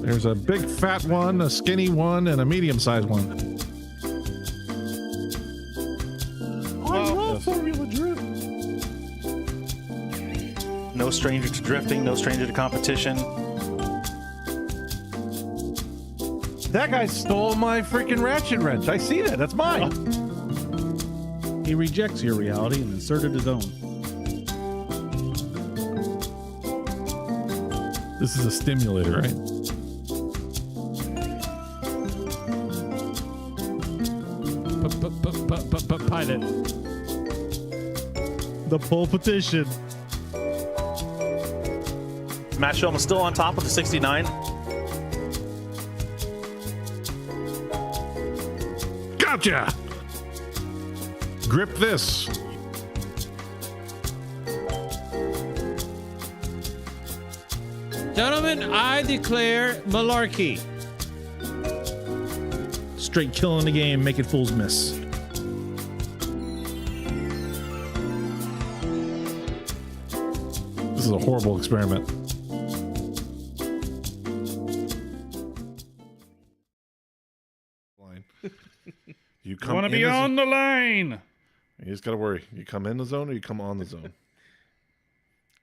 There's a big fat one, a skinny one, and a medium-sized one. I love Formula Drift. No stranger to drifting, no stranger to competition. That guy stole my freaking ratchet wrench. I see that. That's mine. He rejects your reality and inserted his own. This is a stimulator, right? Pilot. The pole petition. Matt Shulman still on top of the 69. Gotcha! Grip this. Gentlemen, I declare malarkey. Straight killing the game, making fools miss. This is a horrible experiment. You I want to be on the line. You just got to worry. You come in the zone or you come on the zone.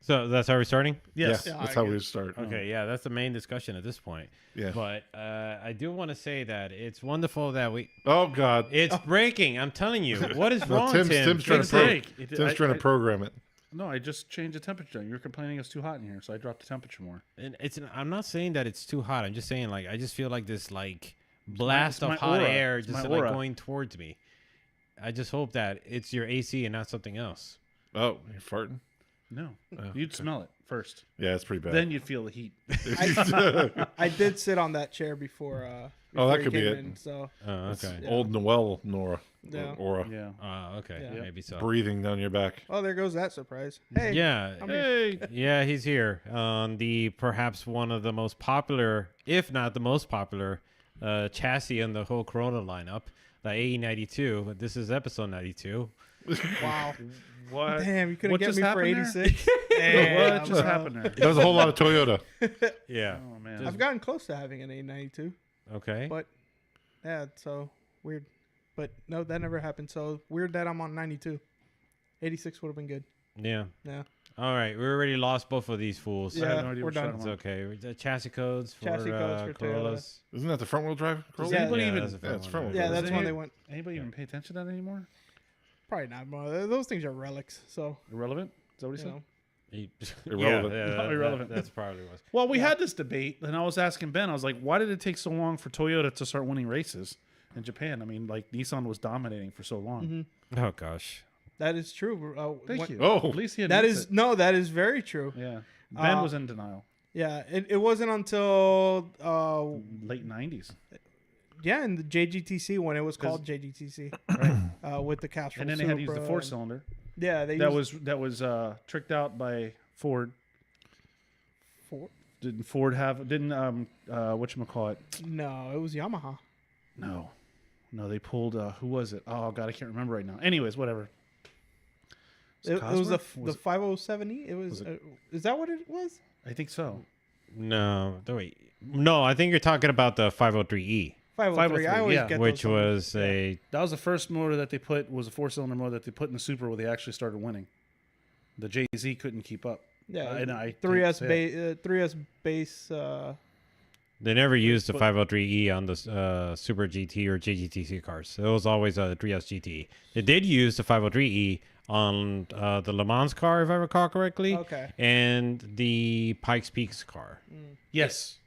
So that's how we're starting? Yes. Yeah, that's how we start. Okay, yeah, that's the main discussion at this point. Yeah. But I do want to say that it's wonderful that we... Oh, God. It's breaking. I'm telling you. What is wrong, Tim's Tim? trying Tim's trying to program it. No, I just changed the temperature. You were complaining it's too hot in here, so I dropped the temperature more. And I'm not saying that it's too hot. I'm just saying, like, I just feel like this, like, blast my of hot aura. air It's just my like aura. going towards me. I just hope that it's your AC and not something else. Oh, you're farting? No. You'd smell it first. Yeah, it's pretty bad. Then you'd feel the heat. I did sit on that chair before. Oh, that before could be you it. came in, so Oh, okay. Yeah. Old Noel Nora. Yeah. Aura. Yeah. Okay. Yeah. Maybe so. Breathing down your back. oh, there goes that surprise. Hey, Yeah. I'm here. Yeah, he's here on the perhaps one of the most popular, if not the most popular, chassis in the whole Corona lineup, the AE92. But this is episode 92. Wow. What? Damn, you couldn't What get just me for happened there? 86. Damn, What just bro. happened there? That was a whole lot of Toyota. Yeah. Oh, man. I've gotten close to having an A92, Okay. but yeah, so weird. But no, that never happened. So weird that I'm on 92. 86 would have been good. Yeah. Yeah. All right. We already lost both of these fools. Yeah, no idea we're what done. shot It's I'm on. okay. The chassis codes for, Chassis codes for Corollas. Isn't that the front wheel drive? Corolla? Yeah, anybody yeah, even- that's a Yeah, it's front wheel Yeah, drive. that's when they went. Anybody even pay attention to that anymore? Probably not more. Those things are relics. So, Irrelevant? Is that what he you said? know. Irrelevant. Yeah, Not irrelevant. That's probably was. Well, we had this debate, and I was asking Ben, I was like, why did it take so long for Toyota to start winning races in Japan? I mean, like, Nissan was dominating for so long. Oh gosh. That is true. Thank you. Oh. At least he That admits is it. no, that is very true. Yeah. Ben Uh, was in denial. Yeah, it wasn't until Late 90s. yeah, in the JGTC when it was called JGTC, with the Castrol And then they had to use the Supra four-cylinder. Yeah, they That used was tricked out by Ford. four. Didn't Ford have, didn't, whatchamacallit? No, it was Yamaha. No. No, they pulled, who was it? Oh, God, I can't remember right now. Anyways, whatever. It was the Was it- 507E. It was. Is that what it was? I think so. No. Wait. No, I think you're talking about the 503E, 503. I always yeah. get which those was a That was the first motor that they put, was a four-cylinder motor that they put in the Supra where they actually started winning. The JZ couldn't keep up. yeah, and I 3S didn't say base. 3S base. They never used the 503E on the Super GT or JGTC cars. It was always a 3S GT. They did use the 503E on the Le Mans car, if I recall correctly, Okay. and the Pikes Peak car. Yes.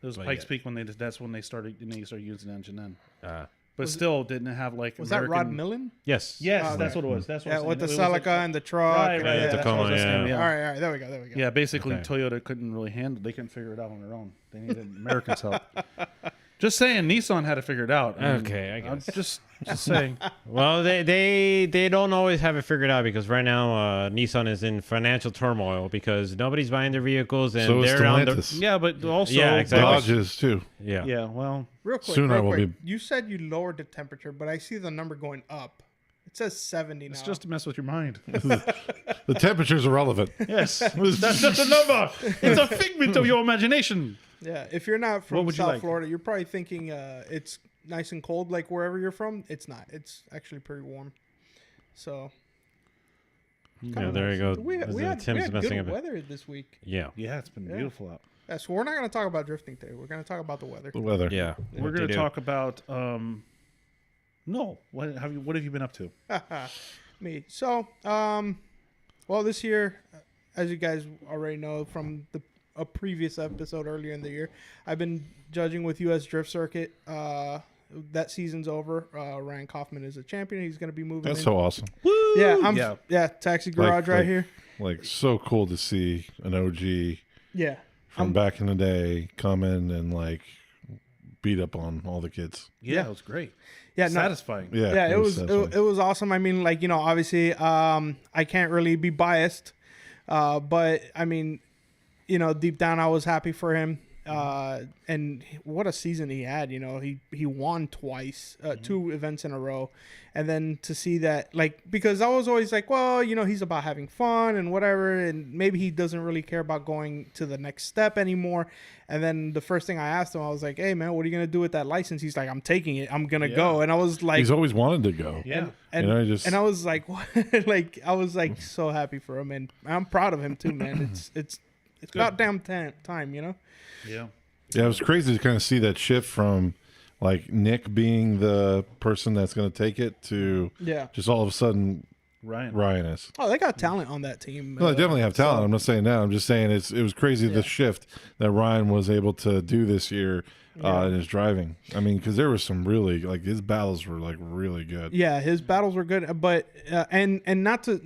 It was But Pikes yeah. Peak when that's when they started using the engine then. Uh, But still didn't have like Was that Rod American- Millen? yes. Yes, Oh, that's okay. what it was. That's what Yeah, I'm with the saying. It was Celica like- and the truck. Right, and right. yeah, That's Tacoma, what I was saying, yeah. All right, there we go. There we go. Yeah, basically Okay. Toyota couldn't really handle. They couldn't figure it out on their own. They needed Americans' help. Just saying, Nissan had to figure it out. I mean, Okay, I I'm guess. just saying. Well, they don't always have it figured out because right now Nissan is in financial turmoil because nobody's buying their vehicles and So is they're on the Stellantis. Yeah, but also Yeah, exactly. Dodges, too. yeah. Yeah, well, Real quick. Soon I real will quick. be- You said you lowered the temperature, but I see the number going up. It says 70 now. it's just to mess with your mind. The temperature's irrelevant. Yes, that's just a number. It's a figment of your imagination. Yeah, if you're not What from would you South like? Florida, you're probably thinking it's nice and cold like wherever you're from. It's not. It's actually pretty warm. So Yeah, there you go. we Tim's had messing good up. weather this week. Yeah. Yeah, it's been Yeah. beautiful out. Yeah, so we're not going to talk about drifting today. We're going to talk about the weather. The weather. Yeah. We're What going they to do. talk about no. What have you been up to? Me. So, well, this year, as you guys already know from a previous episode earlier in the year, I've been judging with U.S. Drift Circuit. That season's over. Ryan Kaufman is a champion. He's going to be moving. That's in. so awesome. Yeah, Taxi Garage right like- here. Like, so cool to see an OG Yeah. from back in the day come in and, like, beat up on all the kids. Yeah, it was great. Yeah, no, Satisfying. Yeah, yeah, it was satisfying. it was awesome. I mean, like, obviously, I can't really be biased, but I mean, deep down, I was happy for him. And what a season he had. He won twice, 2 events in a row, and then to see that, like, because I was always like, well, he's about having fun and whatever, and maybe he doesn't really care about going to the next step anymore. And then the first thing I asked him, I was like, hey man, what are you gonna do with that license? He's like, I'm taking it, I'm gonna go. And I was like, He's always wanted to go. Yeah. and, just and I was like, what? Like, I was like so happy for him, and I'm proud of him too, man. It's about damn time, Yeah. Yeah, it was crazy to kind of see that shift from like Nick being the person that's going to take it to yeah. just all of a sudden Ryan. Ryan is. Oh, they got talent on that team. No, they definitely have talent. I'm not saying that. I'm just saying it was crazy the shift that Ryan was able to do this year in his driving. I mean, because there was some really, like, his battles were like really good. Yeah, his battles were good, but and not to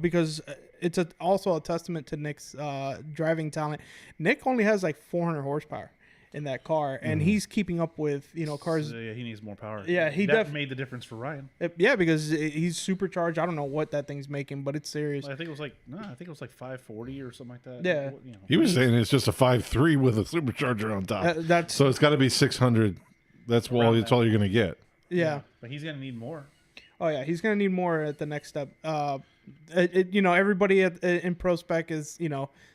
because it's also a testament to Nick's driving talent. Nick only has like 400 horsepower in that car, and he's keeping up with cars. So, yeah, he needs more power. Yeah, that made the difference for Ryan. Yeah, because he's supercharged. I don't know what that thing's making, but it's serious. I think it was like 540 or something like that. Yeah. He was saying it's just a 5.3 with a supercharger on top. That's So it's got to be 600. That's all you're going to get. yeah. But he's gonna need more. Oh yeah, he's gonna need more at the next step. Everybody in Pro Spec is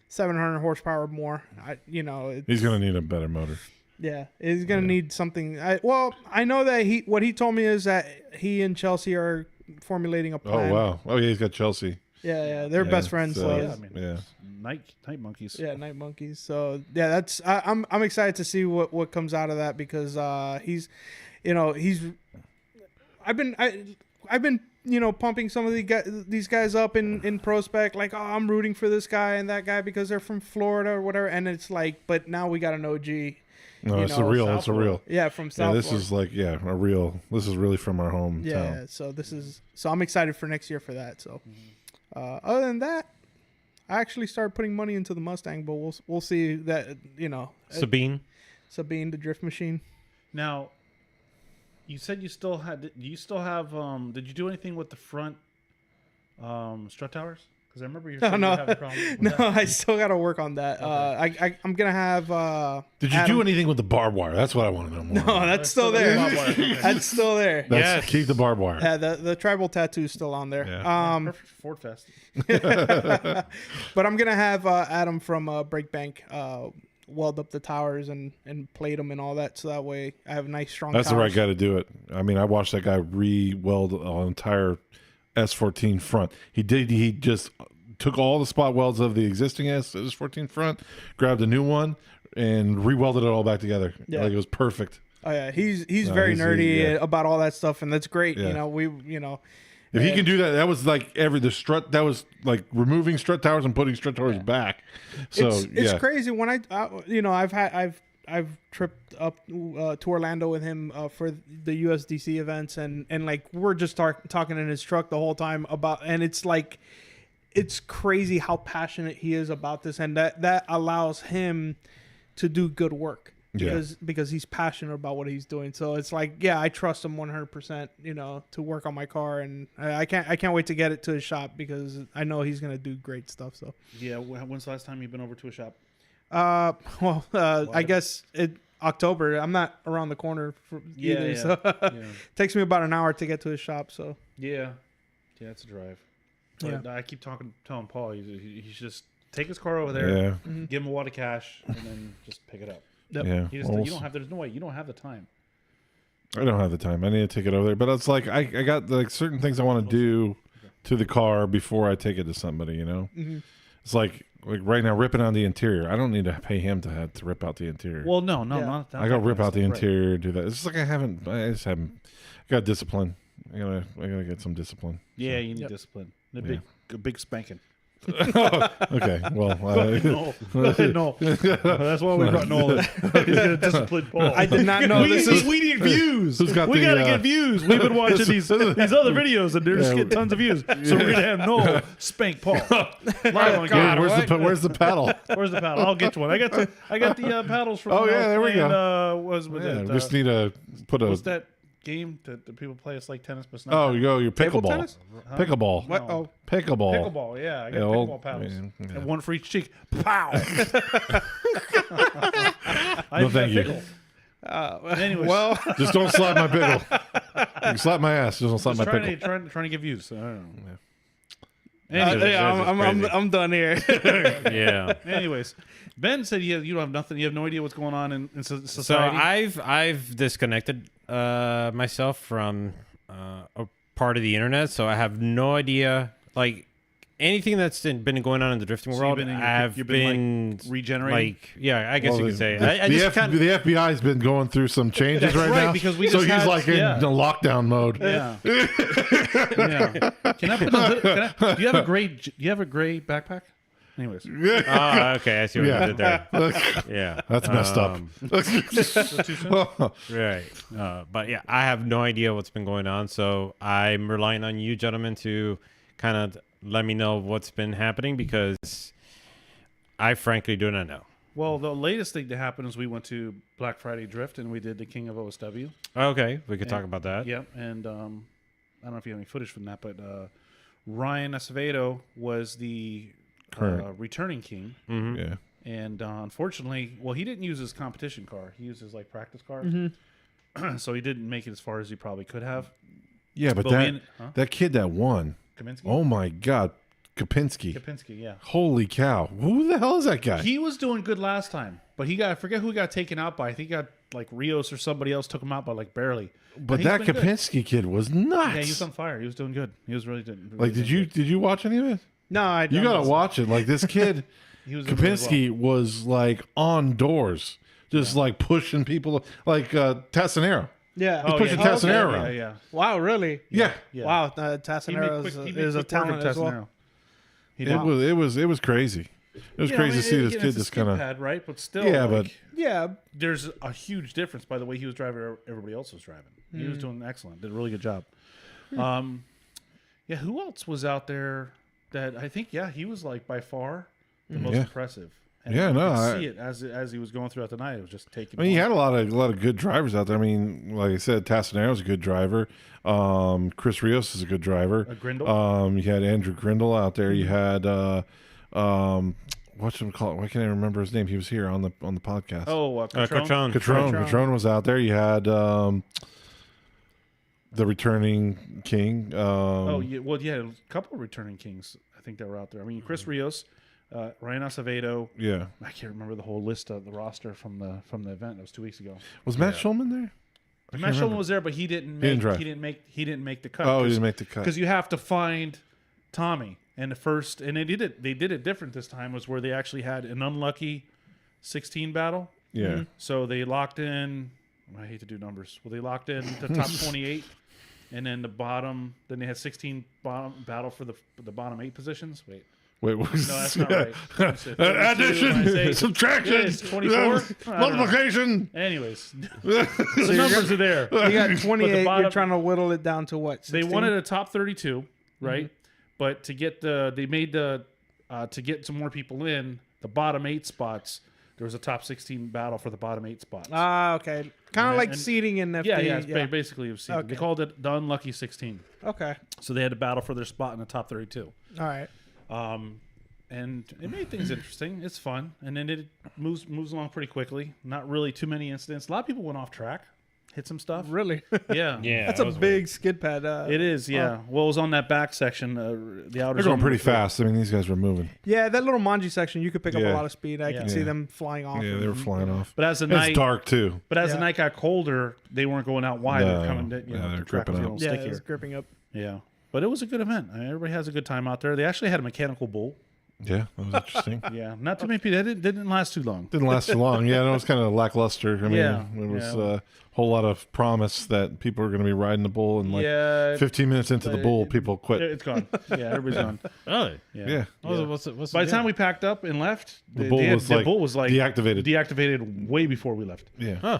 700 horsepower or more. He's going to need a better motor. Yeah, he's gonna need something. I know that what he told me is that he and Chelsea are formulating a plan. Oh, wow. Oh, yeah, he's got Chelsea. Yeah, they're best friends. so- So, Yeah, I mean, Yeah. night monkeys. yeah, Night Monkeys. So yeah, that's I'm excited to see what comes out of that because he's I've been pumping some of these guys up in Pro Spec, like, oh, I'm rooting for this guy and that guy because they're from Florida or whatever, and it's like, but now we got an OG. No, it's a real. It's a real. Yeah, from Yeah, South. this Florida. is like a real. This is really from our hometown. Yeah, so I'm excited for next year for that. So, other than that, I actually started putting money into the Mustang, but we'll see that Sabine. Sabine, the drift machine. Now, you said you still had. Do you still have? Did you do anything with the front strut towers? Because I remember you saying you were having problems with No, that. I still got to work on that. I'm gonna have. Did you do anything with the barbed wire? That's what I want to know more. No, that's still there. Barbed wire, okay. That's still there. That's, keep the barbed wire. Yeah, the tribal tattoo's still on there. Yeah. Perfect Ford Fest. But I'm gonna have Adam from Breakbank weld up the towers and plate them and all that, so that way I have nice strong. That's the towers. right guy to do it. I mean, I watched that guy re-weld an entire S14 front. He just took all the spot welds of the existing S14 front, grabbed a new one, and re-welded it all back together. Yeah. Like, it was perfect. Oh yeah, he's very nerdy yeah. about all that stuff, and that's great. Yeah. If If he can do that, that was like the strut. That was like removing strut towers and putting strut towers back. So it's crazy when I've tripped up to Orlando with him for the USDC events, and like we're just talking in his truck the whole time about, and it's like it's crazy how passionate he is about this, and that allows him to do good work. Because he's passionate about what he's doing, so it's like, yeah, I trust him 100%. To work on my car, and I can't wait to get it to his shop because I know he's gonna do great stuff. So Yeah. When's the last time you've been over to a shop? I guess October. I'm not around the corner either, yeah. so Yeah. takes me about an hour to get to his shop. So Yeah, it's a drive. But I keep telling Paul he should just take his car over there, Yeah. give him a wad of cash, and then just pick it up. Yep. Yeah, You, just, well, you don't have. There's no way. You don't have the time. I don't have the time. I need to take it over there. But it's like I got like certain things I want to do to the car before I take it to somebody. You know, it's like right now ripping on the interior. I don't need to pay him to have to rip out the interior. Well, no, Yeah. not. I got to rip out the right. interior, do that. It's just like I just haven't. I got discipline. I gotta get some discipline. Yeah, you need discipline. A big spanking. Okay, well, No, no. That's why we brought Noel. He's gonna discipline Paul. I did not know this is. we need views. who's got we the, gotta get views. We've been watching these other videos and they're just Yeah. getting tons of views. So we're gonna have Noel spank Paul live on God, camera. where's the paddle? Where's the paddle? I'll get you one. I got the paddles from. Oh, when I yeah, was there we playing, Was with Yeah, it? we just need to put a. What's that game that the people play? It's like tennis, but it's not. Oh, you go your Table pickleball. tennis? Pickleball. What? Oh, Pickleball. Pickleball. Yeah, I got Yeah, old- pickleball paddles. yeah. And one for each cheek. Pow. No, thank you. Pickle. Anyways, well, Just don't slap my pickle. You can slap my ass. Just don't slap just my pickle. trying to give views. So I don't know. yeah, I'm done here. Yeah. Anyways, Ben said you don't have nothing. You have no idea what's going on in So society. I've disconnected myself from a part of the internet, so I have no idea like anything that's been going on in the drifting So world. you've been in your- I've you've been, been like, regenerating? yeah, I guess Well, you could say. the, I the, just F- kinda- the FBI's been going through some changes That's right, right, now, because we so just he's had- like in yeah. the lockdown mode. yeah. Yeah. Can I put do you have a gray? Do you have a gray backpack? Anyways, Oh, okay, I see what Yeah. you did there. Yeah, That's messed up. Right. But yeah, I have no idea what's been going on, so I'm relying on you gentlemen to kind of let me know what's been happening because I frankly do not know. well, the latest thing that happened is we went to Black Friday Drift and we did the King of OSW. Okay, we could talk about that. Yep, and I don't know if you have any footage from that, but Ryan Acevedo was the Current. returning king, Yeah. and unfortunately, well, he didn't use his competition car; he used his like practice car, so he didn't make it as far as he probably could have. Yeah, but But that we- huh? that kid that won. Kaminsky, Oh my God, Kapinski. Kapinski, yeah. Holy cow! Who the hell is that guy? He was doing good last time, but I forget who he got taken out by. I think he got like Rios or somebody else took him out by like barely. but he's that been good. Kapinski kid was nuts. Yeah, he was on fire. He was doing good. He was really doing. like, did you watch any of it? No, I You don't gotta know. watch it. Like this kid, He was doing really Kapinski was like on doors, just like pushing people, like Tassanero. Yeah. well. pushing yeah, Tassanero yeah, around. yeah. Wow, really? Yeah, Yeah. Wow, He made Tassanero quick- he made is a quick work of talent as well. Tassanero. He did. it was crazy. It was Yeah, crazy I mean, to see this again, kid it's a just skid kind of. pad, right? But still, Yeah, like, but- Yeah, there's a huge difference by the way he was driving. Everybody else was driving. He was doing excellent. Did a really good job. Yeah. Who else was out there that I think? Yeah, he was like by far the most Yeah. impressive. And Yeah, you no, could I- see it as he was going throughout the night. It was just taking. I mean, you had a lot of good drivers out there. I mean, like I said, Tassanero's a good driver. Chris Rios is a good driver. Grindle? You had Andrew Grindle out there. You had what's him call? Why can't I remember his name? He was here on the podcast. Oh, Catron. Catron was out there. You had the returning king. Oh, yeah. Well, yeah, a couple of returning kings. I think that were out there. I mean, Chris Rios, Ryan Acevedo. yeah. I can't remember the whole list of the roster from the event. That was 2 weeks ago. Was Matt Schulman there? Matt Schulman was there, but he didn't make the cut. Oh, he didn't make the cut. Because you have to find Tommy. And the first, and they did it different this time, was where they actually had an unlucky 16 battle. Yeah. So they locked in. I hate to do numbers. Well, they locked in the top 28, and then the bottom. Then they had 16 bottom battle for the bottom 8 positions. Wait, Wait, what was no, that's not right. I said 32, Addition, I say- subtraction, Yeah, it's 24. I don't know. multiplication. Anyways, the numbers are there. you got 28. bottom- You're trying to whittle it down to what? They 16? wanted a top 32, right? But to get they made to get some more people in the bottom 8 spots. There was a top 16 battle for the bottom 8 spots. Ah, okay. Kind of like and- seating in FD. yeah, it's basically it was seeded. They Okay. called it the unlucky 16. Okay. So they had to battle for their spot in the top 32. All right. And it made things interesting. It's fun, and then it moves along pretty quickly. Not really too many incidents. A lot of people went off track. hit some stuff. Really? Yeah. Yeah, That's that a was big weird. skid pad. It is, yeah. Well, it was on that back section. The outer They're zone going pretty was pretty- fast. I mean, these guys were moving. Yeah, that little Manji section, you could pick up a Yeah. lot of speed. I could Yeah. see Yeah. them flying off. Yeah, they were flying off. But as the It's night, dark too. but as Yeah. the night got colder, they weren't going out wide. They're No. coming. To, Yeah, they're the track was gripping a up. little Yeah, it stickier. was gripping up. Yeah, but it was a good event. I mean, everybody has a good time out there. They actually had a mechanical bull. Yeah, that was interesting. Yeah, not too many people. It didn't last too long. Didn't last too long. Yeah, it was kind of lackluster. I mean, Yeah, it was yeah. a whole lot of promise that people were going to be riding the bull, and like Yeah, 15 minutes into the bull, people quit. it's gone. Yeah, everybody's gone. Really? Yeah. Yeah, What's By the time we packed up and left, The bull was, like, deactivated. Deactivated way before we left. yeah. Huh.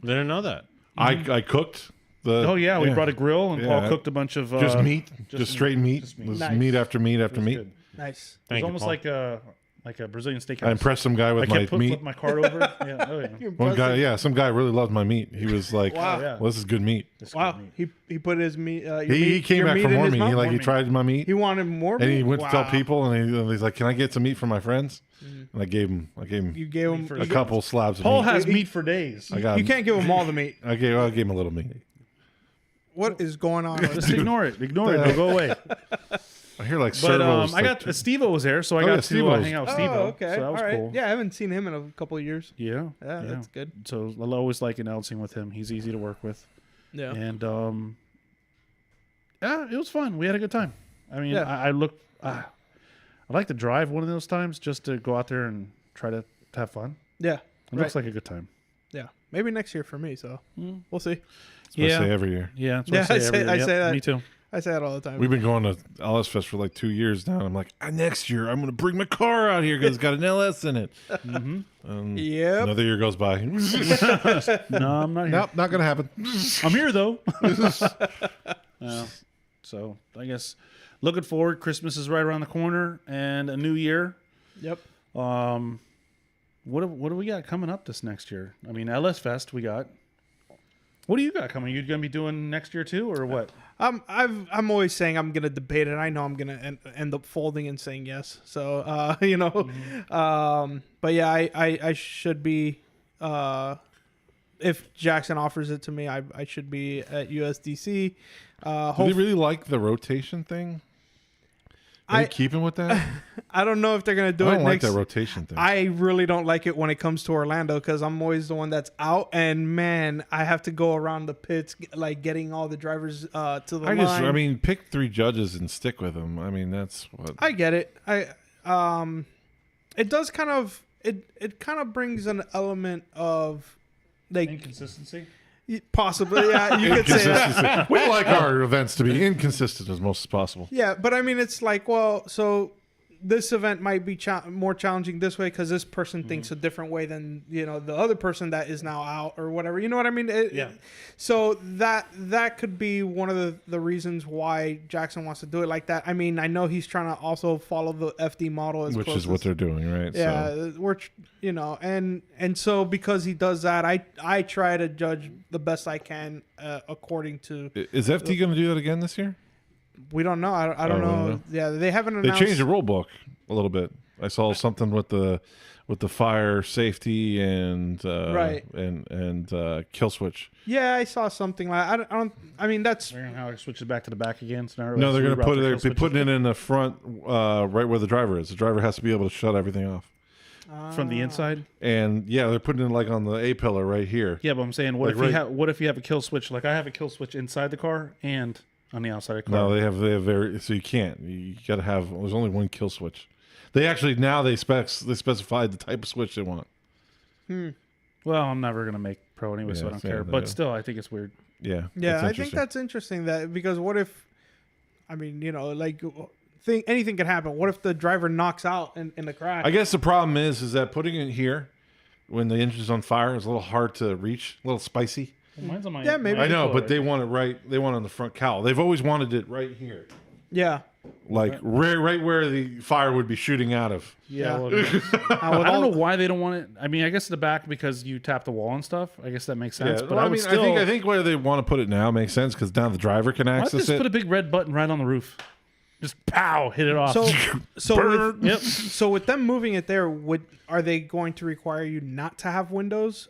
Didn't know that. I cooked the. Oh yeah, we brought a grill and Yeah. Paul cooked a bunch of just meat, just just straight meat. just meat. It was Nice. meat after meat after It was meat. good. Nice. It Thank was you, almost Paul. like a Brazilian steakhouse. I impressed some guy I with my kept meat. flipping my cart over. Yeah, oh yeah. One guy, yeah, some guy really loved my meat. He was like, Wow. Yeah. "Well, this is good meat." It's Wow. good meat. He put his meat. Your He meat, came your back meat for in more his meat. mouth? He More meat. tried my meat, He wanted more meat. and he went to tell Wow. people, and he's like, "Can I get some meat for my friends?" And I gave him You gave him. for a couple slabs of Paul meat. has meat for days. I got You can't give him all the meat. I gave him a little meat. What is going on? with Just ignore it. Ignore it. It'll go away. I hear like But servos. I got Steve-O was there, so I Oh, got yeah, to Steve-O's. hang out with Oh, Steve-O. okay. So that was all right. cool. Yeah, I haven't seen him in a couple of years. Yeah. Yeah, that's good. So I always like announcing with him. He's easy to work with. Yeah. And yeah, it was fun. We had a good time. I mean, Yeah. I look. I'd like to drive one of those times just to go out there and try to have fun. Yeah. It Right. looks like a good time. Yeah. Maybe next year for me. So we'll see. That's what I say every year. Yeah, that's Yeah, what I say- every year. I Yep, say that. Me too. I say that all the time. We've been going to LS Fest for like 2 years now. I'm like, next year I'm going to bring my car out here because it's got an LS in it. Yep. Another year goes by. No, I'm not here. Nope, not going to happen. I'm here though. So I guess looking forward. Christmas is right around the corner, and a new year. Yep. What do we got coming up this next year? I mean, LS Fest we got. What do you got coming? You going to be doing next year too, or what? I'm always saying I'm gonna debate it. I know I'm gonna end up folding and saying yes. So but yeah, I should be. If Jackson offers it to me, I should be at USDC. Do they really like the rotation thing? Are they keeping with that? I don't know if they're gonna do I it don't like next. that rotation thing. I really don't like it when it comes to Orlando because I'm always the one that's out, and man, I have to go around the pits, like getting all the drivers to the line. I mean, pick 3 judges and stick with them. I mean, that's what. I get it. It does kind of it kind of brings an element of like Inconsistency. possibly, yeah, you could say that. Consistency. We like our events to be inconsistent as most as possible. Yeah, but I mean, it's like, well, so this event might be more challenging this way because this person thinks a different way than the other person that is now out or whatever. You know what I mean? Yeah. So that could be one of the reasons why Jackson wants to do it like that. I mean, I know he's trying to also follow the FD model as Which close is what as, they're doing, right? yeah, So, we're and so because he does that, I try to judge the best I can according to. is FD going to do that again this year? We don't know. I don't know. Yeah, they haven't They announced. changed the rule book a little bit. I saw something with the fire safety and Right. and kill switch. Yeah, I saw something like I don't. I mean, that's They're gonna switch it back to the back again. So now No, they're going to reroute put the it. kill They're switches. putting it in the front, right where the driver is. The driver has to be able to shut everything off. from the inside. And yeah, they're putting it like on the A pillar right here. Yeah, but I'm saying, what Like if you have a kill switch? Like I have a kill switch inside the car and on the outside of the car. No, they have very, so you can't. You got to have. There's only one kill switch. They actually now they specified the type of switch they want. Well, I'm never gonna make pro anyway, so Yeah, I don't yeah, care. they But do. still, I think it's weird. Yeah, yeah. I think interesting. that's interesting. That because what if, I mean, like, anything could happen. What if the driver knocks out in the crash? I guess the problem is that putting it here when the engine's on fire is a little hard to reach, a little spicy. Well, mine's on my. Yeah, maybe. I know, but they want it right. They want it on the front cowl. They've always wanted it right here, Yeah. like right where the fire would be shooting out of. Yeah. Yeah. Well, I don't know why they don't want it. I mean, I guess the back because you tap the wall and stuff. I guess that makes sense. Yeah, but well, I would still. I think where they want to put it now makes sense because now the driver can Why not access just it. put a big red button right on the roof? Just pow, hit it off. So with them moving it there, are they going to require you not to have windows?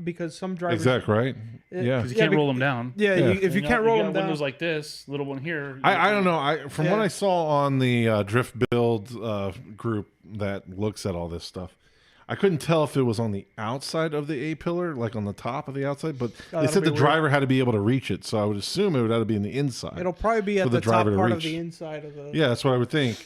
Because some drivers Exactly, right? Yeah. Because you can't roll them down. Yeah, Yeah. if you can't roll them down, windows like this, little one here. I don't know. From what Yeah. I saw on the Drift Build group that looks at all this stuff, I couldn't tell if it was on the outside of the A pillar, like on the top of the outside, but they that'll said be the weird. driver had to be able to reach it. So I would assume it would have to be in the inside. it'll probably be for at the the top driver to part of reach. the inside of the. Yeah, that's what I would think.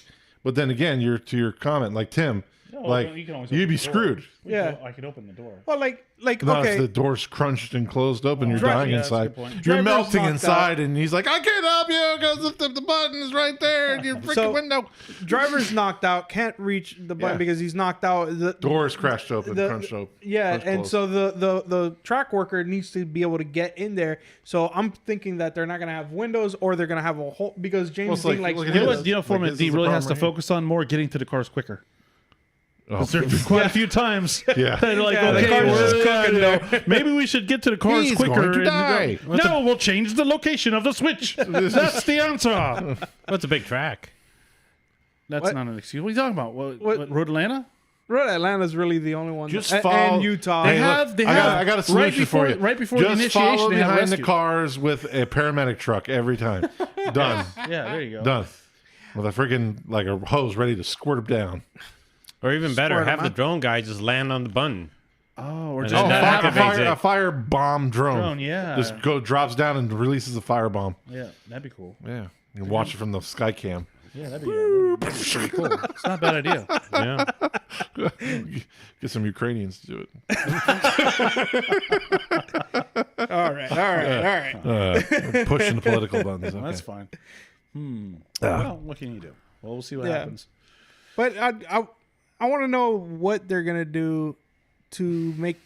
But then again, to your comment, like Tim, like you can always you'd open be the door. screwed. Yeah. I could open the door. Well, like Not if okay, the door's crunched and closed open, you're Dri- dying yeah, that's a inside. good point. You're Driver's melting knocked inside, and he's like, "I can't help you because the button is right there in your freaking So- window." driver's knocked out, can't reach the button Yeah. because he's knocked out. The Door's crashed open, crunched open. Yeah, crunched and closed. so the track worker needs to be able to get in there. So I'm thinking that they're not going to have windows, or they're going to have a whole because James Well, it's like- Dean likes look at You know windows. what? You know, Like, Foreman this D is the really has to problem right focus on more getting to the cars quicker. Oh, There's been quite a few times. Yeah. They're like, Yeah, the okay, car's we're just cooking no, maybe we should get to the cars He's quicker. going to and die. go, no, we'll change the location of the switch. That's the answer. What's a big track? That's What? not an excuse. What are you talking about? What Road Atlanta? Road Atlanta's really the only one. Just that, follow- and Utah. They Hey, have. look, They I have. got a right solution before, for you. Right before Just the follow initiation, they have behind the rescue. cars with a paramedic truck every time. Done. Yeah, there you go. Done. With a freaking like a hose ready to squirt them down. Or even better, Squirt 'em have the out. drone guy just land on the button. Oh, or And just then that have activates it. A fire bomb drone. Drone, yeah. Just drops down and releases a fire bomb. Yeah, that'd be cool. Yeah. You can watch it from the sky cam. Yeah, that'd be pretty cool. It's not a bad idea. Yeah. Get some Ukrainians to do it. all right. Pushing the political buttons. Okay. That's fine. Well, what can you do? Well, we'll see what Yeah. happens. But I want to know what they're gonna do to make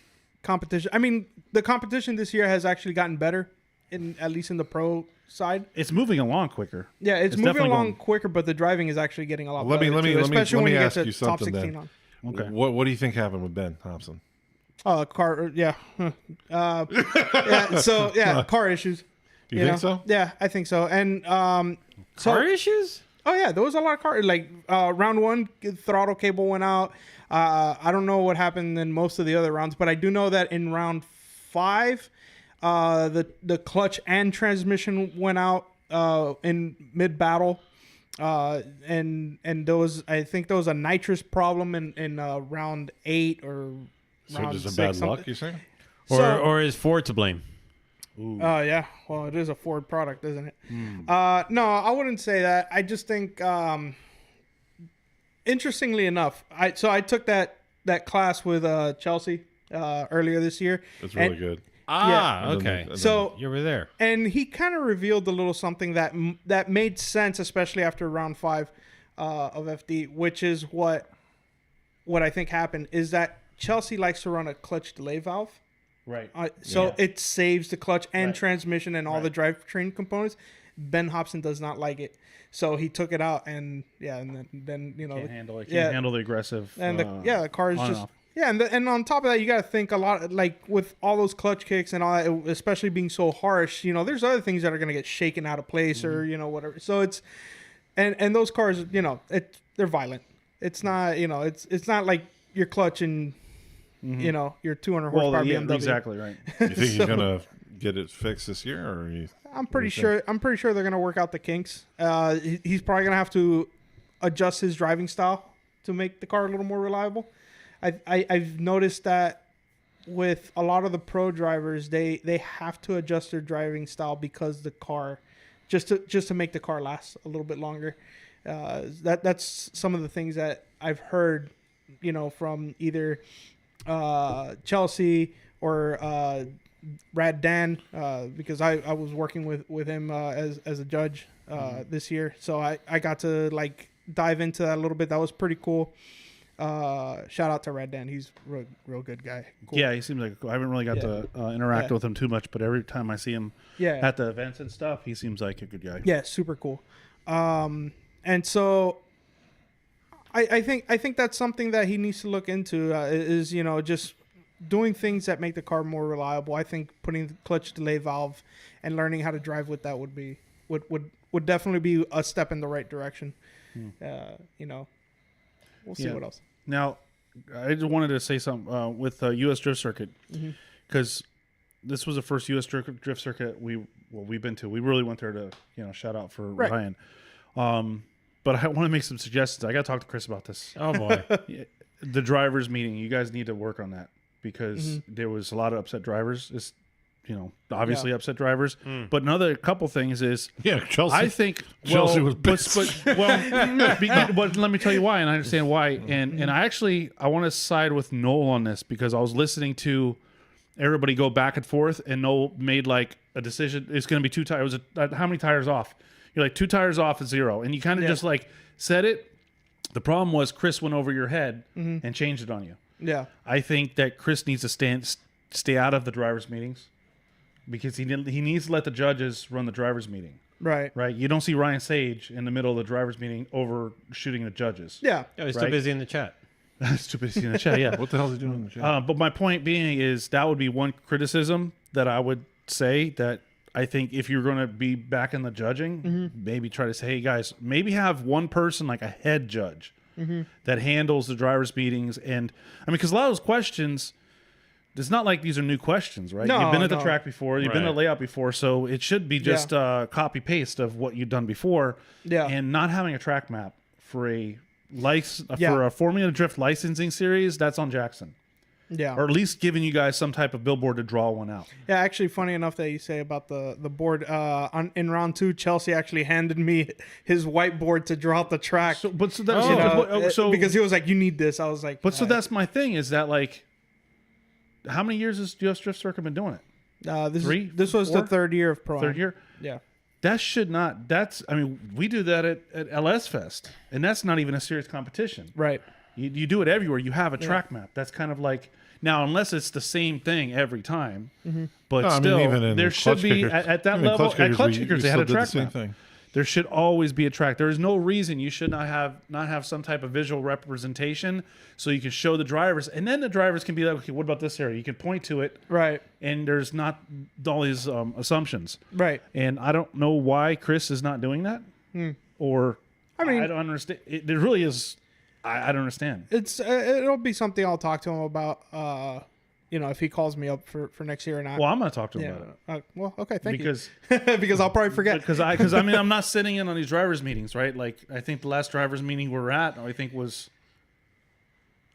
competition. I mean, the competition this year has actually gotten better, at least in the pro side. It's moving along quicker. Yeah, it's moving definitely along going- quicker, but the driving is actually getting a lot Let better. me too, especially when you ask get you to top something 16 then. on. Okay. What do you think happened with Ben Thompson? Oh, car. Yeah. Yeah. So yeah, car issues. You think so? Yeah, I think so. And so Car issues? oh yeah, there was a lot of car. Like round one, throttle cable went out. I don't know what happened in most of the other rounds, but I do know that in round 5, the clutch and transmission went out in mid battle. And there was, I think there was a nitrous problem in round 8 or So round just a 6, bad something. luck, you saying? Or is Ford to blame? Yeah. Well, it is a Ford product, isn't it? No, I wouldn't say that. I just think, interestingly enough, I took that class with Chelsea earlier this year. It's really And- good. Ah, And then- okay. and then- So You were there. and he kind of revealed a little something that made sense, especially after round 5 of FD, which is what I think happened is that Chelsea likes to run a clutch delay valve. Right. So it saves the clutch and Right. transmission and all the drivetrain components. Ben Hobson does not like it, so he took it out, and then you know, Can't handle it. yeah. Can't handle the aggressive. and the car is on and just off. and on top of that, you got to think a lot, like with all those clutch kicks and all that, especially being so harsh. You know, there's other things that are gonna get shaken out of place or whatever. So it's and those cars, they're violent. It's not it's not like your clutch and your 200 horsepower BMW. exactly right. You think he's gonna get it fixed this year, or you? I'm pretty sure they're gonna work out the kinks. He's probably gonna have to adjust his driving style to make the car a little more reliable. I've noticed that with a lot of the pro drivers, they have to adjust their driving style because the car, just to make the car last a little bit longer. That's some of the things that I've heard, from either Chelsea or Rad Dan, because I was working with him as a judge this year, so I got to dive into that a little bit. That was pretty cool. Shout out to Rad Dan. He's a real good guy. Cool. Yeah, he seems like I haven't really got to interact Yeah. with him too much, but every time I see him Yeah. at the events and stuff, he seems like a good guy. Yeah, super cool. And so I think that's something that he needs to look into, is just doing things that make the car more reliable. I think putting the clutch delay valve and learning how to drive with that would would definitely be a step in the right direction. You know, we'll see Yeah. what else. Now, I just wanted to say something with U.S. Drift Circuit, because this was the first U.S. Drift Circuit we've been to. We really went there to shout out for Right. Ryan. But I want to make some suggestions. I got to talk to Chris about this. Oh boy. The drivers meeting, you guys need to work on that, because there was a lot of upset drivers. It's obviously upset drivers. But another couple things is Yeah, Chelsea. I think Chelsea was pissed. but let me tell you why, and I understand why. And I want to side with Noel on this, because I was listening to everybody go back and forth, and Noel made like a decision. It's going to be 2 tires. How many tires off? You're like 2 tires off is 0, and you kind of just like said it. The problem was Chris went over your head and changed it on you. Yeah. I think that Chris needs to stay out of the drivers' meetings, because he needs to let the judges run the drivers' meeting. Right. Right? You don't see Ryan Sage in the middle of the drivers' meeting overshooting the judges. Yeah. Yeah, he's Right. too busy in the chat. Stupid in the chat, yeah. What the hell is he doing in the chat? But my point being is that would be one criticism that I would say, that I think if you're going to be back in the judging, maybe try to say, hey guys, maybe have one person, like a head judge, that handles the drivers' meetings. And I mean, because a lot of those questions, it's not like these are new questions, right? No, You've been at the no. track before, you've been at Right. layout before, so it should be just copy paste of what you've done before. Yeah. And not having a track map for Yeah. for a Formula Drift licensing series, that's on Jackson. Yeah. Or at least giving you guys some type of billboard to draw one out. Yeah, actually, funny enough that you say about the board. In round 2, Chelsea actually handed me his whiteboard to draw out the track. So that's you know, so because he was like, "You need this." I was like, but so that's my thing, is that like, how many years has US Drift Circuit been doing it? this was the 4? 3rd year of pro. Third year? Yeah. That should not. I mean, we do that at LS Fest, and that's not even a serious competition. Right. You do it everywhere. You have a track map. That's kind of like, now, unless it's the same thing every time, but No, I mean, still, even in there should clutch be kickers- at that even level. clutch At kickers, clutch we kickers, they still had a did the track same map. thing. There should always be a track. There is no reason you should not have some type of visual representation, so you can show the drivers, and then the drivers can be like, okay, what about this area? You can point to it, Right. and there's not all these assumptions. Right. And I don't know why Chris is not doing that, or I mean- I don't understand. There really is. I don't understand. It'll be something I'll talk to him about. If he calls me up for next year or not. Well, I'm going to talk to him yeah. about it, Well, okay. Thank because you. Because I'll probably forget. because I mean, I'm not sitting in on these drivers meetings, right? Like, I think the last drivers meeting we were at, I think was.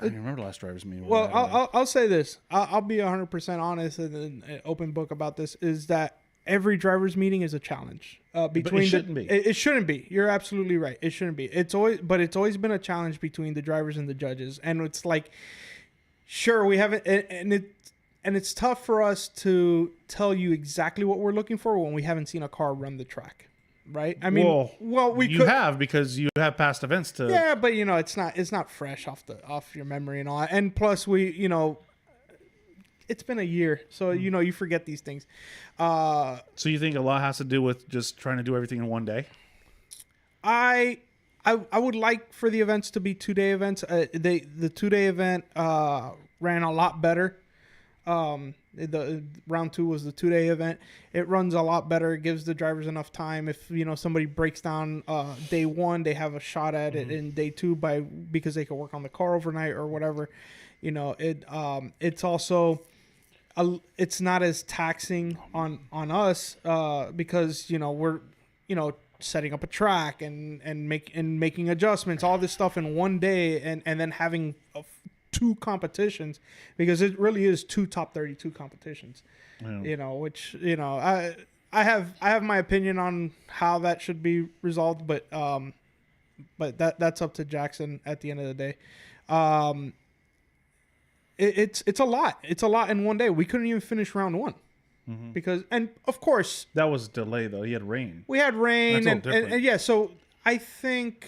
I don't even remember the last drivers meeting. Well, I'll say this. I'll be 100% honest and an open book about this. Is that every driver's meeting is a challenge. Between shouldn't be. It shouldn't be. You're absolutely right. It shouldn't be. It's always been a challenge between the drivers and the judges, and it's like, sure, we haven't, and it's tough for us to tell you exactly what we're looking for when we haven't seen a car run the track, right? I mean, we you could have, because you have past events to. yeah, but it's not fresh off your memory and all that. And plus it's been a year, so you forget these things. So you think a lot has to do with just trying to do everything in one day? I would like for the events to be 2-day events. The 2-day event ran a lot better. The round 2 was the 2-day event. It runs a lot better. It gives the drivers enough time. If somebody breaks down day 1, they have a shot at it in day 2 because they can work on the car overnight or whatever. It's also it's not as taxing on us because we're setting up a track and making adjustments, all this stuff in one day, and then having 2 competitions, because it really is 2 top 32 competitions. Yeah. Which I have my opinion on how that should be resolved, but that's up to Jackson at the end of the day. It's a lot. It's a lot in one day. We couldn't even finish round 1 because, and of course, That was a delay, though. He had rain. we had rain That's all and different. yeah. So I think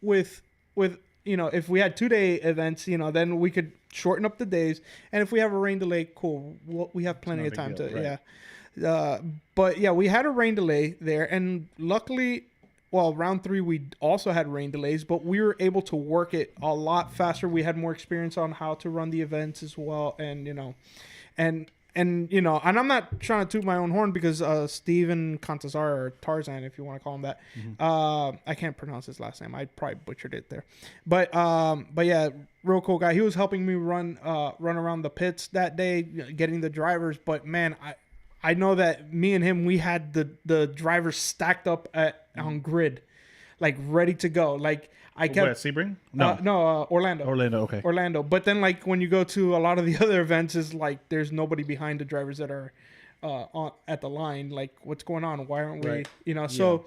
with if we had 2-day events, then we could shorten up the days. And if we have a rain delay, cool. We have plenty not of a time big to deal, right. yeah. But yeah, we had a rain delay there, and luckily, well, round 3 we also had rain delays, but we were able to work it a lot faster. We had more experience on how to run the events as well, and and you know, and I'm not trying to toot my own horn because Steven Contazar, or Tarzan, if you want to call him that, I can't pronounce his last name. I probably butchered it there, but yeah, real cool guy. He was helping me run around the pits that day, getting the drivers. But man, I know that me and him, we had the drivers stacked up on grid, like ready to go. Like I kept Sebring? No, Orlando. Orlando. Okay. Orlando. But then, like, when you go to a lot of the other events, is like there's nobody behind the drivers that are at the line. Like, what's going on? Why aren't we? Right. You know, so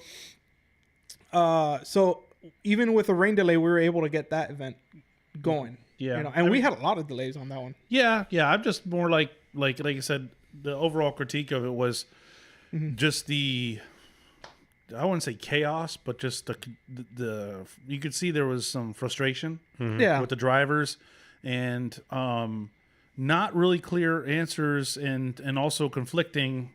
so even with a rain delay, we were able to get that event going. Yeah. You know, and we had a lot of delays on that one. Yeah. I'm just more like I said, the overall critique of it was just I wouldn't say chaos, but just the you could see there was some frustration Yeah. with the drivers, and not really clear answers, and also conflicting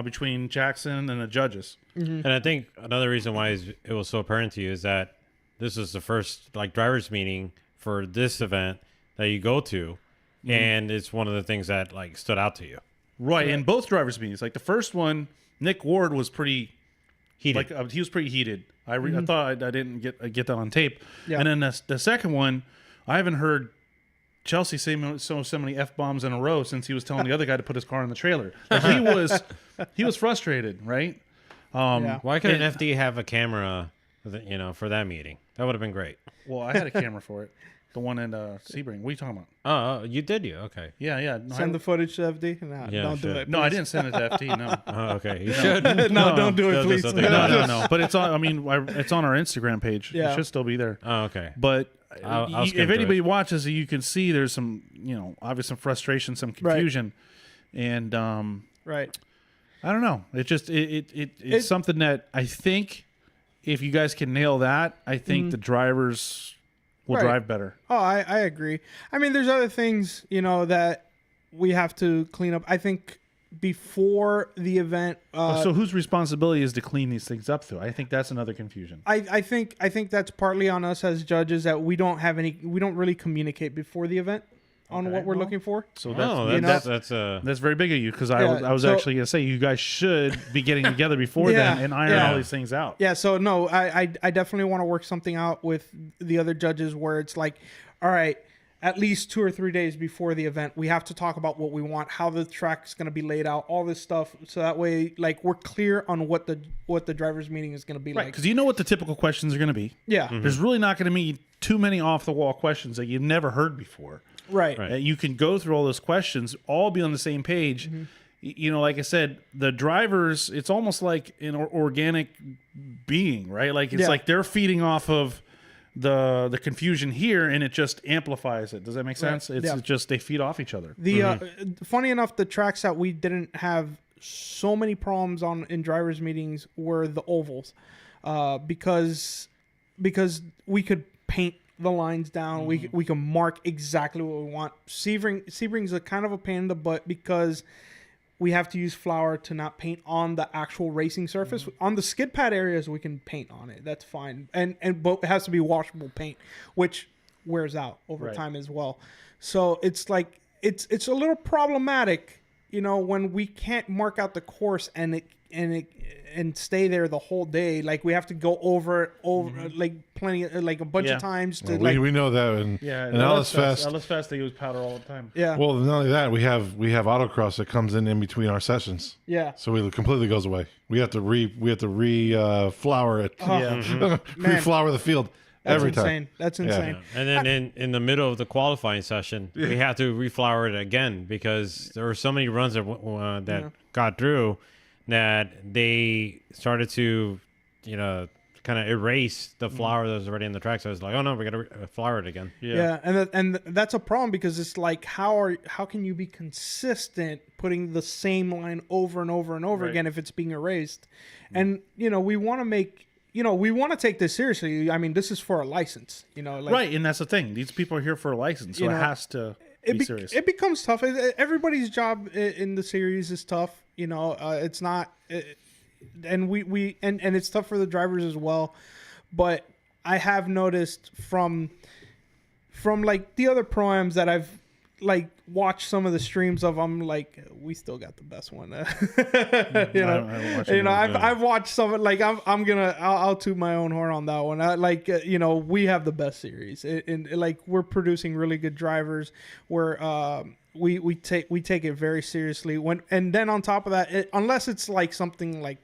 between Jackson and the judges. And I think another reason why it was so apparent to you is that this was the first like drivers meeting for this event that you go to, and it's one of the things that like stood out to you. Right, in both drivers' meetings. Like the first one, Nick Ward was pretty Heated. Like he was pretty heated. I thought I didn't get that on tape. Yeah. And then the second one, I haven't heard Chelsea say so many f-bombs in a row since he was telling the other guy to put his car in the trailer. Like he was frustrated, right? Yeah. Why couldn't FD have a camera, for that meeting? That would have been great. Well, I had a camera for it. The one in Sebring. What are you talking about? Oh, you did you? Okay. Yeah. No, Send the footage to FD. Nah, Yeah, don't do sure. it. no, I please. didn't send it to FT. No. Oh, okay. You should. No, don't do it, They'll do please. something No, about it. no. But it's on. I mean, it's on our Instagram page. Yeah. It should still be there. Oh, okay. But I'll if skim through anybody it. watches it, you can see there's some, obvious some frustration, some confusion, and Right. I don't know. It just it's something that I think if you guys can nail that, I think the drivers will Right. drive better. Oh, I agree. I mean, there's other things, that we have to clean up. I think before the event, So whose responsibility is to clean these things up? Though I think that's another confusion. I think that's partly on us as judges that we don't really communicate before the event on Okay. what we're Well, looking for. So Oh, that's that's very big of you because Yeah, I was so- actually gonna say you guys should be getting together before Yeah, then and iron yeah. all these things out. Yeah, so no, I definitely want to work something out with the other judges where it's like, all right, at least 2 or 3 days before the event, we have to talk about what we want, how the track's going to be laid out, all this stuff, so that way, like, we're clear on what the drivers' meeting is going to be Right, like. because you know what the typical questions are going to be. Yeah, There's really not going to be too many off the wall questions that you've never heard before. right. You can go through all those questions, all be on the same page. Like I said, the drivers, it's almost like an organic being, right? Like it's Yeah. like they're feeding off of the confusion here, and it just amplifies it. Does that make sense? It's Yeah. just they feed off each other. The funny enough, the tracks that we didn't have so many problems on in drivers' meetings were the ovals, because we could paint the lines down. We can mark exactly what we want. Sebring's a kind of a pain in the butt because we have to use flour to not paint on the actual racing surface. On the skid pad areas, we can paint on it. That's fine. But it has to be washable paint, which wears out over Right. time as well. So it's like it's a little problematic, when we can't mark out the course and stay there the whole day. Like we have to go over like plenty of, like a bunch Yeah. of times to We know that, and Alice Fest. Alice Fest, they use powder all the time. yeah. Well, not only that, we have autocross that comes in between our sessions, Yeah. so it completely goes away. We have to flour it, Yeah. re-flour the field That's every insane. time. That's Yeah. insane. And then in the middle of the qualifying session, we had to reflower it again because there were so many runs that got through that they started to, kind of erase the flour that was already in the track. So I was like, oh no, we got to flour it again. Yeah, and that's a problem because it's like how can you be consistent putting the same line over and over and over Right. again if it's being erased? And we want to make we want to take this seriously. I mean, this is for a license. Right, and that's the thing. These people are here for a license, so it has to be serious. It becomes tough. Everybody's job in the series is tough. It's not, and we it's tough for the drivers as well. But I have noticed from like the other pro-ams that I've like watch some of the streams of, I'm like, we still got the best one. I've watched some, like I'll toot my own horn on that one. We have the best series, and like we're producing really good drivers. We take it very seriously. And then on top of that, unless it's like something like,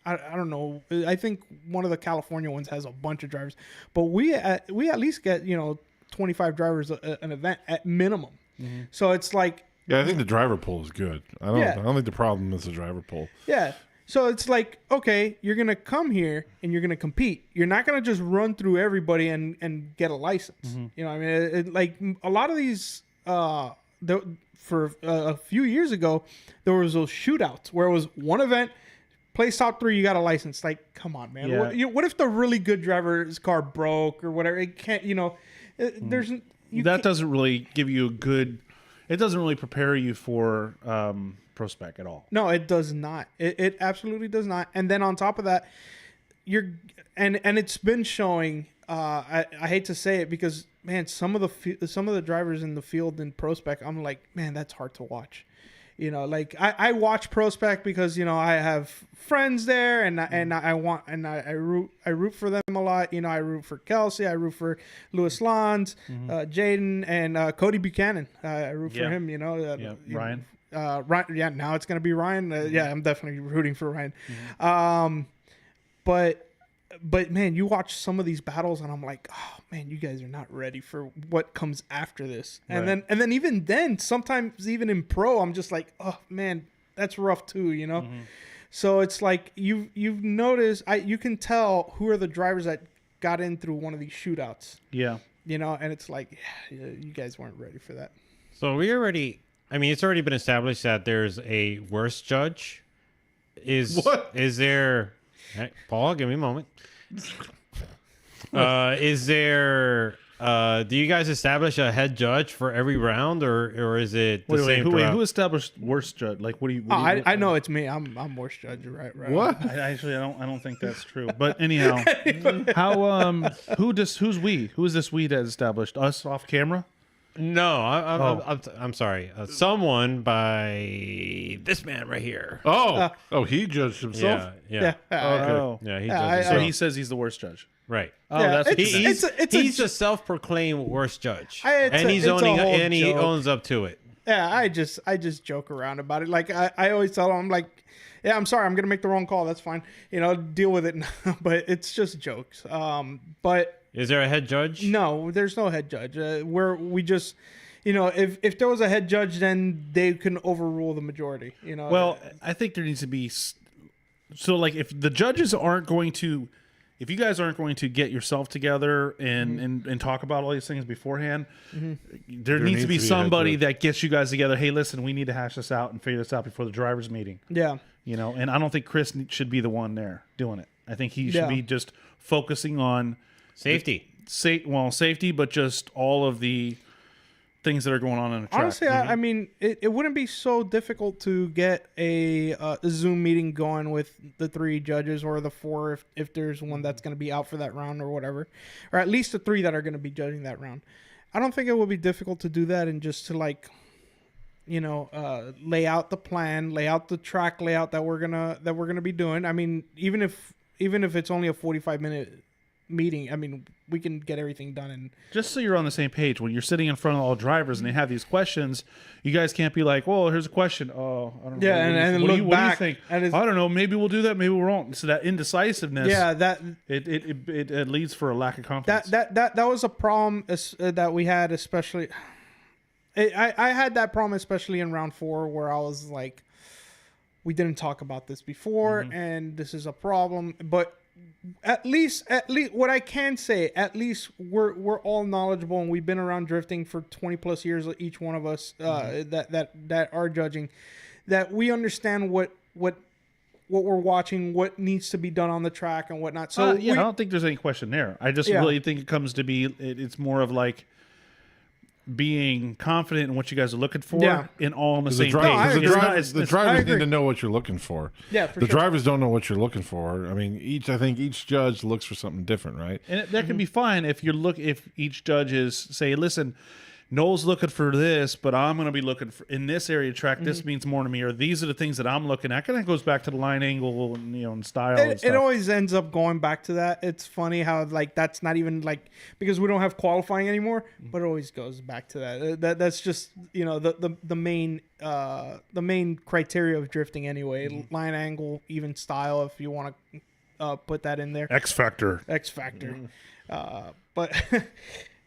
I don't know. I think one of the California ones has a bunch of drivers, but we at least get 25 drivers an event at minimum. Mm-hmm. So it's like, yeah, I think the driver pool is good. I don't think the problem is the driver pool. Yeah. So it's like, okay, you're gonna come here and you're gonna compete. You're not gonna just run through everybody and get a license. Mm-hmm. You know, what I mean, like a lot of these. For a few years ago, there was those shootouts where it was one event. Place top 3, you got a license. Like, come on, man. Yeah. What if the really good driver's car broke or whatever? It can't, there's... That doesn't really give you a good... It doesn't really prepare you for pro spec at all. No, it does not. It absolutely does not. And then on top of that, and it's been showing... I hate to say it because, man, some of the drivers in the field in pro spec, I'm like, man, that's hard to watch. Like I watch pro spec because I have friends there, and I root for them a lot. I root for Kelsey, I root for Louis Lons, Jaden, and Cody Buchanan. I root for him. Ryan. Ryan. Yeah, now it's gonna be Ryan. Yeah, I'm definitely rooting for Ryan. But man, you watch some of these battles, and I'm like, oh man, you guys are not ready for what comes after this. And then even then, sometimes even in pro, I'm just like, oh man, that's rough too, Mm-hmm. So it's like you've noticed, you can tell who are the drivers that got in through one of these shootouts. Yeah, and it's like, yeah, you guys weren't ready for that. So it's already been established that there's a worse judge. Is there? Hey, Paul, give me a moment. Is there? Do you guys establish a head judge for every round, or is it the same? Who established worst judge? Like, what do you? I know it's me. I'm worst judge, right? What? I don't think that's true. But anyhow, who's we? Who is this we that established us off camera? No, I'm sorry. Someone by this man right here. He judged himself. Yeah. Okay. He judged himself. So he says he's the worst judge. Right. That's he's a self-proclaimed worst judge, and he owns up to it. Yeah, I just joke around about it. Like I always tell him, I'm like, yeah, I'm sorry, I'm gonna make the wrong call. That's fine. Deal with it. But it's just jokes. But. Is there a head judge? No, there's no head judge. We just, if there was a head judge, then they can overrule the majority. Well, I think there needs to be. So, like, if the judges aren't going to, if you guys aren't going to get yourself together and talk about all these things beforehand, there needs to be somebody that gets you guys together. Hey, listen, we need to hash this out and figure this out before the drivers' meeting. Yeah. And I don't think Chris should be the one there doing it. I think he should be just focusing on. Safety, but just all of the things that are going on in the track. Honestly, I mean, it wouldn't be so difficult to get a Zoom meeting going with the 3 judges or the 4 if there's one that's going to be out for that round or whatever, or at least the 3 that are going to be judging that round. I don't think it would be difficult to do that and just to lay out the plan, lay out the track layout that we're gonna be doing. I mean, even if it's only a 45-minute meeting, I mean, we can get everything done. And just so you're on the same page, when you're sitting in front of all drivers and they have these questions, you guys can't be like, well, here's a question. Oh, I don't know. Yeah, and look back. What do you think? I don't know. Maybe we'll do that. Maybe we won't. So that indecisiveness. Yeah, that it leads for a lack of confidence. That was a problem that we had, especially. I had that problem, especially in round 4, where I was like, we didn't talk about this before, and this is a problem. But at least what I can say, at least we're all knowledgeable, and we've been around drifting for 20 plus years, each one of us that are judging, that we understand what we're watching, what needs to be done on the track and whatnot. So I don't think there's any question there. I just really think it comes to be, it's more of like being confident in what you guys are looking for and all on the same page. The drivers need to know what you're looking for. Yeah, the drivers don't know what you're looking for. I mean, I think each judge looks for something different, right? And that can be fine if each judge is say, listen, Noel's looking for this, but I'm going to be looking for in this area of track. This means more to me, or these are the things that I'm looking at. Kind of goes back to the line angle and and style. And It stuff. always ends up going back to that. It's funny how like that's not even like because we don't have qualifying anymore, but it always goes back to that. That's just the main criteria of drifting anyway. Line angle, even style, if you want to put that in there. X factor. X factor. But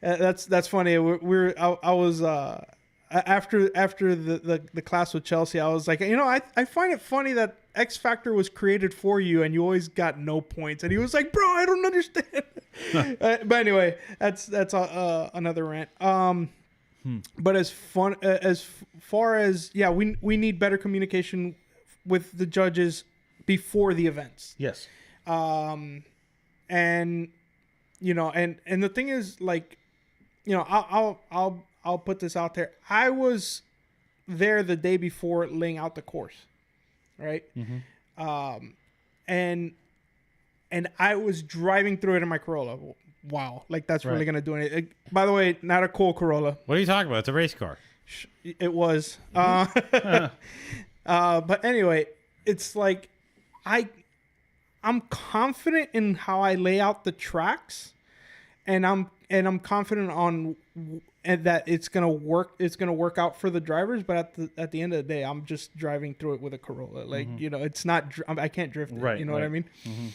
that's funny. I was after the class with Chelsea, I was like, I find it funny that X Factor was created for you and you always got no points. And he was like, bro, I don't understand. But anyway, that's another rant. But as far as we need better communication with the judges before the events. Yes. And the thing is, like, I'll put this out there. I was there the day before laying out the course, right? And I was driving through it in my Corolla. Wow, like that's really gonna do it. By the way, not a cool Corolla. What are you talking about? It's a race car. It was. But anyway, it's like I'm confident in how I lay out the tracks, and I'm confident on that it's gonna work. It's gonna work out for the drivers. But at the end of the day, I'm just driving through it with a Corolla. Like it's not. I can't drift it. Right. You know what I mean?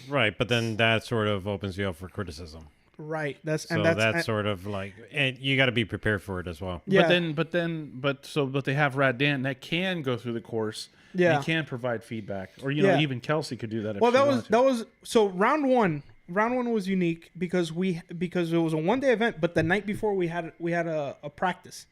Right, but then that sort of opens you up for criticism. Right. That's sort of like, and you got to be prepared for it as well. Yeah. But they have Rad Dan that can go through the course. Yeah. He can provide feedback, or even Kelsey could do that. If Well, she that wanted was to. so round one. Round one was unique because it was a 1-day event, but the night before we had a practice.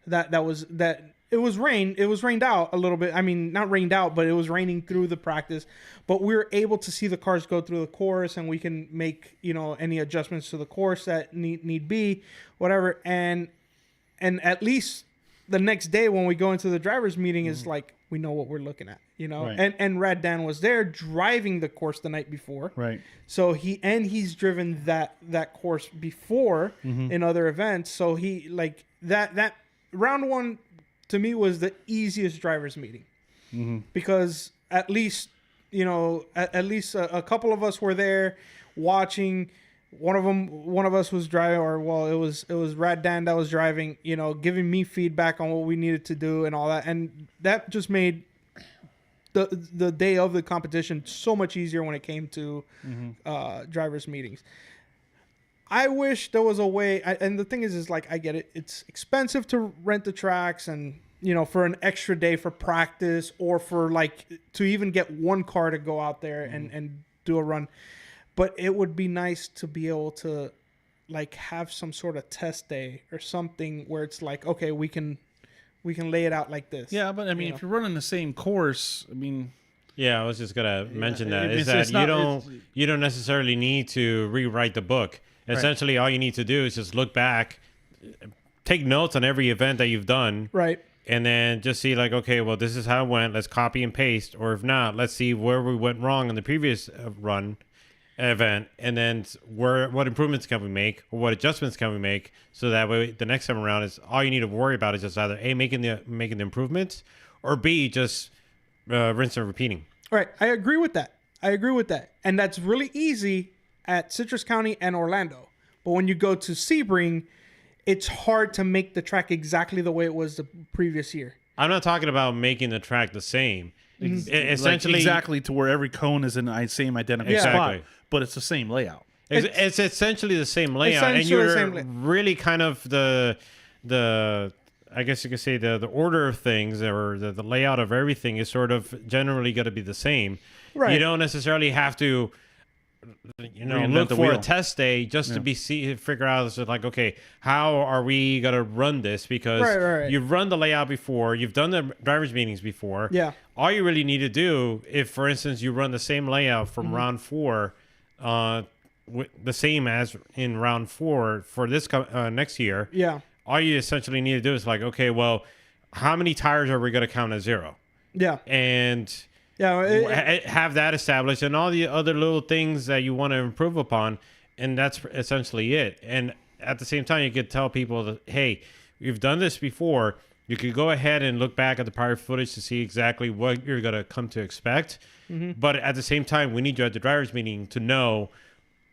It was rained out a little bit. I mean, not rained out, but it was raining through the practice. But we were able to see the cars go through the course, and we can make any adjustments to the course that need be, whatever. And at least the next day when we go into the drivers' meeting is like we know what we're looking at, Right. And Rad Dan was there driving the course the night before. Right. So he's driven that course before in other events. So he like that round one to me was the easiest drivers meeting because at least a couple of us were there watching. One of us was driving, it was Rad Dan that was driving, giving me feedback on what we needed to do and all that, and that just made the day of the competition so much easier when it came to drivers meetings. I wish there was a way, and the thing is like I get it, it's expensive to rent the tracks and for an extra day for practice or for like to even get one car to go out there and do a run. But it would be nice to be able to like have some sort of test day or something where it's like, okay, we can lay it out like this. Yeah, but I mean, if you're running the same course, I mean, Yeah, I was just gonna mention that it's- is that it's you not- you don't necessarily need to rewrite the book. Essentially, all you need to do is just look back, take notes on every event that you've done, Right. and then just see like, okay, well, this is how it went. Let's copy and paste, or if not, let's see where we went wrong in the previous event, and then what improvements can we make, or what adjustments can we make, so that way the next time around is all you need to worry about is just either A, making the improvements, or B, just rinse and repeating. Right. I agree with that. And that's really easy at Citrus County and Orlando. But when you go to Sebring, it's hard to make the track exactly the way it was the previous year. I'm not talking about making the track the same. Essentially, like exactly to where every cone is in the same identical Exactly. spot, but it's the same layout. It's essentially the same layout, and Essentially the you're same really kind of the I guess you could say the order of things or the layout of everything is sort of generally going to be the same. Right. You don't necessarily have to Reinvent look the for a wheel. test day just to figure out so like, okay, how are we going to run this? Because Right. you've run the layout before, you've done the drivers meetings before. Yeah. All you really need to do, if for instance you run the same layout from round 4, the same as in round 4 for this next year. Yeah. All you essentially need to do is like, okay, well, how many tires are we going to count as 0? Yeah. And Yeah. have that established, and all the other little things that you want to improve upon, and that's essentially it. And at the same time, you could tell people that, hey, you've done this before, you could go ahead and look back at the prior footage to see exactly what you're going to come to expect. But at the same time, we need you at the drivers' meeting to know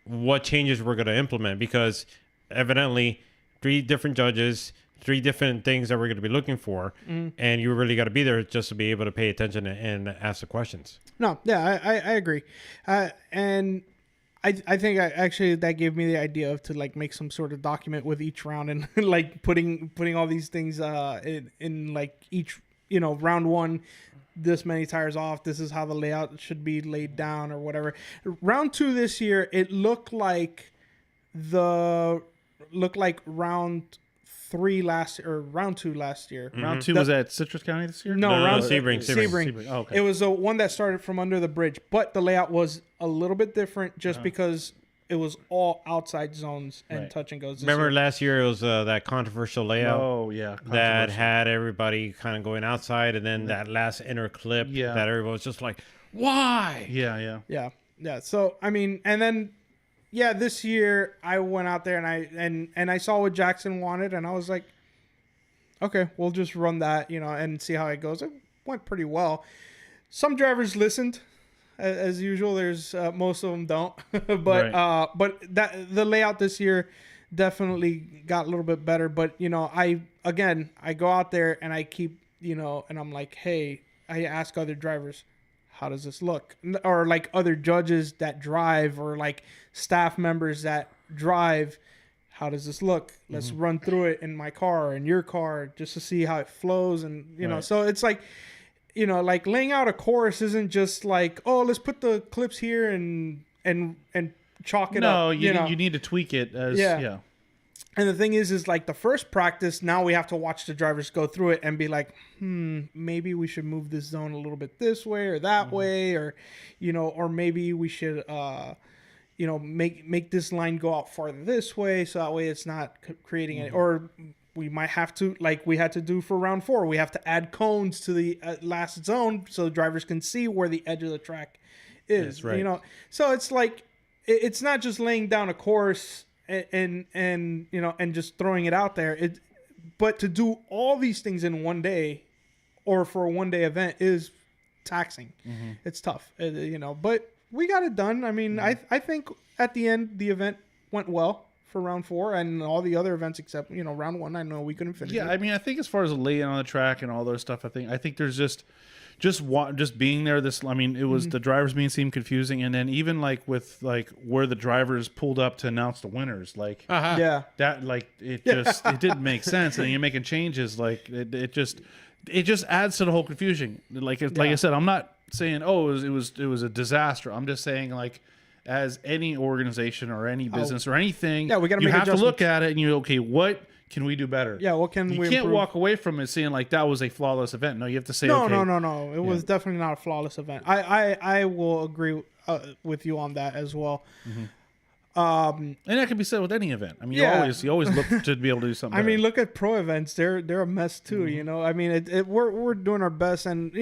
what changes we're going to implement, because evidently 3 different judges, 3 different things that we're going to be looking for, and you really got to be there just to be able to pay attention and ask the questions. No, yeah, I agree, and I think actually that gave me the idea of to like make some sort of document with each round and like putting all these things in like each round 1. This many tires off. This is how the layout should be laid down or whatever. Round 2 this year, it looked like round 3 last or round 2 last year. Round 2 was at Citrus County this year. No, round Sebring. Sebring. Oh, okay. It was the one that started from under the bridge, but the layout was a little bit different just because it was all outside zones and Right. touch and goes. Remember last year it was that controversial layout Oh yeah, that controversial. had everybody kind of going outside, and then that last inner clip Yeah. that everyone was just like, why? Yeah. Yeah. So I mean, and then this year I went out there and I saw what Jackson wanted, and I was like, okay, we'll just run that, and see how it goes. It went pretty well. Some drivers listened, as usual. There's most of them don't, but Right. but that the layout this year definitely got a little bit better. But I go out there and I keep and I'm like, hey, I ask other drivers, how does this look? Or like other judges that drive, or like staff members that drive, how does this look? Let's run through it in my car, in your car, just to see how it flows. And Right. so it's like, like laying out a course isn't just like, oh, let's put the clips here and chalk it up. No, you need to tweak it as yeah. And the thing is like the first practice, now we have to watch the drivers go through it and be like, maybe we should move this zone a little bit this way or that way, or, or maybe we should, make this line go out farther this way, so that way it's not creating any, or we might have to, like we had to do for round 4, we have to add cones to the last zone so the drivers can see where the edge of the track is. That's right. So it's like, it's not just laying down a course and just throwing it out there. But to do all these things in one day, or for a one-day event, is taxing. It's tough, but we got it done. I mean, I think at the end the event went well for round 4 and all the other events except round 1. I know we couldn't finish. Yeah, it. I mean, I think as far as the layout on the track and all those stuff, I think there's just being there. It was the drivers being seemed confusing, and then even like with like where the drivers pulled up to announce the winners, like Yeah. that, like it didn't make sense, and then you're making changes, like it just adds to the whole confusion. Like I said, I'm not saying it was a disaster. I'm just saying, like, as any organization or any business or anything, we gotta you make have to look adjustments. at it and you what can we do better? Yeah, what can you we can't improve? walk away from it saying like that was a flawless event. No, you have to say No, okay, no. It was definitely not a flawless event. I will agree with you on that as well. and that can be said with any event. I mean, Yeah. you always look to be able to do something. I mean, better. look at pro events; they're a mess too. I mean, we're doing our best, and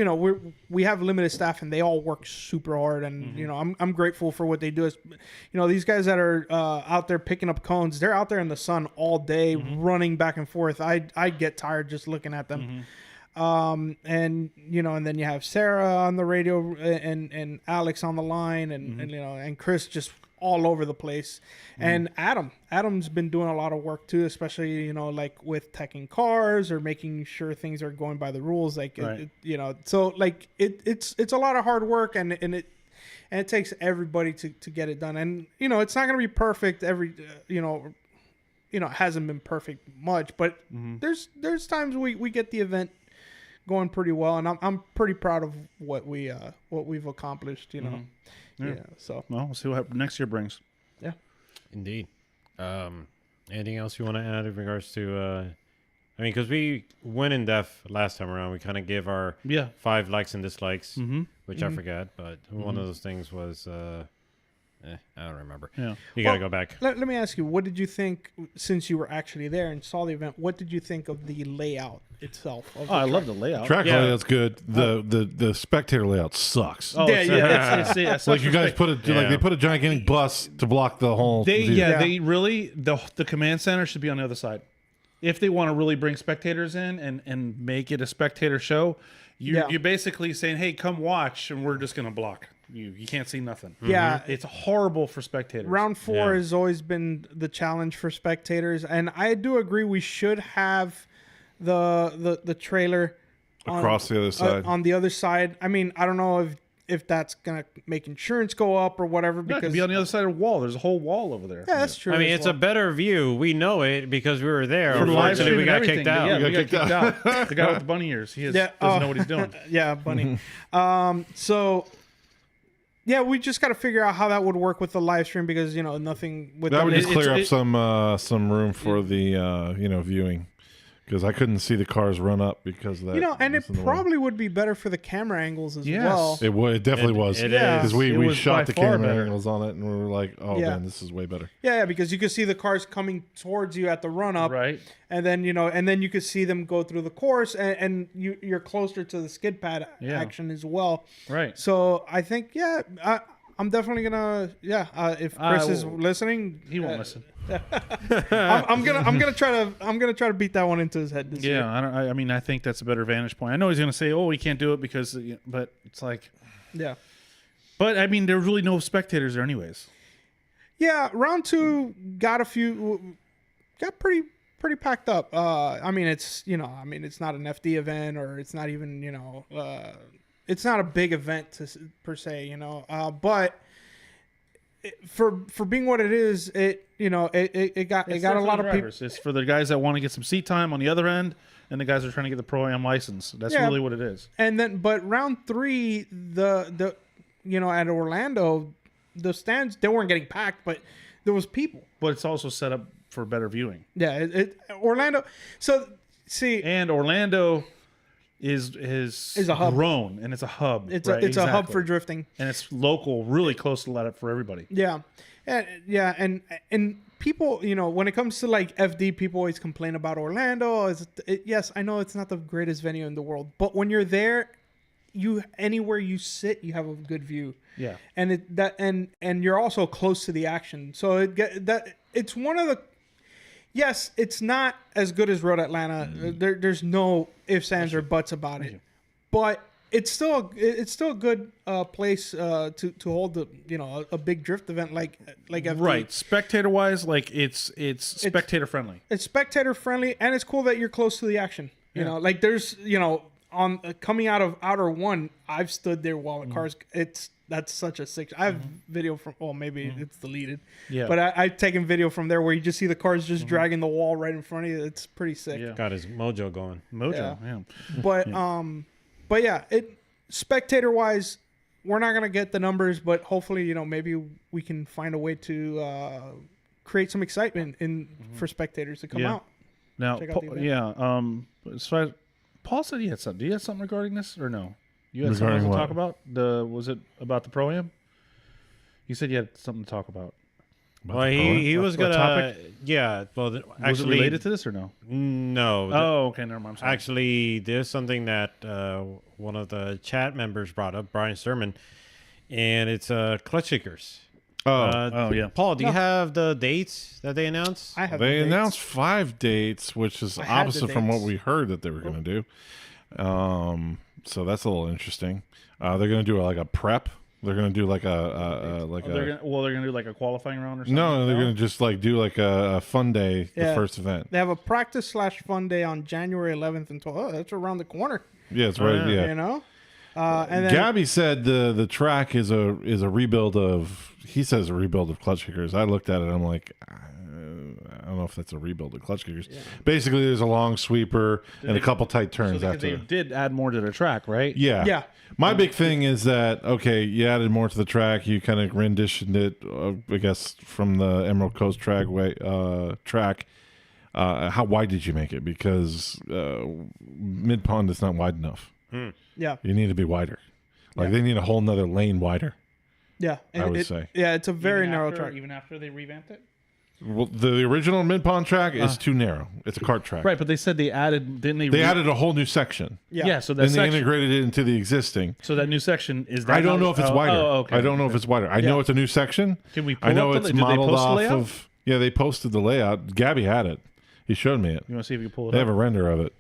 we have limited staff, and they all work super hard. And I'm grateful for what they do. These guys that are out there picking up cones, they're out there in the sun all day, running back and forth. I get tired just looking at them. And then you have Sarah on the radio and Alex on the line and Chris just all over the place. And Adam's been doing a lot of work too, especially, like with teching cars or making sure things are going by the rules. Like, Right. so like it's a lot of hard work and it takes everybody to get it done. And, it's not going to be perfect every, it hasn't been perfect much, but there's times we get the event going pretty well, and I'm pretty proud of what we've accomplished. So well, we'll see what next year brings. yeah. Indeed. Anything else you want to add in regards to? Because we went in depth last time around. We kind of gave our 5 likes and dislikes, which I forgot. But one of those things was, I don't remember. Yeah. You got to go back. Let me ask you, what did you think, since you were actually there and saw the event? What did you think of the layout itself? Of the I track? love the layout. Track Yeah. layout's good. The spectator layout sucks. Oh, it's Like you guys put they put a gigantic bus to block the whole view. They really the command center should be on the other side. if they want to really bring spectators in and make it a spectator show, you're basically saying, hey, come watch, and we're just going to block you. You can't see nothing. Yeah. It's horrible for spectators. Round 4 has always been the challenge for spectators, and I do agree we should have the trailer Across the other side. on the other side. I mean, I don't know if that's gonna make insurance go up or whatever. No, it Because could be on the other side of the wall. There's a whole wall over there. yeah, that's true. I mean, as it's well. a better view. We know it because we were there. For the live Unfortunately, stream we and got everything, kicked out. Yeah, we got kicked kicked out. The guy with the bunny ears. He doesn't know what he's doing. Yeah, bunny. So yeah, we just got to figure out how that would work with the live stream because nothing with That would just clear up it- some room for the viewing, because I couldn't see the cars run up because of that. and it was in the way. probably would be better for the camera angles as Yes. well. It would. It definitely was. it Yeah. Because It we was by shot the far camera better. angles on it, and we were like, "Oh Yeah. man, this is way better." Yeah, because you could see the cars coming towards you at the run up, Right. and then you could see them go through the course, and you're closer to the skid pad Yeah. action as well. Right. So I think I'm definitely gonna if Chris is listening, He won't listen. I'm gonna try to beat that one into his head this year. Yeah, I mean, I think that's a better vantage point. I know he's going to say, "Oh, we can't do it because," but it's like, Yeah. but I mean, there's really no spectators there, anyways. Yeah, round 2 got pretty packed up. I mean, it's it's not an FD event, or it's not even it's not a big event per se, but for being what it is, it got a lot of people. It's for the guys that want to get some seat time on the other end, and the guys that are trying to get the Pro-Am license. That's Yeah. really what it is. And then, but round 3, the at Orlando, the stands, they weren't getting packed, but there was people. But it's also set up for better viewing. Yeah, Orlando. So see, And Orlando is a hub. grown, and it's a hub. it's right? a hub Exactly. for drifting. and it's local, really close to let up for everybody. Yeah, and people, when it comes to like FD, people always complain about Orlando. Yes, I know it's not the greatest venue in the world, but when you're there, anywhere you sit, you have a good view. Yeah. And and you're also close to the action, so it's one of the. Yes, it's not as good as Road Atlanta. There's no ifs, ands, or buts about it, but it's still a good place to hold a big drift event like FD. Right. Spectator wise, like it's spectator friendly. It's spectator friendly, and it's cool that you're close to the action. You know, like there's on coming out of Outer One, I've stood there while the cars. That's such a sick. I have video from. Well, maybe it's deleted. Yeah. But I've taken video from there where you just see the cars just dragging the wall right in front of you. It's pretty sick. Yeah. Got his mojo going. Mojo. Yeah. But yeah, spectator wise, we're not gonna get the numbers, but hopefully, maybe we can find a way to create some excitement for spectators to come Yeah. out. Now, Check out the event. as far as Paul said, he had something. Do you have something regarding this or no? You had Regarding something else to what? talk about? Was it about the Pro-Am? You said you had something to talk about. Well, he was What gonna. topic? Yeah. Well, Was it actually, related to this or no? no. Oh, okay, never mind. I'm sorry. Actually, there's something that one of the chat members brought up, Brian Sturman, and it's clutch kickers. Oh, yeah. Paul, do you have the dates that they announced? I have. They the dates. announced 5 dates, which is I had the opposite from what dates. we heard that they were going to do. So that's a little interesting. They're going to do like a prep. They're going to do like they're gonna do like a qualifying round or something. no, they're going to just like do like a fun day, the Yeah. first event. They have a practice / fun day on January 11th and 12th. Oh, that's around the corner. Yeah, it's right. yeah. Yeah. And then Gabby said the track is a rebuild of. He says a rebuild of clutch kickers. I looked at it. I'm like, I don't know if that's a rebuild of clutch kickers. Basically, there's a long sweeper and a couple tight turns Because after. they did add more to the track, right? Yeah. Yeah. My big thing is that, okay, you added more to the track. You kind of renditioned it, I guess, from the Emerald Coast track. How wide did you make it? Because Mid Pond is not wide enough. yeah, You need to be wider. Like, they need a whole nother lane wider. yeah. And I would say. Yeah, it's a very narrow track. Even after they revamped it. Well, the original Mid Pond track is too narrow. It's a kart track. Right, but they said they added. Didn't they? They added a whole new section. Yeah. So that Then they section. integrated it into the existing. So that new section is. That I don't know if it's wider. Oh, okay. I don't know if it's wider. I know it's a new section. Can we pull I know up it's did they modeled post the off layout? of. Yeah, they posted the layout. Gabby had it. He showed me it. You want to see if you can pull it They up? have a render of it.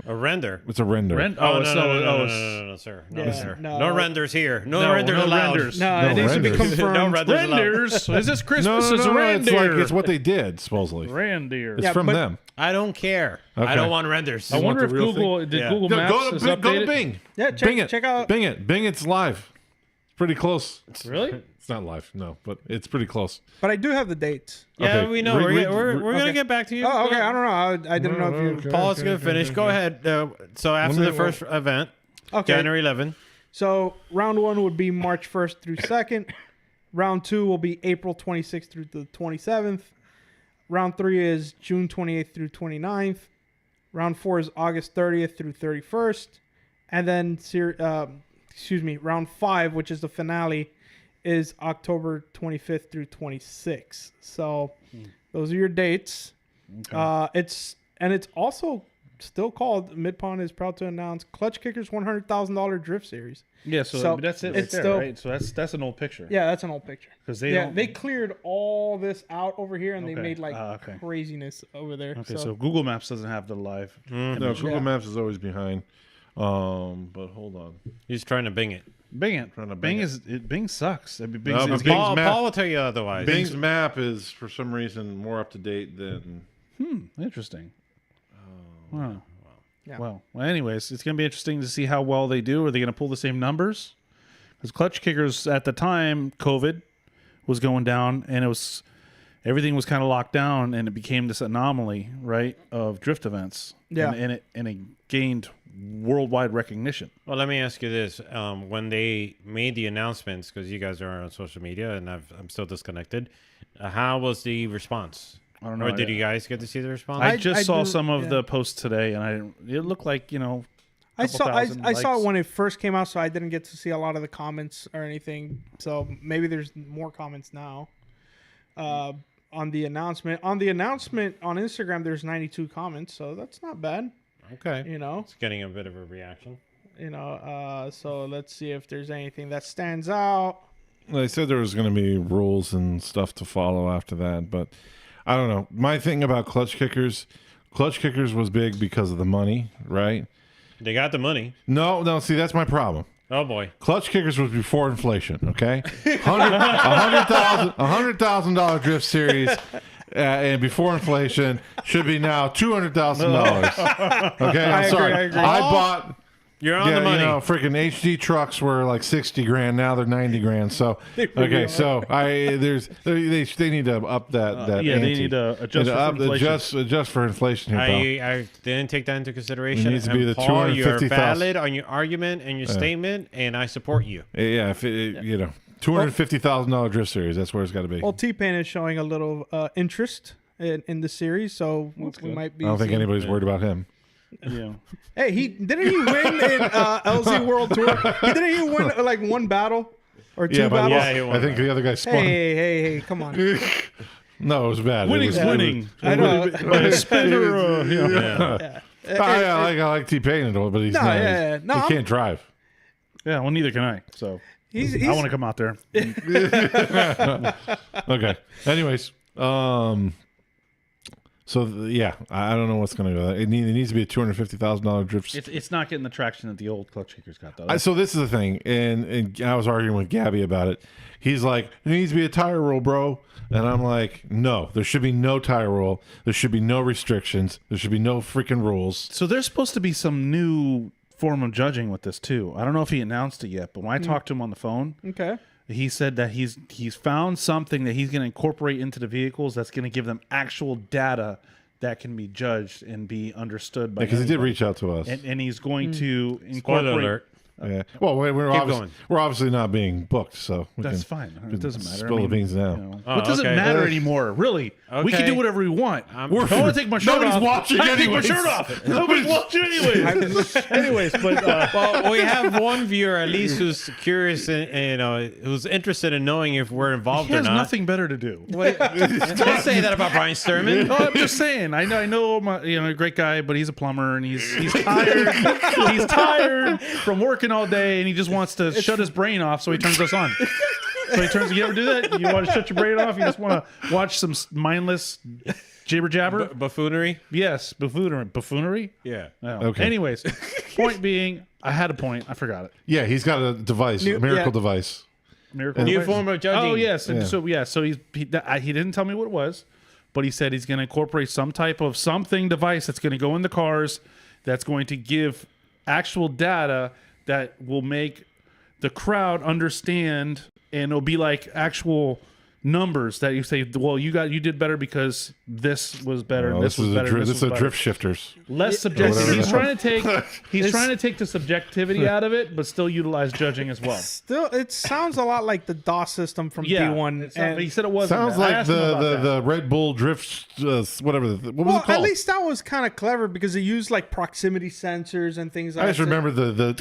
A render. It's a render. Oh, no, so no, no, no, it's- no, no, no, sir. No, Yeah, sir. no. No renders here. No, No, renders no allowed. renders. No, No it needs to be renders. confirmed. No renders allowed. Reindeers. Is this Christmas? No, It's a it's reindeer. like it's what they did supposedly. Reindeer. It's Yeah, from but- them. I don't care. Okay. I don't want renders. I wonder the if real Google did Yeah. Google Maps is Go updated. to Bing. Yeah, Bing it. check out. Bing it. Bing it's live. It's pretty close. Really? It's not live, no, but it's pretty close. But I do have the dates. Yeah, Okay. we know. We're going to okay. get back to you. Oh, okay. I don't know. I didn't know if you. Paul's going to finish. Go ahead. So after the first event, Okay. January 11th. So round 1 would be March 1st through 2nd. Round 2 will be April 26th through the 27th. Round 3 is June 28th through 29th. Round 4 is August 30th through 31st. And then, round 5, which is the finale, is October 25th through 26th. So those are your dates. It's also still called, Mid-Pond is proud to announce, Clutch Kickers $100,000 Drift Series. Yeah. So, So, I mean, that's it. Right it's there, still- right? So that's an old picture. Yeah, that's an old picture. Because they Yeah, don't. they cleared all this out over here, and they Okay. made like Okay. craziness over there. Okay. So Google Maps doesn't have the live. No, Google Yeah. Maps is always behind. But hold on. He's trying to bing it. Bing it. Trying to Bing Bing Bing sucks. I mean, Bing No, but is Bing's Paul, map- Paul will tell you otherwise. Bing's map is for some reason more up to date than. interesting. Wow. Yeah. Well, anyways, it's going to be interesting to see how well they do. Are they going to pull the same numbers? Because Clutch Kickers at the time, COVID was going down, and everything was kind of locked down, and it became this anomaly, right, of drift events. Yeah. and it gained worldwide recognition. Well, let me ask you this: when they made the announcements, because you guys are on social media, and I'm still disconnected, how was the response? I don't know. Or did you guys get to see the response? I just saw do- some of yeah. the posts today, and I didn't. It looked like I saw thousand I saw it likes. when it first came out, so I didn't get to see a lot of the comments or anything. So maybe there's more comments now. On the announcement on Instagram, there's 92 comments, so that's not bad. Okay. You know, It's getting a bit of a reaction. So let's see if there's anything that stands out. They said there was going to be rules and stuff to follow after that, but I don't know. My thing about Clutch Kickers was big because of the money, right? They got the money. No. See, that's my problem. Oh boy. Clutch Kickers was before inflation, okay? $100,000 drift series, and before inflation should be now $200,000. Okay, I'm sorry. I agree. I bought. You're on the money. Freaking HD trucks were like 60 grand. Now they're 90 grand. So okay, so they need to up that. yeah, ante. they need to adjust for inflation. adjust for inflation here, pal. I didn't take that into consideration. It needs to be And the Paul, you're 250,000. valid on your argument and your statement, and I support you. Yeah, if $250,000 drift series. That's where it's got to be. Well, T-Pain is showing a little interest in the series, so we might be. I don't think seeing- anybody's worried about him. Yeah. Hey, didn't he win in LZ World Tour? Didn't he win like one battle or two Yeah, but battles? Yeah, he won I think that. the other guy spun. Hey, come on. No, it was bad. Winning's It was- winning. I know. By a spender, Yeah. I like T-Pain, but he's No, not. yeah. No, he I'm- can't drive. Yeah, well, neither can I. So He's I want to come out there. Okay. Anyways, so yeah, I don't know what's going to go. It needs to be a $250,000 drift. It's not getting the traction that the old Clutch Kickers got, though. So this is the thing, and I was arguing with Gabby about it. He's like, it needs to be a tire roll, bro. And I'm like, no, there should be no tire roll. There should be no restrictions. There should be no freaking rules. So there's supposed to be some new form of judging with this too. I don't know if he announced it yet, but when I talked to him on the phone, okay. he said that he's found something that he's going to incorporate into the vehicles that's going to give them actual data that can be judged and be understood by Because he did anybody. reach out to us. And he's going to Spoiler incorporate. alert. Yeah. Well, going. we're obviously not being booked, so we That's can fine. It doesn't matter. spill the beans now. What does okay. it matter anymore? Really, we can Okay. do whatever we want. I'm- I want to take my shirt Nobody's off. watching I can take my anyways. shirt off. Nobody's watching anyways. Anyways, but Well, we have one viewer at least who's curious and who's interested in knowing if we're involved he or has not. nothing better to do. Don't say that about Brian Sturman. No, I'm just saying. I know, a great guy, but he's a plumber and he's tired. He's tired from working all day, and he just wants to shut his brain off, so he turns us on. So he turns. You ever do that? You want to shut your brain off? You just want to watch some mindless Jibber jabber. Buffoonery. Yes, buffoonery. Yeah. Oh. Okay. Anyways, point being, I had a point. I forgot it. Yeah, he's got a device, a miracle device. Miracle New device? form of judging. Oh yes, and Yeah. so he didn't tell me what it was, but he said he's going to incorporate some type of something device that's going to go in the cars that's going to give actual data that will make the crowd understand, and it'll be like actual numbers that you say, well, you did better because this was better. Oh, and this was better. and this is was a better. drift shifters. Less subjective. whatever He's that- trying to take the subjectivity out of it, but still utilize judging as well. Still, it sounds a lot like the DOS system from Yeah, D1. it's not- but he said it wasn't. Sounds that. I like asked him about that. the Red Bull drift, whatever. What was Well, it called? at least that was kind of clever because it used like proximity sensors and things like I that. just remember the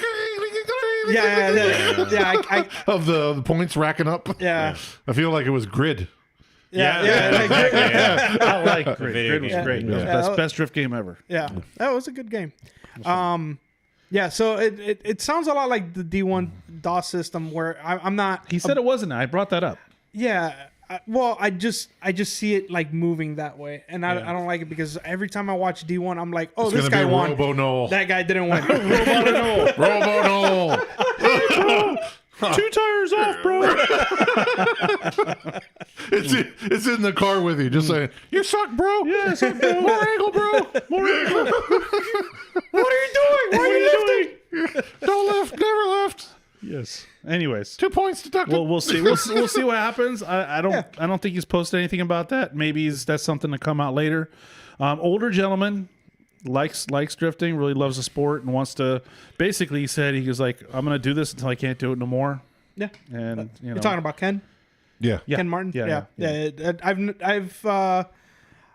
I of the points racking up. yeah. I feel like it was grid. Yeah, exactly. Yeah. I like Grid. Video Grid was game. great. It was Yeah. best drift game ever. Yeah, that was a good game. Yeah, so it sounds a lot like the D1 DOS system where I'm not. He said it wasn't. I brought that up. Yeah, I just see it like moving that way, and I don't like it because every time I watch D1, I'm like, oh, It's this gonna guy be won. Robo Noel. That guy didn't win. Robo Noel. 2 tires off, bro. It's in the car with you, just saying, "You suck, bro." Yeah, so, bro. More angle, bro. More angle. What are you doing? Why are you lifting? Don't lift. Never lift. Yes. Anyways, 2 points deducted. we'll see. We'll see what happens. I don't think he's posted anything about that. Maybe that's something to come out later. Older gentleman likes drifting, really loves the sport, and wants to. Basically, he said he was like, "I'm going to do this until I can't do it no more." Yeah, And you know, you're talking about Ken. yeah. Ken Martin. Yeah.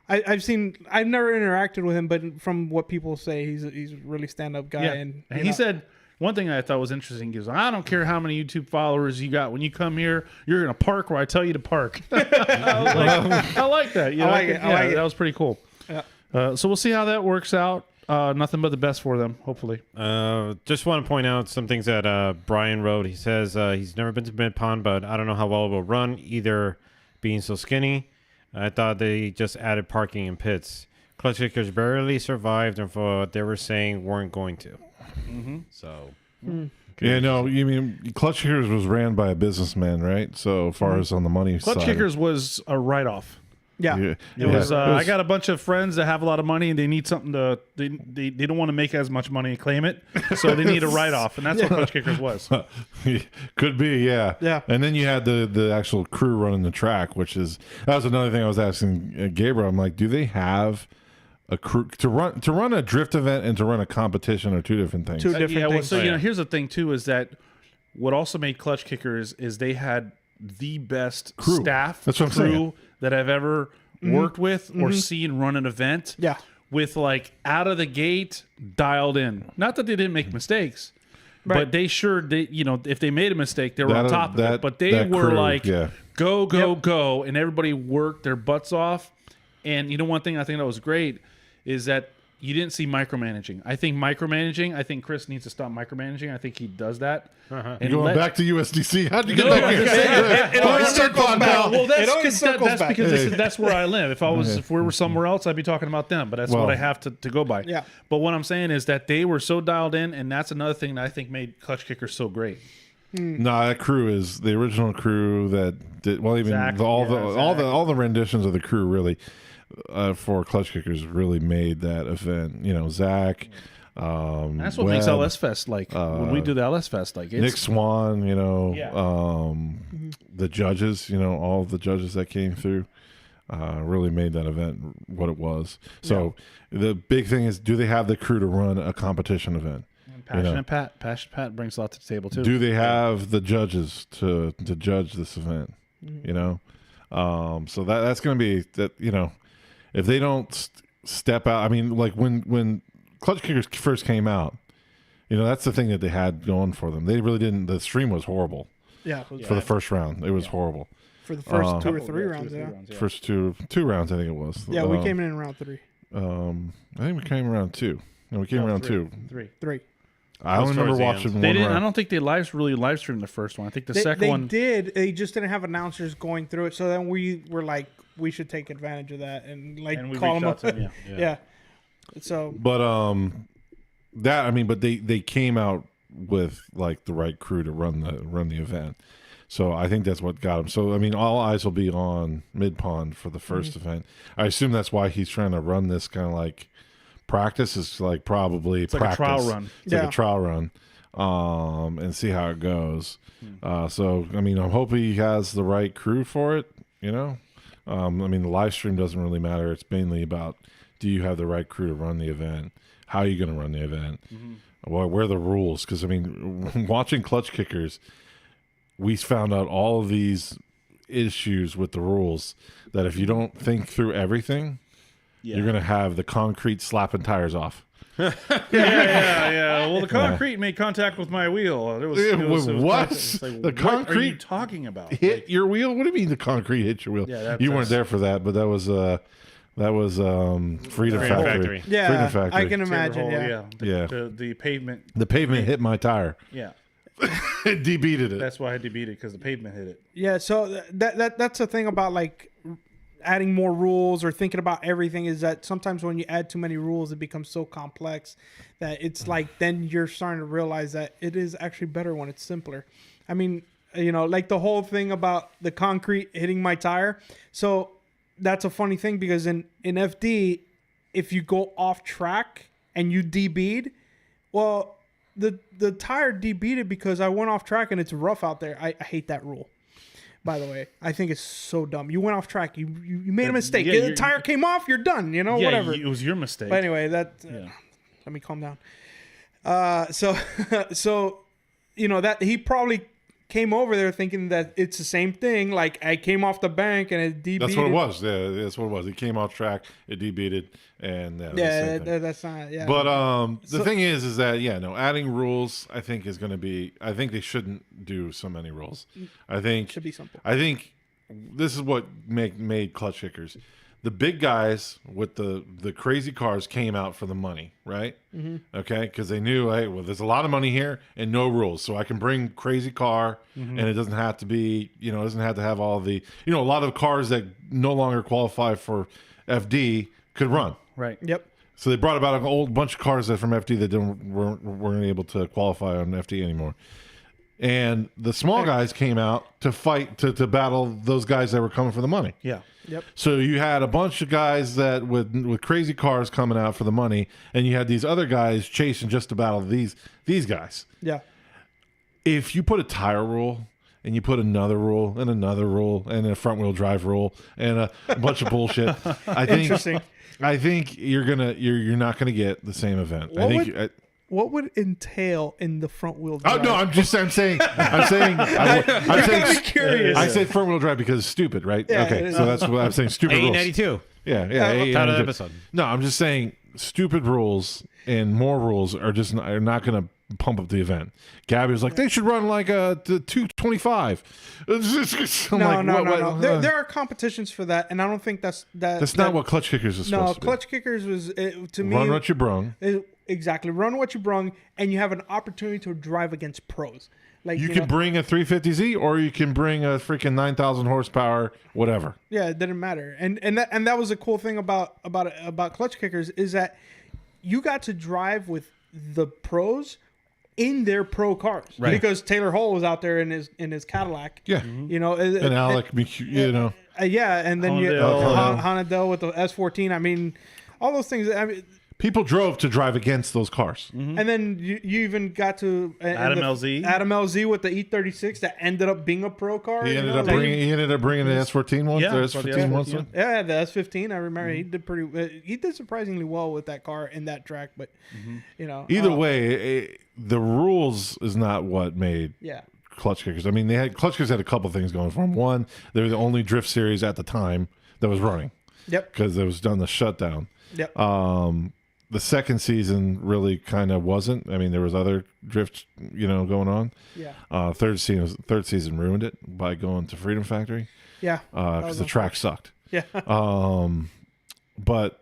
I've seen. I've never interacted with him, but from what people say, he's a really stand up guy. Yeah. And And he said one thing I thought was interesting is I don't care how many YouTube followers you got. When you come here, you're gonna park where I tell you to park. I was like, I like that. You know, like it. I like it. That was pretty cool. Yeah. So we'll see how that works out. Nothing but the best for them, hopefully. Just want to point out some things that Brian wrote. He says he's never been to Mid Pond, but I don't know how well it will run, either being so skinny. I thought they just added parking and pits. Clutch kickers barely survived, and for what they were saying, weren't going to. So, Yeah, no, you mean Clutch Kickers was ran by a businessman, right? So as far as on the money Clutch side. Kickers was a write-off. yeah. It was. I got a bunch of friends that have a lot of money and they need something to. They don't want to make as much money and claim it, so they need a write-off, and that's what Clutch Kickers was. Could be, yeah. Yeah. And then you had the actual crew running the track, that was another thing I was asking Gabriel. I'm like, do they have a crew to run a drift event and to run a competition are two different things? Two different Yeah, well, things. so here's the thing too is that what also made Clutch Kickers is they had the best Crew. staff That's what I'm crew saying. that I've ever worked with or seen run an event. Yeah. With like out of the gate dialed in. Not that they didn't make mistakes, Right. but they if they made a mistake, they were on top of it. But they that were crew, like yeah. go, and everybody worked their butts off. And one thing I think that was great is that you didn't see micromanaging. I think Chris needs to stop micromanaging. I think he does that. And Going back to USDC. How'd you get No, back I'm here? just saying, it always circles back. Well, It always circles that's back. because that's where I live. If we were somewhere else, I'd be talking about them. But that's Well, what I have to go by. Yeah. But what I'm saying is that they were so dialed in, and that's another thing that I think made Clutch Kickers so great. No, that crew is the original crew that did well. Even Zach, all Zach. the renditions of the crew really for Clutch Kickers really made that event. Zach. And that's what makes Webb, LS Fest like when we do the LS Fest like Nick Swan. Yeah. The judges. All the judges that came through really made that event what it was. So the big thing is, do they have the crew to run a competition event? Passionate Pat brings a lot to the table too. Do they have the judges to judge this event? So that's going to be that. If they don't step out, I mean, like when Clutch Kickers first came out, that's the thing that they had going for them. They really didn't. The stream was horrible Yeah. for the first round. It was horrible. For the first two or three rounds. Yeah. First two rounds, I think it was. Yeah, we came in round three. I think we came around two. No, we came around two. Three. Three. I only remember towards the watching end. one They didn't. I round. don't think they really live streamed the first one. I think the They, second they one. did. They just didn't have announcers going through it. So then we were like, we should take advantage of that and like And we call reached them out to up. them, Yeah. So But but they came out with like the right crew to run the event. So I think that's what got him. So I mean, all eyes will be on Mid Pond for the 1st event. I assume that's why he's trying to run this kind of like practice. Is like probably It's like a trial run. It's like Yeah. a trial run, and see how it goes. So I mean, I'm hoping he has the right crew for it. You know, I mean, the live stream doesn't really matter. It's mainly about, do you have the right crew to run the event? How are you going to run the event? Well, where are the rules? Because I mean, watching Clutch Kickers, we found out all of these issues with the rules that if you don't think through everything, you're going to have the concrete slapping tires off. Yeah. Well, the concrete made contact with my wheel. It was What? it's like, The what are you concrete talking about? Hit your wheel? What do you mean the concrete hit your wheel? Yeah, you weren't there for that, but that was Freedom Factory. Factory. yeah, Freedom Factory. I can Taylor imagine. Hall, Yeah. Yeah. The pavement. The pavement hit my tire. Yeah. It debeated it. That's why I had to beat it, because the pavement hit it. Yeah, so that's the thing about like adding more rules or thinking about everything, is that sometimes when you add too many rules, it becomes so complex that it's like then you're starting to realize that it is actually better when it's simpler. I mean, like the whole thing about the concrete hitting my tire. So that's a funny thing, because in FD, if you go off track and you DB'd, well, the tire DB'd because I went off track and it's rough out there. I hate that rule. By the way, I think it's so dumb. You went off track. You made a mistake. Yeah, The tire came off. You're done. Yeah, whatever. it was your mistake. But anyway, let me calm down. So that he probably came over there thinking that it's the same thing. Like, I came off the bank and it DB'd. That's what it was. Yeah, that's what it was. It came off track. It debeated, and That's not. Yeah. But the thing is that adding rules, I think is going to be. I think they shouldn't do so many rules. I think should be simple. I think this is what made Clutch Kickers. The big guys with the crazy cars came out for the money, right? Mm-hmm. Okay, because they knew, hey, well, there's a lot of money here and no rules, so I can bring crazy car, and it doesn't have to be, it doesn't have to have all the, a lot of cars that no longer qualify for FD could run. Right. Yep. So they brought about an old bunch of cars that from FD that weren't able to qualify on FD anymore. And the small guys came out to fight to battle those guys that were coming for the money. Yeah. Yep. So you had a bunch of guys that with crazy cars coming out for the money, and you had these other guys chasing just to battle these guys. Yeah. If you put a tire rule and you put another rule and a front wheel drive rule and a bunch of bullshit, I think Interesting. I think you're not gonna get the same event. What would entail in the front wheel Oh drive? no! I'm saying. curious. I said front wheel drive because it's stupid, right? Yeah, it Okay, is. so that's what I'm saying. Stupid rules. 1892. Yeah. Title of the 1892. episode. No, I'm just saying stupid rules and more rules are not going to pump up the event. Gabby was like, they should run like the 225. No. There are competitions for that, and I don't think that's not what Clutch Kickers is supposed to be. Clutch Kickers was to me. Run what you brung. Exactly, run what you brung, and you have an opportunity to drive against pros. Like You can bring a 350Z or you can bring a freaking 9,000 horsepower, whatever. Yeah, it didn't matter, and that was a cool thing about Clutch Kickers, is that you got to drive with the pros in their pro cars, Right. Because Taylor Hall was out there in his Cadillac. Yeah. And Alec, yeah, and then Honda with the S14. I mean, all those things. I mean, people drove to drive against those cars. and then you even got to Adam LZ. Adam LZ with the E36 that ended up being a pro car. He ended up bringing the S14 one. Yeah, the brought the S15 one. S14. Yeah, the S15. I remember he did he did surprisingly well with that car in that track, but Either way, the rules is not what made yeah. Clutch Kickers. I mean, Clutch Kickers had a couple things going for them. One, they were the only drift series at the time that was running. Yep. Because it was done the shutdown. Yep. The second season really kind of wasn't. I mean, there was other drifts, going on. Yeah. Third season ruined it by going to Freedom Factory. Yeah. Because the track sucked. Yeah. But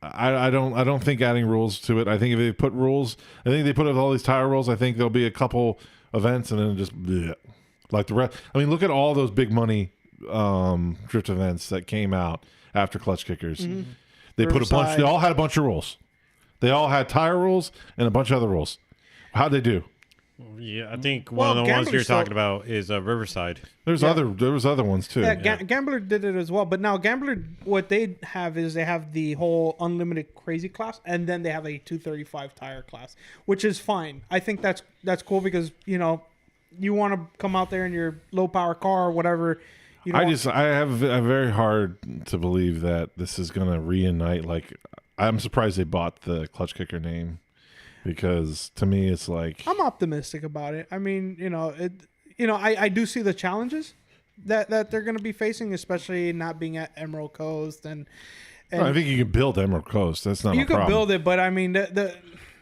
I don't think adding rules to it. I think if they put rules, I think they put all these tire rules. I think there'll be a couple events and then just bleh. Like the rest. I mean, look at all those big money drift events that came out after Clutch Kickers. Mm-hmm. They put a bunch. They all had a bunch of rules. They all had tire rules and a bunch of other rules. How'd they do? Yeah, I think one of the ones you're talking about is Riverside. There was other ones too. Yeah, Gambler did it as well. But now Gambler, what they have is they have the whole unlimited crazy class, and then they have a 235 tire class, which is fine. I think that's cool because you want to come out there in your low power car or whatever. I have a very hard to believe that this is going to reunite. Like, I'm surprised they bought the Clutch Kicker name. Because to me, it's like I'm optimistic about it. I mean, I do see the challenges that they're going to be facing, especially not being at Emerald Coast and I think you can build Emerald Coast. That's not a problem. You can build it, but I mean, there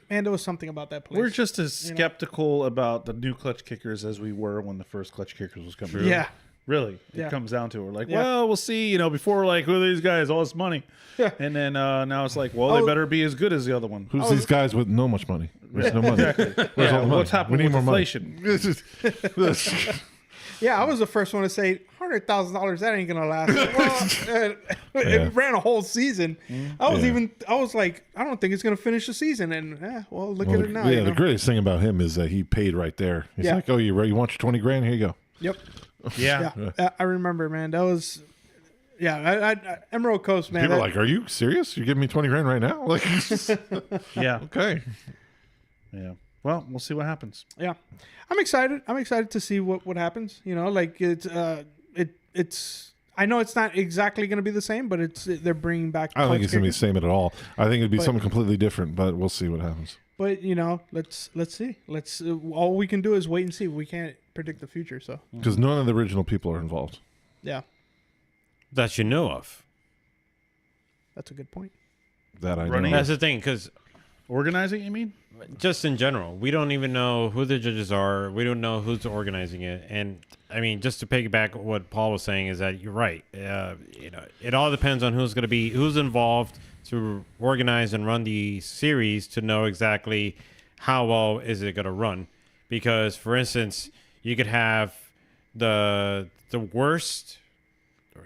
was something about that place. We're just as skeptical about the new Clutch Kickers as we were when the first Clutch Kickers was coming. Yeah. Really, it comes down to it. We're like, Yeah. well, we'll see. Before, like, who are these guys? All this money. Yeah. And then now it's like, well, they better be as good as the other one. Who's these guys with no much money? There's no money. Where's all the money? What's happening We need with more inflation? money. Yeah, I was the first one to say $100,000. That ain't gonna last. Well, it ran a whole season. I was like, I don't think it's gonna finish the season. And look at it now. Yeah, the greatest thing about him is that he paid right there. He's like, oh, you ready? You want your 20 grand? Here you go. Yep. Yeah. I remember, man. That was, Emerald Coast, man. People are like, are you serious? You're giving me 20 grand right now? Like, Yeah. okay. Yeah. Well, we'll see what happens. Yeah, I'm excited. I'm excited to see what happens. Like it's. I know it's not exactly going to be the same, but they're bringing back. I don't think it's going to be the same at all. I think it'd be something completely different, but we'll see what happens. But let's see. All we can do is wait and see. We can't predict the future, so Because none of the original people are involved. yeah, That you know of. that's a good point. That I Running know. That's the thing, because Organizing, you mean? just in general, we don't even know who the judges are. We don't know who's organizing it. And I mean, just to piggyback what Paul was saying is that you're right. It all depends on who's involved to organize and run the series to know exactly how well is it going to run. Because, for instance, you could have the worst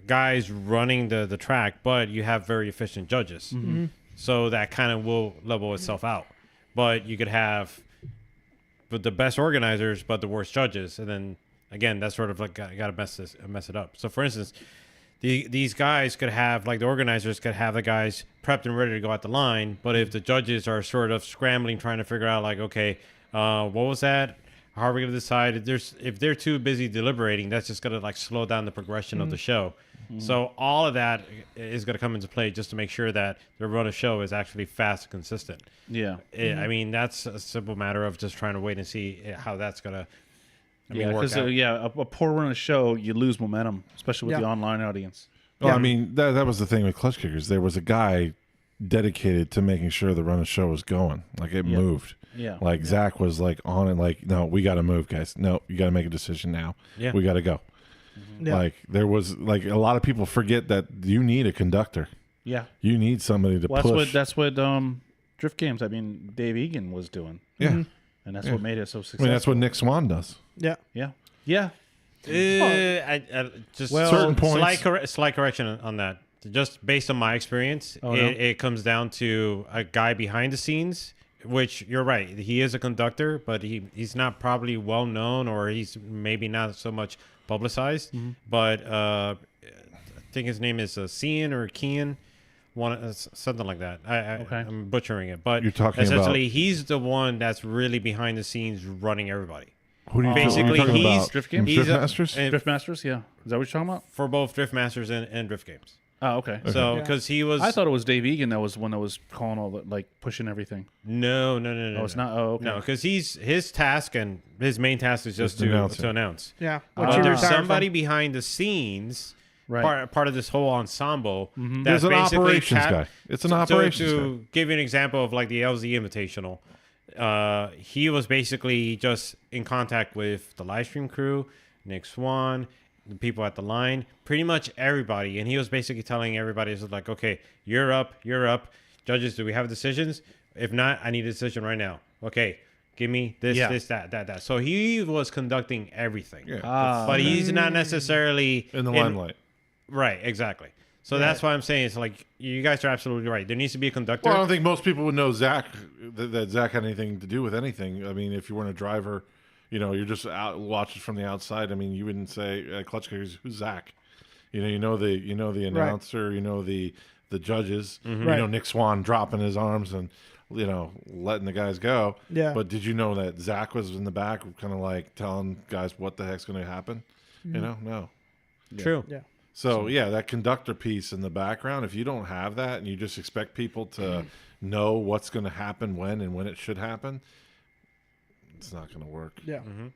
guys running the track, but you have very efficient judges. Mm-hmm. So that kind of will level itself out. But you could have the best organizers, but the worst judges. And then, again, that's sort of like got to mess it up. So, for instance, these guys could have, like the organizers could have the guys prepped and ready to go at the line. But if the judges are sort of scrambling, trying to figure out, like, okay, what was that? How are we going to decide? If they're too busy deliberating, that's just going to like slow down the progression of the show. So all of that is going to come into play just to make sure that the run of show is actually fast and consistent. Yeah. I mean, that's a simple matter of just trying to wait and see how that's going to Because a poor run of show, you lose momentum, especially with the online audience. Well, I mean, that was the thing with Clutch Kickers. There was a guy dedicated to making sure the run of show was going. Like, it moved. Yeah. Like, Zach was, like, on it, like, no, we got to move, guys. No, you got to make a decision now. Yeah. We got to go. Yeah. Like, there was, like, a lot of people forget that you need a conductor. Yeah. You need somebody to push. That's what Drift Games, I mean, Dave Egan was doing. Yeah. And that's what made it so I successful. mean, that's what Nick Swan does. Yeah. Yeah. Yeah. I just certain points. Slight correction on that. Just based on my experience, it comes down to a guy behind the scenes, which you're right. He is a conductor, but he's not probably well known, or he's maybe not so much publicized. But I think his name is Cian or Kian, something like that. I'm butchering it, but You're talking essentially he's the one that's really behind the scenes running everybody. Who do you Basically, talking he's about? Drift Games? Drift He's a- Masters? and- Drift Masters, yeah. Is that what you're talking about? for both Drift Masters and Drift Games. Oh, okay. So, Yeah. because he was... I thought it was Dave Egan that was one that was calling all the, like, pushing everything. No. Oh, it's not? Oh, okay. No, because his task and his main task is just to announce it. to announce. Yeah. But What you there's retired somebody from. behind the scenes, Right. part of this whole ensemble. That's There's an basically operations guy. It's an operations to give you an example of like the LZ Invitational, he was basically just in contact with the live stream crew, Nick Swan, the people at the line, pretty much everybody. And he was basically telling everybody, it's like, okay, you're up. Judges, do we have decisions? If not, I need a decision right now. Okay, give me this, this, that. So he was conducting everything. Yeah. But he's not necessarily in the limelight. Right, exactly. So that's why I'm saying it's like you guys are absolutely right. There needs to be a conductor. Well, I don't think most people would know Zach that Zach had anything to do with anything. I mean, if you weren't a driver, you're just out watching from the outside. I mean, you wouldn't say clutch kickers. Who's Zach? You know the announcer. Right. The judges. Mm-hmm. Right. Nick Swan dropping his arms and letting the guys go. Yeah. But did you know that Zach was in the back, kind of like telling guys what the heck's going to happen? No. True. Yeah. So that conductor piece in the background, if you don't have that and you just expect people to know what's going to happen when and when it should happen, it's not going to work. Yeah. Mm-hmm.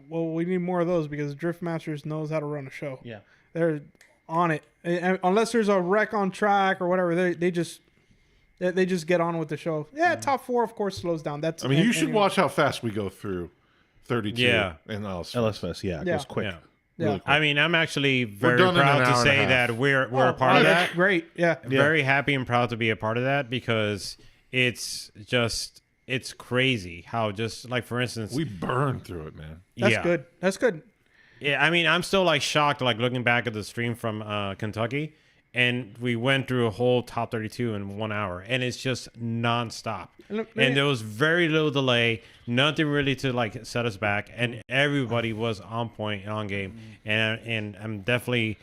Well, we need more of those because Drift Masters knows how to run a show. Yeah. They're on it. And unless there's a wreck on track or whatever, they just get on with the show. Yeah, top 4 of course slows down. That's. I mean, you should watch how fast we go through 32. Yeah. And LSFest, it goes quick. Yeah. Yeah. Really quick. I mean, I'm actually very done in proud an to hour and say a half. that we're a part of that. That's great. Yeah. Very happy and proud to be a part of that because it's crazy how just like for instance We burned through it, man. That's good. That's good. Yeah, I mean I'm still like shocked like looking back at the stream from Kentucky and we went through a whole top 32 in 1 hour and it's just nonstop. And there was very little delay, nothing really to like set us back, and everybody was on point and on game. And I'm definitely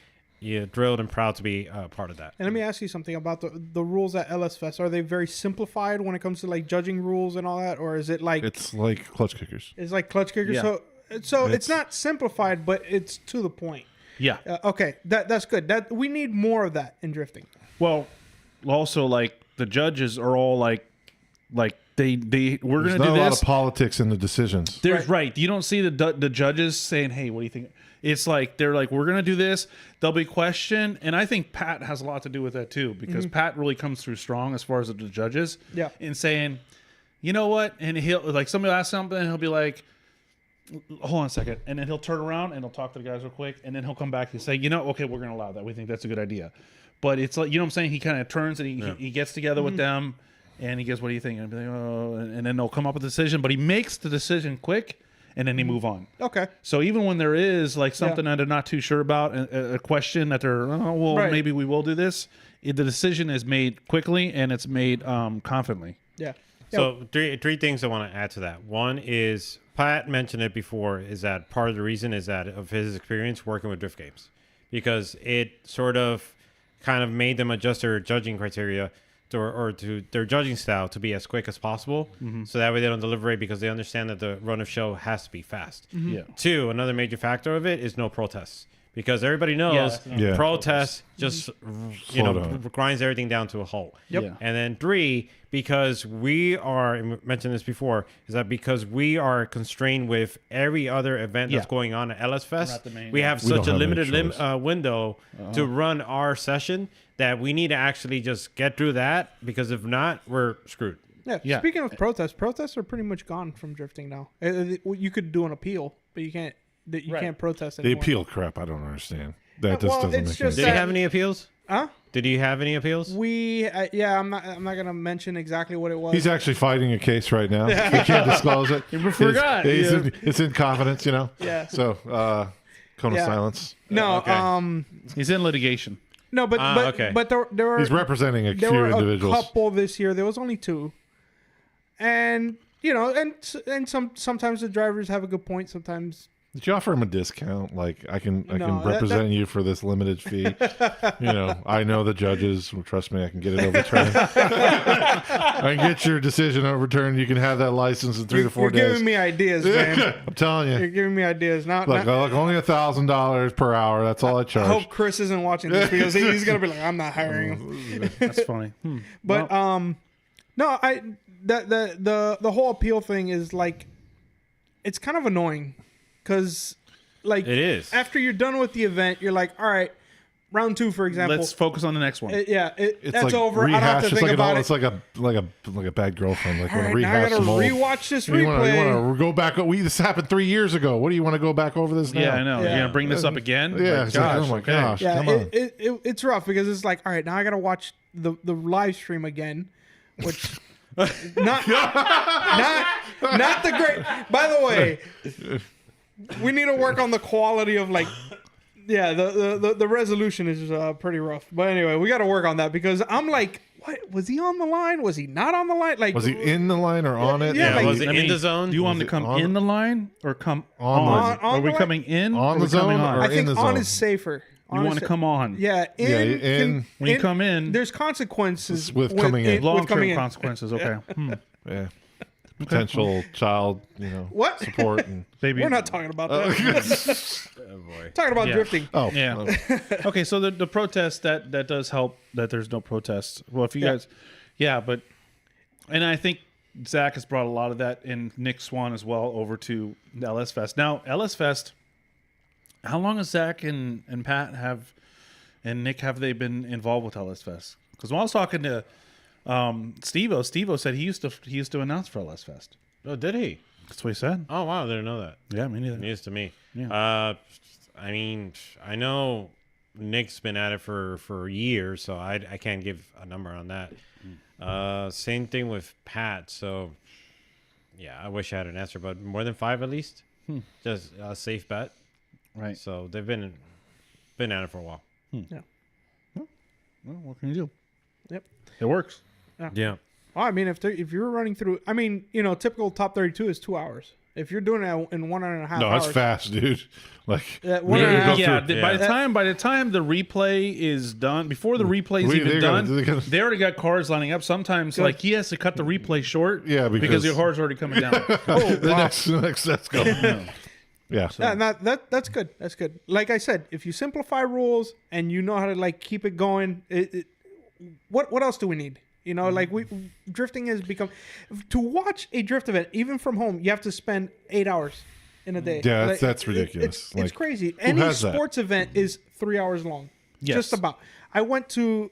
thrilled and proud to be part of that. And let me ask you something about the rules at LS Fest. Are they very simplified when it comes to like judging rules and all that, or is it like It's like clutch kickers. it's like clutch kickers? Yeah. So it's not simplified, but it's to the point. Yeah. Okay, that's good. That we need more of that in drifting. Well, also like the judges are all like they we're There's gonna not do a lot this. of politics in the decisions. There's right. You don't see the judges saying, "Hey, what do you think?" It's like they're like, "We're gonna do this." There'll be question, and I think Pat has a lot to do with that too because Pat really comes through strong as far as the judges. Yeah. In saying, you know what, and he'll like somebody will ask something, and he'll be like, "Hold on a second," and then he'll turn around and he'll talk to the guys real quick, and then he'll come back and say, "Okay, we're gonna allow that. We think that's a good idea." But it's like, you know what I'm saying? He kind of turns and he gets together with them. And he goes, "What do you think?" And I'll be like, "Oh," and then they'll come up with a decision. But he makes the decision quick, and then they move on. Okay. So even when there is like something that they're not too sure about, a question that they're, Right. maybe we will do this. The decision is made quickly and it's made confidently. Yeah. So three things I want to add to that. One is Pat mentioned it before. Is that part of the reason is that of his experience working with drift games, because it sort of kind of made them adjust their judging criteria to their judging style to be as quick as possible, so that way they don't deliberate because they understand that the run of show has to be fast. Yeah. 2, another major factor of it is no protests. Because everybody knows Yeah. protests just grinds everything down to a halt. Yep. Yeah. And then 3, because we are, and we mentioned this before, is that because we are constrained with every other event that's going on at LS Fest, Not the main we one. have We such don't a have any limited choice. window to run our session that we need to actually just get through that, because if not, we're screwed. Yeah. Yeah. Speaking of protests are pretty much gone from drifting now. You could do an appeal, but you can't. You Right. can't protest The anymore. appeal crap, I don't understand. That just well, doesn't it's make just Did sense. you have any appeals? Huh? Did you have any appeals? I'm not gonna mention exactly what it was. He's actually fighting a case right now. He can't disclose it. forgot. It's in confidence, Yeah. So, cone of Yeah. silence. No, Okay. He's in litigation. no, but okay. but there were He's representing a there few were individuals. a couple this year. There was only 2, and sometimes the drivers have a good point. Sometimes Did you offer him a discount? Like I can No, represent you for this limited fee. I know the judges. Trust me, I can get it overturned. I can get your decision overturned. You can have that license in 3 to 4 you're days. giving me ideas, man. I'm telling You're you. giving me ideas. Not, Look, only $1,000 per hour. That's all I I charge. hope Chris isn't watching this because he's gonna be like, I'm not hiring him. That's funny. But no, the whole appeal thing is like, it's kind of annoying because like It is. after you're done with the event, you're like, all right, round 2, for example. Let's focus on the next one. It's that's like over. I don't have rehash. to It's think about it. It's like a bad girlfriend. Like All want right, to now I rehash gotta them all. rewatch this You replay. want to go back? This happened 3 years ago. What do you want to go back over this now? Yeah, I know. Yeah. You're gonna bring this up again? Yeah, Like, it's like, oh my okay. gosh, Yeah, come on. it's rough because it's like, all right, now I gotta watch the live stream again, which not the great. By the way, we need to work on the quality of like. Yeah, the resolution is pretty rough. But anyway, we got to work on that because I'm like, what? Was he on the line? Was he not on the line? Like, Was he in the line or on it? yeah, Yeah, like- was it I in mean, the zone? Do you want him to come on in the line or come On the- on? On Are we the coming in? On or the we coming zone on? or I in think the on zone? is safer. You want to come on? Yeah, in- When you come in- there's consequences With coming in. with Long-term coming in. consequences. Okay. Yeah. Potential child, What? support and Maybe We're not talking about that. Oh boy. Talking about Yeah. drifting. oh Yeah. Okay, so the protest that does help that there's no protests. Well, if you Yeah. guys, yeah, but and I think Zach has brought a lot of that and Nick Swan as well over to LS Fest. Now LS Fest, how long has Zach and Pat and Nick have they been involved with LS Fest? Because when I was talking to Steve-O said he used to announce for LS Fest. Oh, did he? That's what he said. Oh wow, I didn't know that. Yeah, me neither. News to me. Yeah. I mean, I know Nick's been at it for years, so I can't give a number on that. Same thing with Pat. So, yeah, I wish I had an answer, but more than 5 at least. Just a safe bet. Right. So they've been at it for a while. Well, what can you do? Yep. It works. Yeah. Well, I mean, if you're running through, I mean, typical top 32 is 2 hours. If you're doing it in 1.5 no, hours, that's fast, dude. Like Yeah, we one and a gotta half- go Yeah, through- by the time the replay is done, before the replay's We- even they're done, gonna- they're gonna- they already got cars lining up. Sometimes, like he has to cut the replay short, Yeah, because because- your car's already coming down. the next let's go. Yeah. that's good. That's good. Like I said, if you simplify rules and you know how to like keep it going, what else do we need? Like drifting has become to watch a drift event even from home. You have to spend 8 hours in a day. Yeah, Like, that's ridiculous. It's Like, crazy. Any has that? sports event is 3 hours long. Yes. Just about. I went 2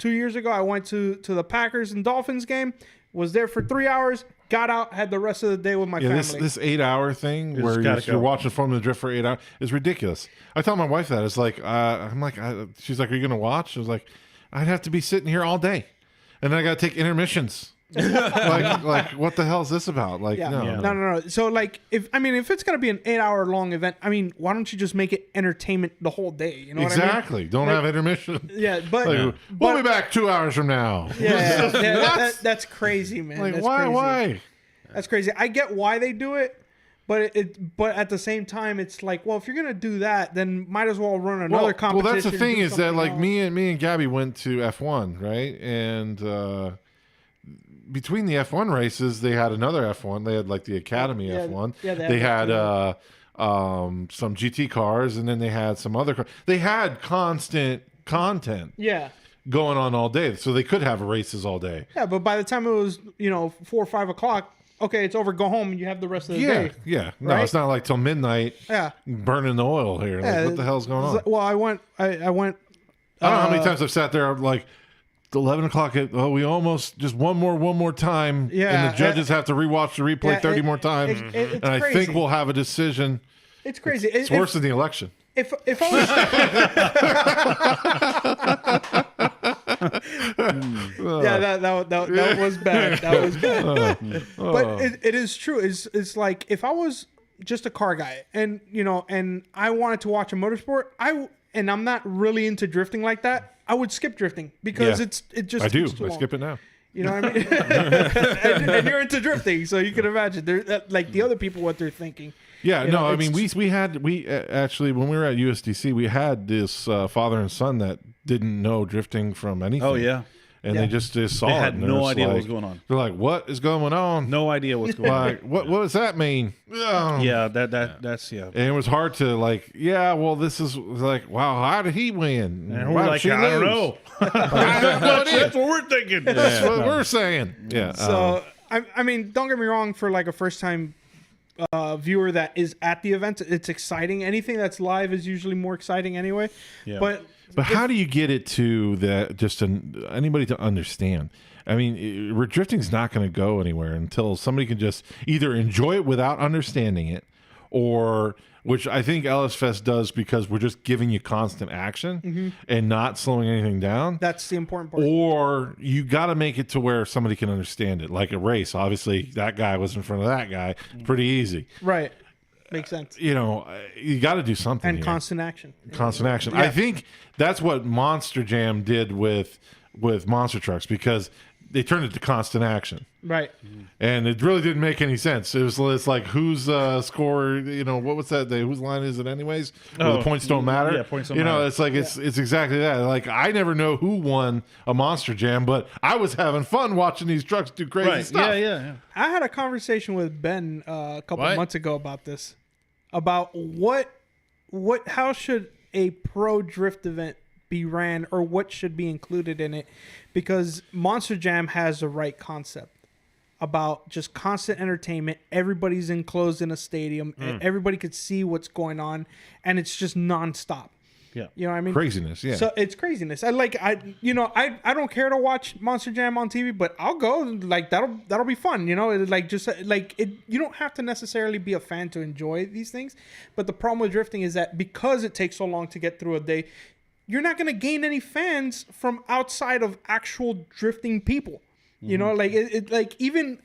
years ago. I went to the Packers and Dolphins game. Was there for 3 hours. Got out. Had the rest of the day with my Yeah, family. this 8 hour thing where gotta you're go. watching Formula Drift for 8 hours is ridiculous. I tell my wife that. It's like, she's like, are you going to watch? I was like, I'd have to be sitting here all day. And then I got to take intermissions. like, what the hell is this about? Like, Yeah. no. No. So like, if it's gonna be an 8 hour long event, I mean, why don't you just make it entertainment the whole day? You know what I Exactly. Don't Like- have intermission. mean? Yeah, but Like, we'll be back 2 hours from now. yeah, What? that's crazy, man. Like, That's why? crazy. Why? That's crazy. I get why they do it, but but at the same time, it's like, well, if you're gonna do that, then might as well run another competition. Well, that's the thing do is that something like else. me and Gabby went to F1, right? And between the F1 races, they had another F1. They had like the Academy Yeah, F1. yeah, they had some GT cars, and then they had some other cars. They had constant content Yeah. going on all day, so they could have races all day. Yeah, but by the time it was 4 or 5 o'clock, okay, it's over. Go home, and you have the rest of the day. Yeah. No, Right? it's not like till midnight Yeah. burning the oil here. Yeah, Like, what the hell's going it's on? like- well, I went. I don't know how many times I've sat there like 11 o'clock. We almost just one more time. Yeah, and the judges have to rewatch the replay yeah, 30 more times. it's and I crazy. think we'll have a decision. It's crazy. It's worse than the election. If I was yeah, that was bad. That was bad. But it is true. It's like if I was just a car guy and and I wanted to watch a motorsport, and I'm not really into drifting like that, I would skip drifting because Yeah. it just I do. takes too I long. skip it now. You know what I mean? and you're into drifting, so you can imagine like the other people what they're thinking. Yeah, You no, know, I mean, it's- we actually, when we were at USDC, we had this father and son that didn't know drifting from anything. Oh yeah, And Yeah. they just saw they it. had and they're no just idea what like- was going on. They're like, what is going on? No idea what's going on. Like, what does that mean? Oh. Yeah, that's yeah. And it was hard to like, yeah, well, this is like, wow, how did he win? And Why we're did like, she I don't lose? know. That's what we're thinking. what we're saying. Yeah. So I mean, don't get me wrong. For like a first time viewer that is at the event, it's exciting. Anything that's live is usually more exciting anyway. Yeah. But how do you get it to that? Just anybody to understand? I mean, drifting's not going to go anywhere until somebody can just either enjoy it without understanding it, or which I think LS Fest does because we're just giving you constant action and not slowing anything down. that's the important part. Or you got to make it to where somebody can understand it, like a race. Obviously, that guy was in front of that guy. Pretty easy. Right. Makes sense. You know, you got to do something. And here. constant action. Constant action. I think that's what Monster Jam did with monster trucks, because they turned it to constant action. Right. And it really didn't make any sense. It's like whose score, you know, what was that? Whose line is it anyways? Where the points don't matter. Yeah, points don't You know, matter. it's like it's exactly that. Like, I never know who won a Monster Jam, but I was having fun watching these trucks do crazy Right. stuff. Yeah. I had a conversation with Ben a couple of months ago about this. About how should a pro drift event be ran, or what should be included in it, because Monster Jam has the right concept about just constant entertainment. Everybody's enclosed in a stadium, and everybody could see what's going on, and it's just nonstop. Yeah. You know what I mean? Craziness, yeah. So it's craziness. I don't care to watch Monster Jam on TV, but I'll go. Like, that'll be fun. You know, you don't have to necessarily be a fan to enjoy these things. But the problem with drifting is that because it takes so long to get through a day, you're not going to gain any fans from outside of actual drifting people. You know, like even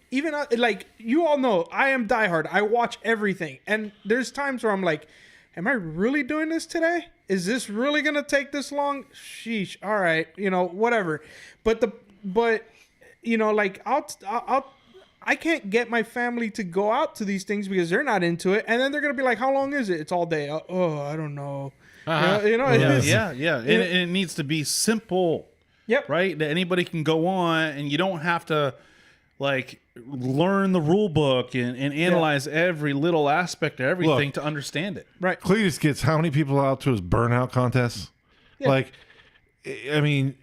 like, you all know I am diehard. I watch everything, and there's times where I'm like, am I really doing this today? Is this really gonna take this long? Sheesh. All right, you know, whatever. But you know, like I can't get my family to go out to these things because they're not into it, and then they're gonna be like, "How long is it?" It's all day. Oh, I don't know. You know, it's- Yeah. And it needs to be simple. Yep. Right? That anybody can go on, and you don't have to like learn the rule book and analyze every little aspect of everything to understand it. Right. Cletus gets how many people out to his burnout contests? Yeah. Like, I mean,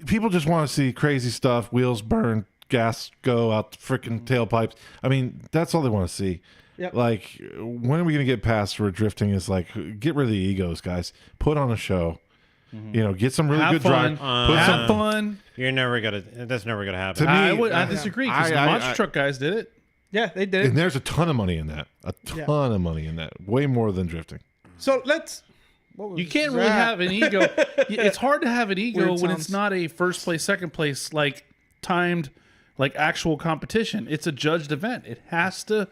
people just want to see crazy stuff, wheels burn, gas go out the freaking tailpipes. I mean, that's all they want to see. Yep. Like, when are we going to get past where drifting is like, get rid of the egos, guys. Put on a show. You know, get some really Have good fun. drive. Put Have fun. That's never gonna happen. To me, I disagree, because the monster truck guys did it. Yeah, they did. and there's a ton of money in that. A ton of money in that. Way more than drifting. So let's. You can't really have an ego. It's hard to have an ego Weird when sounds. it's not a first place, second place, like timed, like actual competition. It's a judged event. It has to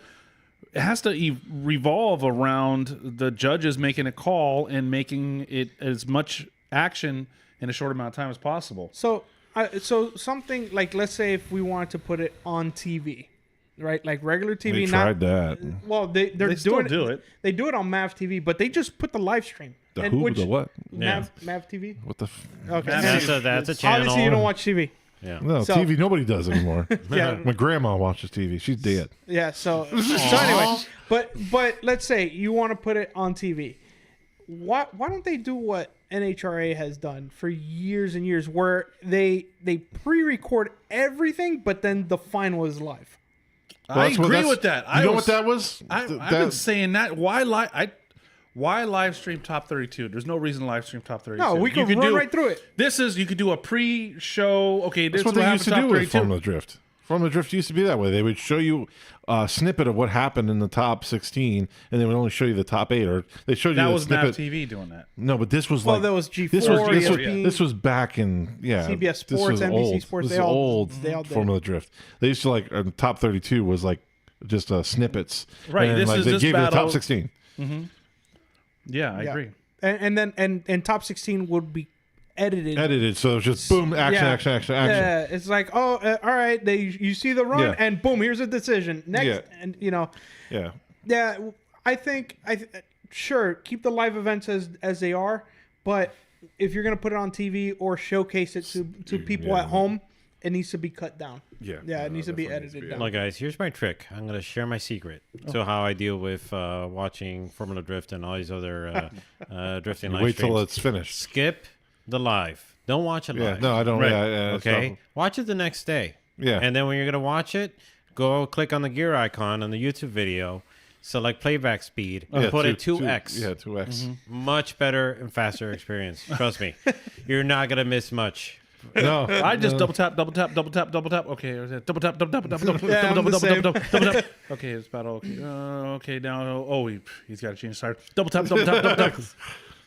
revolve around the judges making a call and making it as much action in a short amount of time as possible. So something like, let's say if we wanted to put it on TV, right? Like regular TV. They not, tried that. Well, they're They still doing do it. They do it on MAV TV, but they just put the live stream. The who? The what? MAV TV. What the? Okay. That's a channel. Obviously, you don't watch TV. Yeah. No, So- TV. Nobody does anymore. Yeah. My grandma watches TV. She's dead. Yeah. So anyway, but let's say you want to put it on TV. Why don't they do what NHRA has done for years and years, where they pre-record everything, but then the final is live? I that's what- agree that's- with that. You know what that was? I've been saying that. Why live stream top 32? There's no reason to live stream top 32. No, we can run right through it. You could do a pre-show. Okay, this That's what is they happened used to top do with 32. Formula Drift. Formula Drift used to be that way. They would show you a snippet of what happened in the top 16, and they would only show you the top 8. Or they showed you That the was snippet. MAV TV doing that. No, but this was Well, like there was G4, this was ESPN. this was back in CBS this Sports, was NBC old. Sports, This they is all- old they all did. Formula Drift. They used to like top 32 was like just snippets. Right, And this like is they just gave you the battle- top 16. Yeah, I agree. And top 16 would be edited. So it was just boom, action, Yeah. action. Yeah, it's like, all right, you see the run, Yeah. and boom, here's a decision. Next, Yeah. and Yeah. I think sure, keep the live events as they are, but if you're gonna put it on TV or showcase it to people at home, it needs to be cut down. Yeah. It needs to be edited down. Look, guys, here's my trick. I'm going to share my secret to how I deal with watching Formula Drift and all these other drifting live Wait till streams. it's finished. Skip the live. Don't watch it Yeah, live. no, I don't. Right. Yeah, Okay? Watch it the next day. Yeah. And then when you're going to watch it, go click on the gear icon on the YouTube video. select playback speed, Yeah, put it 2x. Yeah, 2x. Much better and faster experience. Trust me. You're not going to miss much. No, I just double tap, double tap, double tap, double tap. Okay, double tap, double tap, double tap, Yeah, I'm double the tap, same. double tap. Okay, it's battle. Okay, okay, now he's got to change side. Double tap, double tap, double tap.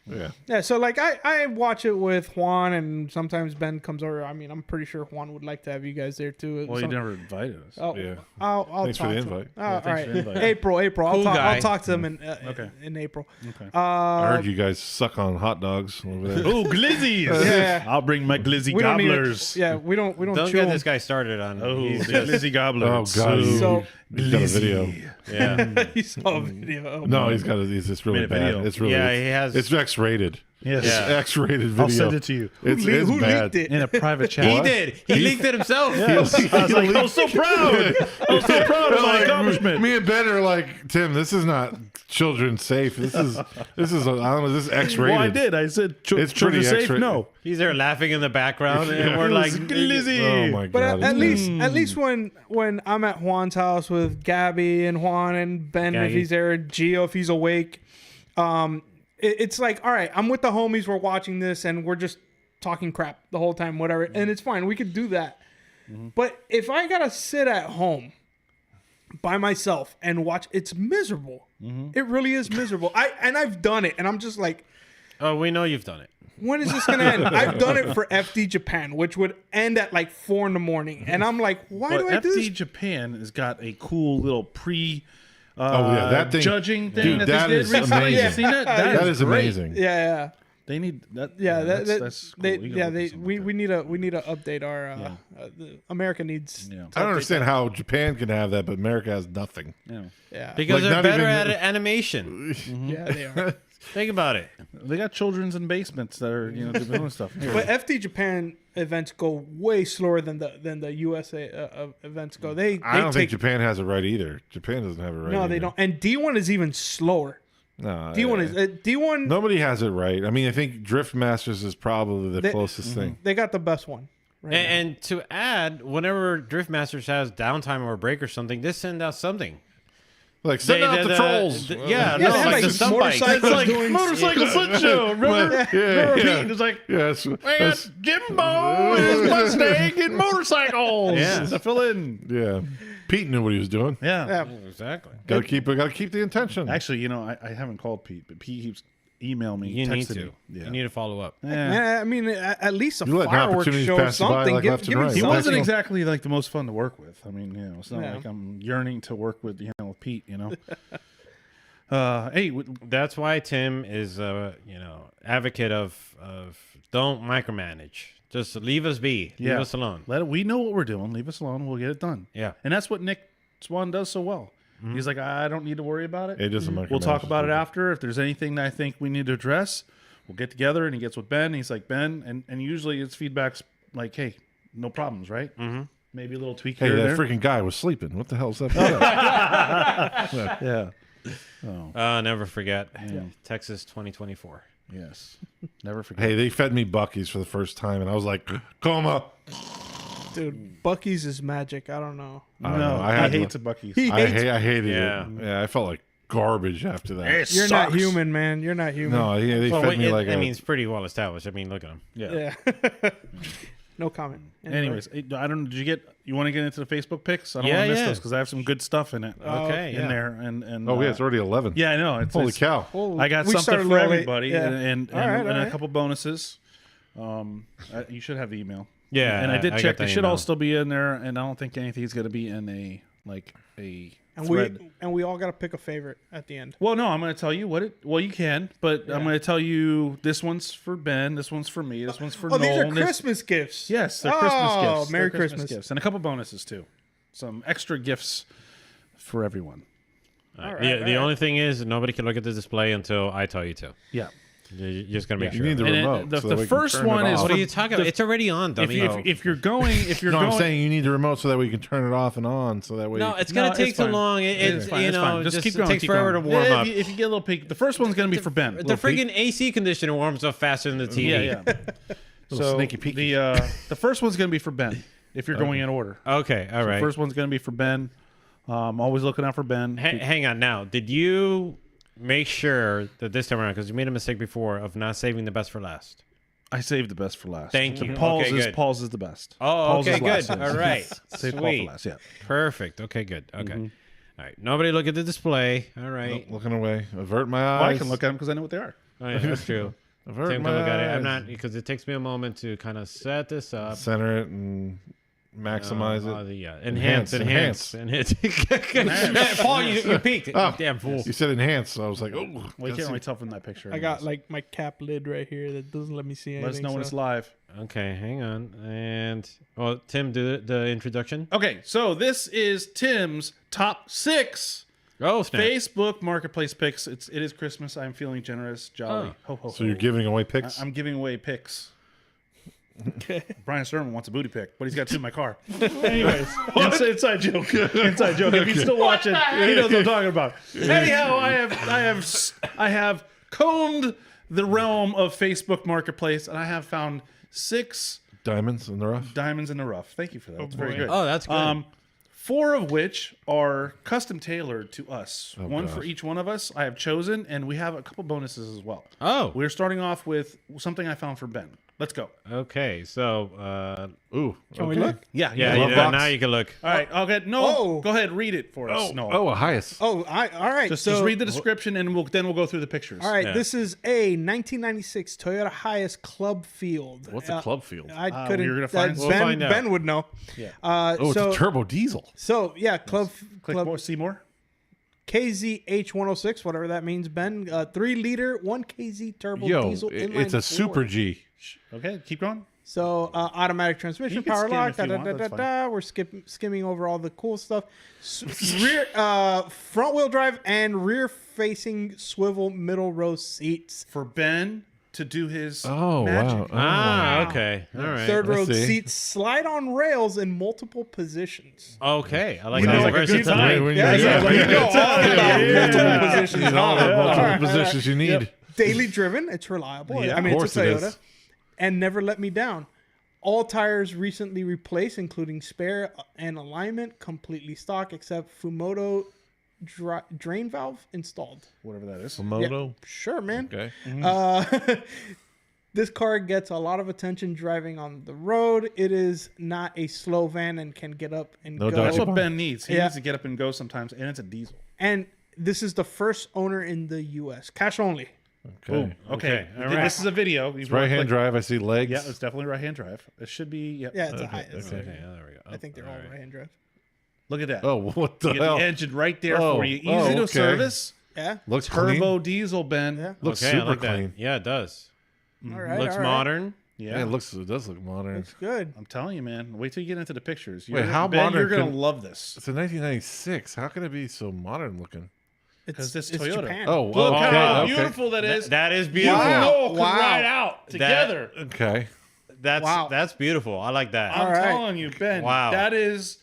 yeah. Yeah, so like I watch it with Juan, and sometimes Ben comes over. I mean, I'm pretty sure Juan would like to have you guys there too. Well, you never invited us. Oh, Yeah. I'll Thanks for talk the to him. invite. All thanks right, for the invite. April. Cool guy. I'll talk to him Okay. in April. Okay. I heard you guys suck on hot dogs over there. Oh, glizzies! Yeah. I'll bring my glizzy We don't need gobblers. it. Yeah, we don't Don't chew get them. this guy started on. Oh, he's the just, glizzy gobblers. Oh, God. So He's got a video. yeah. he saw a video. No, he's just really Made a bad. video. It's really Yeah, he has. It's X-rated. Yes. It's Yeah. X-rated video. I'll send it to you It's Who bad. leaked it? in a private chat. he did. He leaked it himself. I was like, I was so proud. I was so proud of my accomplishment. Me and Ben are like, Tim, this is not children safe. This is I don't know. This is X-rated. Well, I did. I said, It's children pretty safe? X-rated. No. He's there laughing in the background, and Yeah. we're It like, was glizzy. Oh my But God. at least when I'm at Juan's house with Gabby and Juan and Ben if Gaggy. he's there, Gio if he's awake, it's like, all right, I'm with the homies, we're watching this and we're just talking crap the whole time, whatever, and it's fine. We could do that. But if I gotta sit at home by myself and watch, it's miserable. It really is miserable. I've done it, and I'm just like, oh, we know you've done it. when is this gonna end? I've done it for FD Japan, which would end at like 4 a.m, and I'm like, why But do I do FD this? Japan has got a cool little that thing, judging thing dude, that that they is did recently. amazing. You seen that? That is great. amazing. Yeah, They need that. yeah, that's cool. they, We gotta yeah. look They at something we, like we need to update our. America needs. that. I don't understand how Japan can have that, but America has nothing. Yeah. Yeah, Because Like, they're not better even- at animation. yeah, they are. Think about it. They got children's in basements that are doing stuff. But FD Japan events go way slower than the USA events go. They I don't think take Japan has it right either. Japan doesn't have it right. no, either. they don't. And D1 is even slower. No, D1 is D1. nobody has it right. I mean, I think Drift Masters is probably the closest thing. They got the best one. Right now. And to add, whenever Drift Masters has downtime or a break or something, just send out something. Like send out the trolls. Yeah, Yeah, no, they had, like like, the sun bikes. motorcycles It's like doing- motorcycle foot show. Remember? Yeah, Pete? yeah. It's like Yes, I that's- got Jimbo and his Mustang and motorcycles. Yeah. To fill in. yeah. Pete knew what he was doing. Yeah. Yeah. Exactly. Got to keep the intention. Actually, I haven't called Pete, but Pete keeps emailing me, You need texting to. me. Yeah. You need to follow up. Man, I mean, at least a You let fireworks opportunities show or pass you by, something. like, left and Give me right. He Well, wasn't that's- exactly like the most fun to work with. I mean, it's not Yeah. like I'm yearning to work with with Pete. Hey, That's why Tim is, advocate of don't micromanage. Just leave us be. Leave us alone. we know what we're doing. Leave us alone. We'll get it done. Yeah. And that's what Nick Swan does so well. He's like, I don't need to worry about it. It doesn't We'll talk about it after. If there's anything that I think we need to address, we'll get together. And he gets with Ben. He's like, Ben, and usually his feedback's like, hey, no problems, right? Mm-hmm. Maybe a little tweak Hey, here that or there. freaking guy was sleeping. What the hell's up? with that? Yeah. Never forget. Texas 2024. Yes. Never forget. Hey, they fed me Bucky's for the first time, and I was like, coma. Dude, Bucky's is magic. I don't know. I don't know. I he had hates a Buc-ee's. He hates. I hated Yeah. it. Yeah, I felt like garbage after that. You're not human, man. You're not human. No, yeah, they Well, fed me like I a. mean, it's pretty well established. I mean, look at him. Yeah. Yeah. No comment. Anyway. Anyways, I don't. Did you get? You want to get into the Facebook pics? I don't Yeah, want to miss yeah. those because I have some good stuff in it. Okay, in yeah. there and oh yeah, it's already 11. yeah, I know. It's, Holy it's- cow! Well, I got we something started a for little late. everybody Yeah. and All right, a all right. couple bonuses. You should have the email. Yeah, and I did I check. got They the should all email. still be in there, and I don't think anything's going to be in a And thread. we all got to pick a favorite at the end. Well, no, I'm going to tell you what it. Well, you can, but I'm going to tell you this one's for Ben, this one's for me, this one's for Oh, Noel. these are and this- Christmas gifts. Yes, they're Oh, Christmas gifts. Merry They're Christmas. gifts, and a couple bonuses too. Some extra gifts for everyone. All right, the all right. only thing is, nobody can look at the display until I tell you to. Yeah. You're just gonna make You sure. need the And remote. the so that we can first turn it one is off. What for- are you talking about? It's already on, dummy. If you're going, No, I'm saying you need the remote so that we can turn it off and on, so that way. no, it's gonna No, take it's too fine. long. It's fine. It's fine. Just keep it going. takes keep forever going. to warm Yeah, up. If you get a little peek, the first one's going to be for Ben. The Little peek. friggin' AC conditioner warms up faster than the TV. Yeah, yeah. Little sneaky peeky. the first one's going to be for Ben. If you're going in order, Okay, all right. first one's going to be for Ben. Always looking out for Ben. Hang on now. Did you make sure that this time around, because you made a mistake before of not saving the best for last? I saved the best for last. Thank you. Paul's Okay, is good. Paul's is the best. Oh, Paul's okay, is last, good. yes. All right. Save Paul for Sweet. last. Yeah. Perfect. Okay, good. Okay. All right. Nobody look at the display. All right. Looking away. Avert my Well, eyes. I can look at them because I know what they are. Oh, yeah, that's true. Avert Tim my can look at it. I'm eyes. not, because it takes me a moment to kind of set this up. Center it and maximize it. Yeah. Enhance, Enhance. Paul, you peeked. Oh. Damn fool. You said enhance, so I was like, oh. Well, you gotta can't see. really tell from that picture. I got like my cap lid right here that doesn't let me see anything. Let us know when it's so- live. Okay, hang on. And, well, Tim, do the introduction. Okay, so this is Tim's top 6 Oh, snap. Facebook Marketplace picks. It is Christmas. I'm feeling generous, jolly. Ho, ho, So ho. you're giving away picks? I'm giving away picks. Brian Sturman wants a booty pick, but he's got 2 in my car. Anyways, inside joke. Inside joke. If he's still watching, he knows what I'm talking about. Anyhow, I have combed the realm of Facebook Marketplace, and I have found 6 Diamonds in the rough? diamonds in the rough. Thank you for that. That's very good. Oh, that's good. 4 of which are custom tailored to us. One for gosh. each one of us. I have chosen, and we have a couple bonuses as well. Oh, We're starting off with something I found for Ben. Let's go. okay. So, Ooh. Can we okay. look? Yeah, yeah, Glove box? now you can look. All right, I'll get no. Oh. Go ahead, read it for us. Oh, No, oh, a highest. Oh, all right. just so, read the description, and we'll go through the pictures. All right, Yeah. this is a 1996 Toyota Hiace Club Field. What's a club field? I couldn't. you're gonna find- We'll Ben, find out. Ben would know. Yeah. Oh, it's a turbo diesel. So yeah, Click Club more. See more. KZH106, whatever that means. Ben, 3-liter, 1 kz turbo Yo, diesel. inline it's a 4. Super G. Okay, keep going. So automatic transmission, You can power skim lock. if you want, that's We're skimming over all the cool stuff. Rear, front wheel drive and rear facing swivel middle row seats. For Ben to do his Oh, magic. wow. Ah, okay. All right. Third row see. seats slide on rails in multiple positions. Okay. I like Sounds that. like a good Versatile. time. When Yeah, you're- yeah, like, you know all about multiple positions. You know, all the multiple All right. positions you need. Daily driven, it's reliable. Yeah, I mean, of it's a course it Toyota. is. And never let me down. All tires recently replaced, including spare and alignment, completely stock, except Fumoto drain valve installed. Whatever that is. Moto. Sure, man. Okay. This car gets a lot of attention driving on the road. It is not a slow van and can get up and No go. doubt. That's what Ben needs. He Yeah. needs to get up and go sometimes, and it's a diesel. And this is the first owner in the U.S. Cash only. Okay. Okay, all right. This is a video. He's Right hand click- drive. I see legs. Yeah, it's definitely right hand drive. It should be. Yep. Yeah, it's a Okay, high. it's- okay. Okay, yeah, there we go. I think they're all right-hand drive. Look at that. Oh, what the You get hell? the engine right there Oh, for you. Easy oh, to okay. service. Yeah. Looks Turbo clean. diesel, Ben. Yeah. Looks Okay, I super like that. clean. Yeah, it does. All right. Looks all right. modern. Yeah. Yeah, it does look modern. Looks good. I'm telling you, man. Wait till you get into the pictures. Wait, how Ben, modern You're gonna can- love this It's a 1996. How can it be so modern looking? because this it's Toyota. Japan. Oh, Look okay, how okay. beautiful that is. That is beautiful. Wow. Could Wow. ride out together. Okay. That's beautiful. I like that. I'm All right. telling you, Ben. Wow. That is.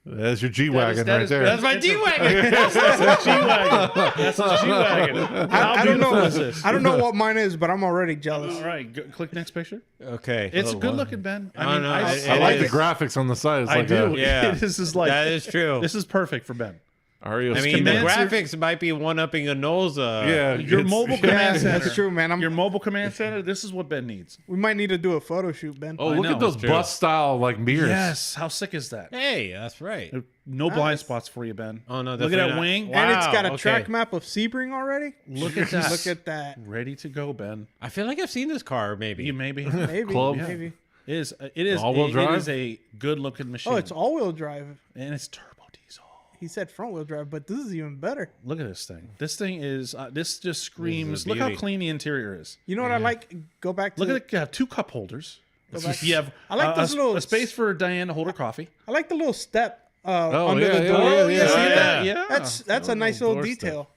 There's your G wagon that right is- there. That's my G-Wagon. That's a G-Wagon. That's a G-Wagon. How I don't beautiful know. is this? I don't know what mine is, but I'm already jealous. All right, click next picture. Okay. It's Oh, good wow. looking, Ben. Oh, I mean, no, I I it like is. the graphics on the side. It's I like do. Yeah. This is like That is true. This is perfect for Ben. Ario I mean, the Commands are- graphics might be one-upping a nose. yeah, Your it's- mobile command center. That's true, man. Your mobile command center. This is what Ben needs. We might need to do a photo shoot, Ben. Oh, I look know. at those That's true. bus style like mirrors. Yes. How sick is that? Hey, that's right. No blind spots for you, Ben. Oh, no, Look at definitely that not. wing. Wow. And it's got a okay. track map of Sebring already. Look at that. Look at that. Ready to go, Ben. I feel like I've seen this car, maybe. You maybe. Maybe. Club. Maybe. It is All-wheel it drive? is a good looking machine. Oh, it's all-wheel drive. and it's turbo diesel. He said front-wheel drive, but this is even better. Look at this thing. This thing is this just screams. a Look how beauty. clean the interior is. You know what I like? Go back to. Look at it. You have 2 cup holders. back- You have I like this little- a space for Diane to hold her coffee. I like the little step Oh, under yeah, the yeah, door. yeah, yeah. See Oh, that? yeah. That's a nice little doorstep. detail.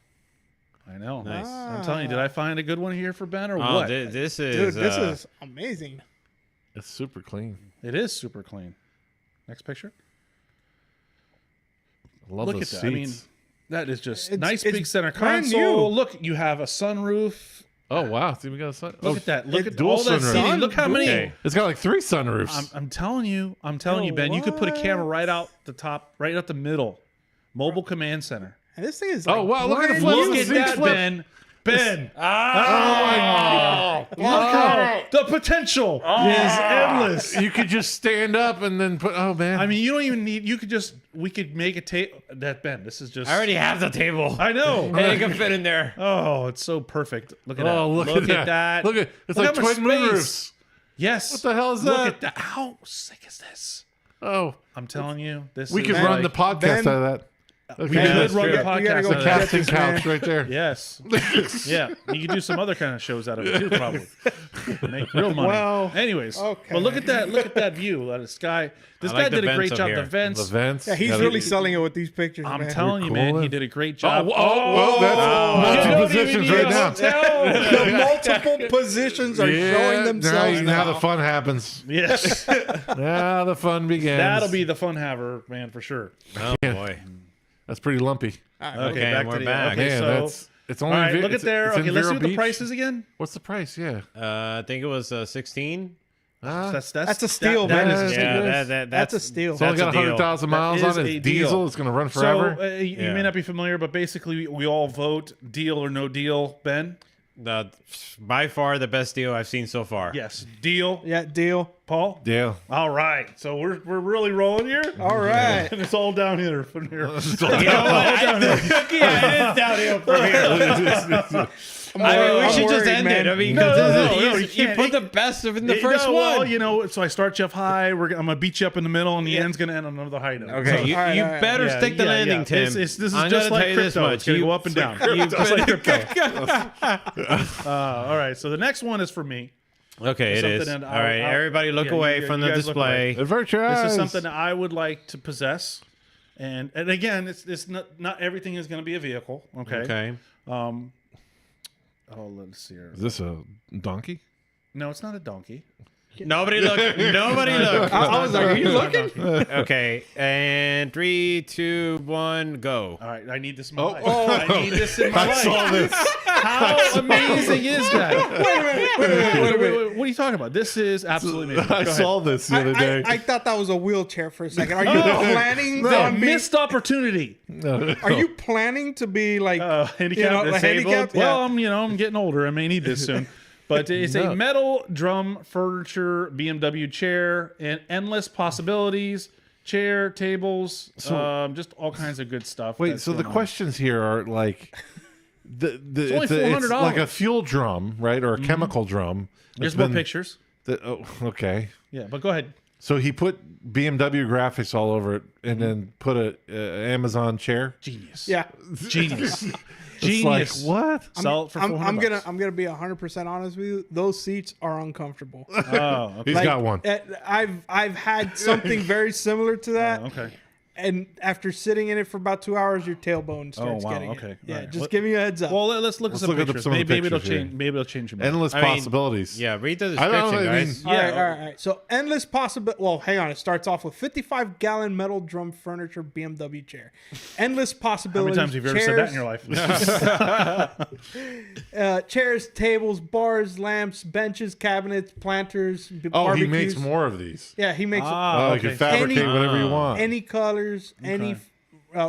I know. Nice. I'm telling you, did I find a good one here for Ben or Oh, what? this is. Dude, this is amazing. It's super clean. It is super clean. Next picture. I love Look those at seats. that. I mean, that is just It's- nice it's big center brand console. new. Look, you have a sunroof. Oh wow! See, we got a sun. Look at that. Look at dual all that sunroof. seating. Look how many. Okay. It's got like 3 sunroofs. I'm telling you, Ben. You could put a camera right out the top, right out the middle. Mobile command center. And this thing is Oh, like, wow, look at the brand flip. new. Look at seats that, flip. Ben. Ben. Oh, Look how the potential is endless. you could just stand up and then put. Oh man! I mean, you don't even need. You could just. We could make a tape. That Ben. This is just. I already have the table. I know. And it can fit in there. Oh, it's so perfect. Look at that. oh, look at that! Look at it's Look like how much twin space. moonroofs. Yes. What the hell is Look that? at that. How sick is this? Oh, I'm telling you, this. we is could like, run the podcast Ben- out of that. We Okay. could that's run the true. podcast. You gotta go out of get that. Casting this, couch man. right there. Yes. Yeah. You could do some other kind of shows out of it too, probably. Make real money. Well, anyways. okay. But look at that. Look at that view. The sky. This I like guy the did a great vents job. up The here. vents. The vents. Yeah, he's Yeah, really selling it with these pictures, I'm man. telling you, man, cool. he did a great Oh, job. well, that's multi-positions right now. The multiple positions are showing themselves now now. the fun happens. Yes. Now the fun begins. That'll be the fun haver, man, for sure. Oh boy. That's pretty lumpy. Okay, back we're to the back. Okay, Man, so it's all only. right, look it's- at there. it's in Okay, let's see Vero what the Beach. price is again. What's the price? Yeah. I think it was 16. That's a steal, that man. is a Yeah, steal. That's a steal. It's only That's got a deal. 100,000 miles That on is it. a It's diesel. deal. It's going to run forever. So you Yeah. may not be familiar, but basically we all vote deal or no deal. Ben, By far the best deal I've seen so far. yes, deal. Yeah, deal. Paul, yeah. all right. So we're really rolling here. All right. And it's all down here from here. You know what? Yeah, it is downhill from here. we I'm should just worried, end man. it. I mean, No, 'cause no, you you can't. put the best in the first No, one. well, you know, so I start you up high. I'm gonna beat you up in the middle, and the end's gonna end on another high note. Okay, So- you, All right, you all right. better Yeah, stick the yeah, landing, yeah. Tim. This is I'm just gonna like tell you this crypto. much. It's gonna go up and down. You Just like better- crypto. All right. So the next one is for me. Okay, it Something is. that All I'll- right, I'll- everybody look yeah, away you from the guys look away. display. Avert your This eyes. is something that I would like to possess, and again, it's not everything is going to be a vehicle. Okay. Okay. Oh, let's see here. Is this a donkey? No, it's not a donkey. Nobody look. Nobody look. I was like, are you looking? Okay, and 3, 2, 1, go. All right, I need this in my life. I need this in my life. saw this. How amazing is that? Wait a minute. What are you talking about? This is absolutely amazing. I Go saw this the other day. I thought that was a wheelchair for a second. Are you planning on ahead. being, Missed opportunity. Are you planning to be like Handicapped, you know, disabled. handicapped? Well, Yeah. I'm getting older. I may need this soon. But it's a metal drum furniture BMW chair and endless possibilities. Chair, tables, just all kinds of good stuff. Wait, that's so the going on. questions here are like, it's only $400. like a fuel drum, right, or a chemical drum. There's It's more been- pictures. Oh, okay. Yeah, but go ahead. So he put BMW graphics all over it, and then put a Amazon chair. Genius. Yeah. Genius. It's like Genius. what? Sell it for $400. I'm gonna be 100% honest with you. Those seats are uncomfortable. Oh, okay. He's got one. I've had something very similar to that. Okay. And after sitting in it for about 2 hours, your tailbone starts wow, getting okay. it. Yeah, Right. just What- giving you a heads up. Well, let's look at some look at pictures. some of the Maybe it'll pictures here. change. Maybe it'll change your mind. Endless I mean, possibilities. Yeah, read the I don't description, know, I mean- guys. all right, all right. So endless possible. Well, hang on. It starts off with 55-gallon metal drum furniture BMW chair. Endless How many possibilities. times have you ever said that in your life? Chairs, tables, bars, lamps, benches, cabinets, planters. Oh, barbecues. he makes more of these. Yeah, he makes Oh, you can fabricate Any- whatever you want. any colors, any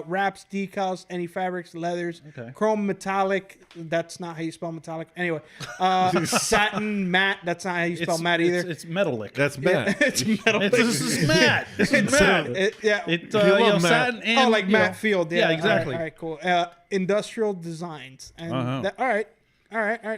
wraps, decals, any fabrics, leathers, Okay. chrome, metallic. That's not how you spell metallic. Anyway, satin, matte. That's not how you spell matte either. It's metallic. That's bad. It's metal. This is matte. This is matte. Yeah. It, You you love know, matte. satin and Oh, like you know- Matt Field. Yeah, exactly. All right, cool. Industrial designs. And Uh-huh. all right.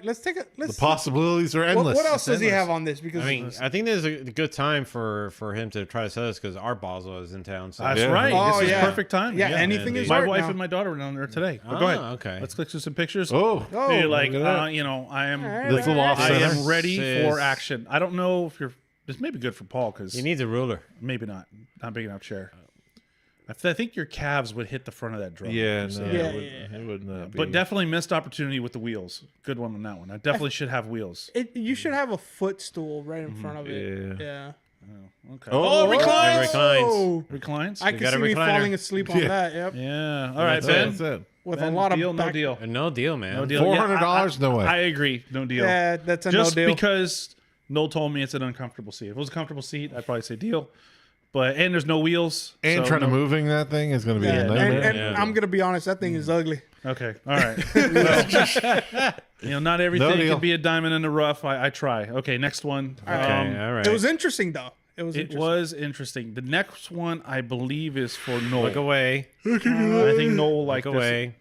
Let's take a. Let's. The possibilities are what, endless. what else does he endless. have on this? Because I mean, I think this is a good time for him to try to sell this because our Basel is in town. So That's Yeah. right. Oh, This is yeah. perfect time. Yeah, anything is My art wife now. and my daughter were down there today. But Ah, go ahead. okay. Let's click through some pictures. Oh, Oh, You're like, look at that. I am. this little off I center. am ready Sis. for action. I don't know if you're. This may be good for Paul because he needs a ruler. maybe not. Not big enough chair. I think your calves would hit the front of that drum. Yeah, no, So- Yeah, it would not be. But definitely missed opportunity with the wheels. Good one on that one. I definitely should have wheels. you should have a footstool right in front of it. Yeah. Yeah. Okay. Oh, reclines. Reclines. Oh, Reclines. I can got see a me recliner. falling asleep on Yeah. that. Yep. Yeah. All right, That's Ben. it, that's it. with Ben, a lot deal, of no back- deal. No deal, man. No deal. $400? No way. I agree. No deal. Yeah, that's a Just no deal. because Noel told me it's an uncomfortable seat. If it was a comfortable seat, I'd probably say deal. But and there's no wheels. And so trying to no- moving that thing is going to be Yeah, a and, nightmare. and Yeah. I'm gonna be honest, that thing is ugly. Okay. All right. Well, not everything deal. can be a diamond in the rough. I try. Okay. Next one. Okay, all right. It was interesting though. It was. It interesting. was interesting. The next one, I believe, is for Noel. Look away. I think Noel like Look this. away.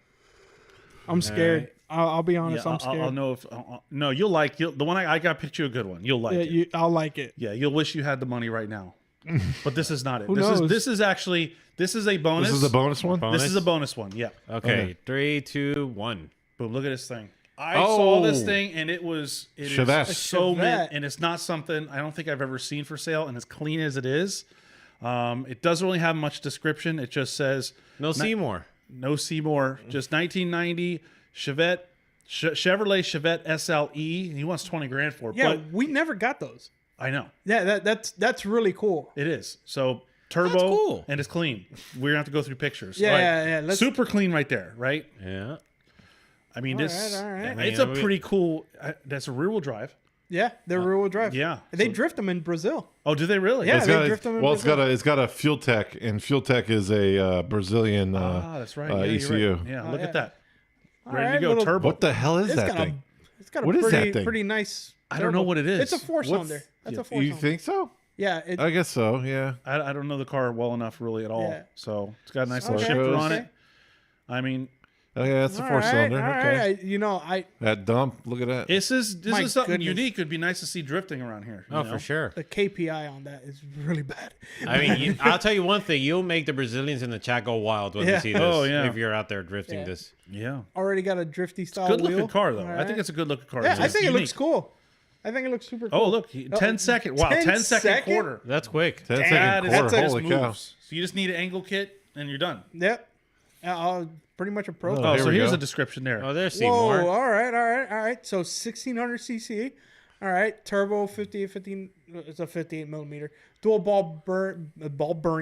I'm scared. I'll be honest. Yeah, I'm scared. I'll know if no, you'll like the one I got. Picked you a good one. You'll like Yeah, it. I'll like it. Yeah, you'll wish you had the money right now. But this is not it. Who this knows? is this is a bonus. This is the bonus one? This is a bonus one. Yeah. Okay, 3, 2, 1. Boom! Look at this thing. I saw this Oh. thing and it is Chevette. so mint, Chevette. and it's not something I don't think I've ever seen for sale. And as clean as it is, it doesn't really have much description. It just says No Seymour. no Seymour, just 1990 Chevette. Chevrolet Chevette SLE. And he wants 20 grand for it. Yeah, But we never got those. I know. Yeah, that's really cool. It is. So turbo cool. and it's clean. We're gonna have to go through pictures. Yeah, All yeah. Super clean right there, right? Yeah. I mean, this all right. it's I a mean, pretty cool. That's a rear wheel drive. Yeah, they're rear-wheel drive. yeah. they So- drift them in Brazil. Oh, do they really? Yeah, It's they got drift them in well, it's Brazil. got a Fuel Tech, and Fuel Tech is a Brazilian That's right. Yeah, you're ECU. right. Yeah, look yeah. at that. All Ready right, to go. little- Turbo. What the hell is It's that got thing? It's got a What is that pretty thing? pretty nice. I don't know turbo. what it is. It's a four-cylinder. That's a four-cylinder. You think so? Yeah. It, I guess so. Yeah. I don't know the car well enough really at all. Yeah. So it's got a nice Okay, little shifter on okay. it. I mean, Oh yeah, it's a all four-cylinder. right, all Okay. right. That dump. Look at that. this My is something goodness. unique. It'd be nice to see drifting around here. you Oh, know? for sure. The KPI on that is really bad. I mean, I'll tell you one thing. You'll make the Brazilians in the chat go wild when Yeah. they see this. Oh, yeah. If you're out there drifting Yeah. this. Yeah. Already got a drifty style Good wheel. looking car though. All I right. think it's a good looking car. Yeah, It's I think it unique. looks cool. I think it looks super cool. Oh look, 10 second. Wow, 10 10 second second? quarter. That's quick. 10 That second is quarter. just Holy cow. moves. So you just need an angle kit and you're done. Yep. Pretty much a pro. Oh, Oh, here so we here's go. a description there. Oh, there's Whoa! Seymour. All right. So 1600 cc. All right, turbo 15. It's a 58 millimeter dual ball bearing.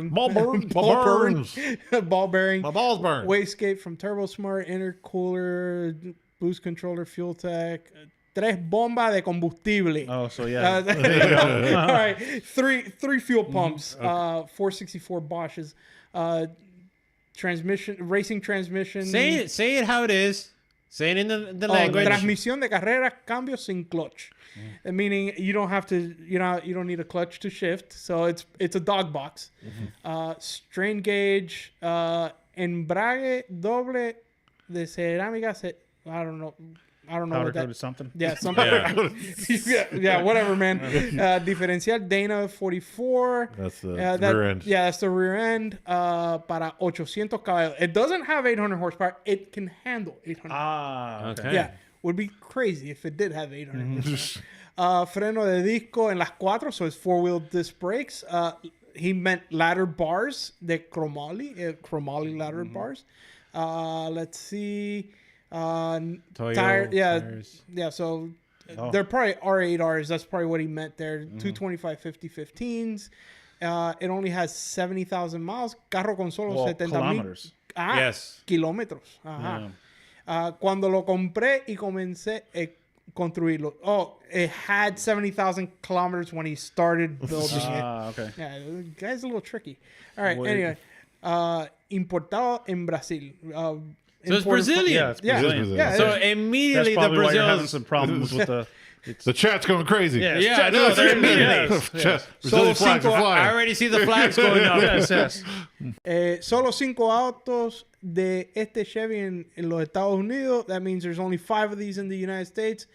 Ball burn. ball burns. ball bearing. My balls burn. Wastegate from Turbo Smart, intercooler, boost controller, fuel tech. Tres bombas de combustible. Oh, so yeah. There you go. All right, three fuel pumps, 464 Bosches, racing transmission. Say it how it is. Say it in the Oh, language. transmisión de carrera, cambio sin clutch. Meaning you don't have to, you don't need a clutch to shift. So it's a dog box. Strain gauge, embrague doble de cerámica. I don't know Powder what that. coated something. Yeah, something. Yeah, whatever, man. Diferencial Dana 44. That's the that- rear end. Yeah, that's the rear end. Para 800 caballos. It doesn't have 800 horsepower. It can handle 800. Ah, Okay. Yeah, would be crazy if it did have 800 horsepower. Freno de disco en las cuatro, so it's four-wheel disc brakes. He meant ladder bars, de chromoly ladder bars. Let's see. Toyo Tires. tires. So Oh. they're probably R8Rs. That's probably what he meant there. 225 50-15s. It only has 70,000 miles. Carro con solo Well, 70,000 kilometers. Yes. kilómetros. Ajá. Cuando lo compré y comencé a construirlo. Oh, it had 70,000 kilometers when he started building it. Ah, okay. Yeah, the guy's a little tricky. All right, Wait. anyway. Importado en Brasil. So it's Brazilian. Yeah, it's Yeah. Brazilian. Yeah, So yeah. immediately That's the probably why you're having Brazilians. some problems with the. The chat's going crazy. Yeah, Yeah, I know. They're immediately. Chat. Brazilian flags are I flying. already see the flags going up. Yes, yes. Solo 5 autos de este Chevy en los Estados Unidos. That means there's only 5 of these in the United States.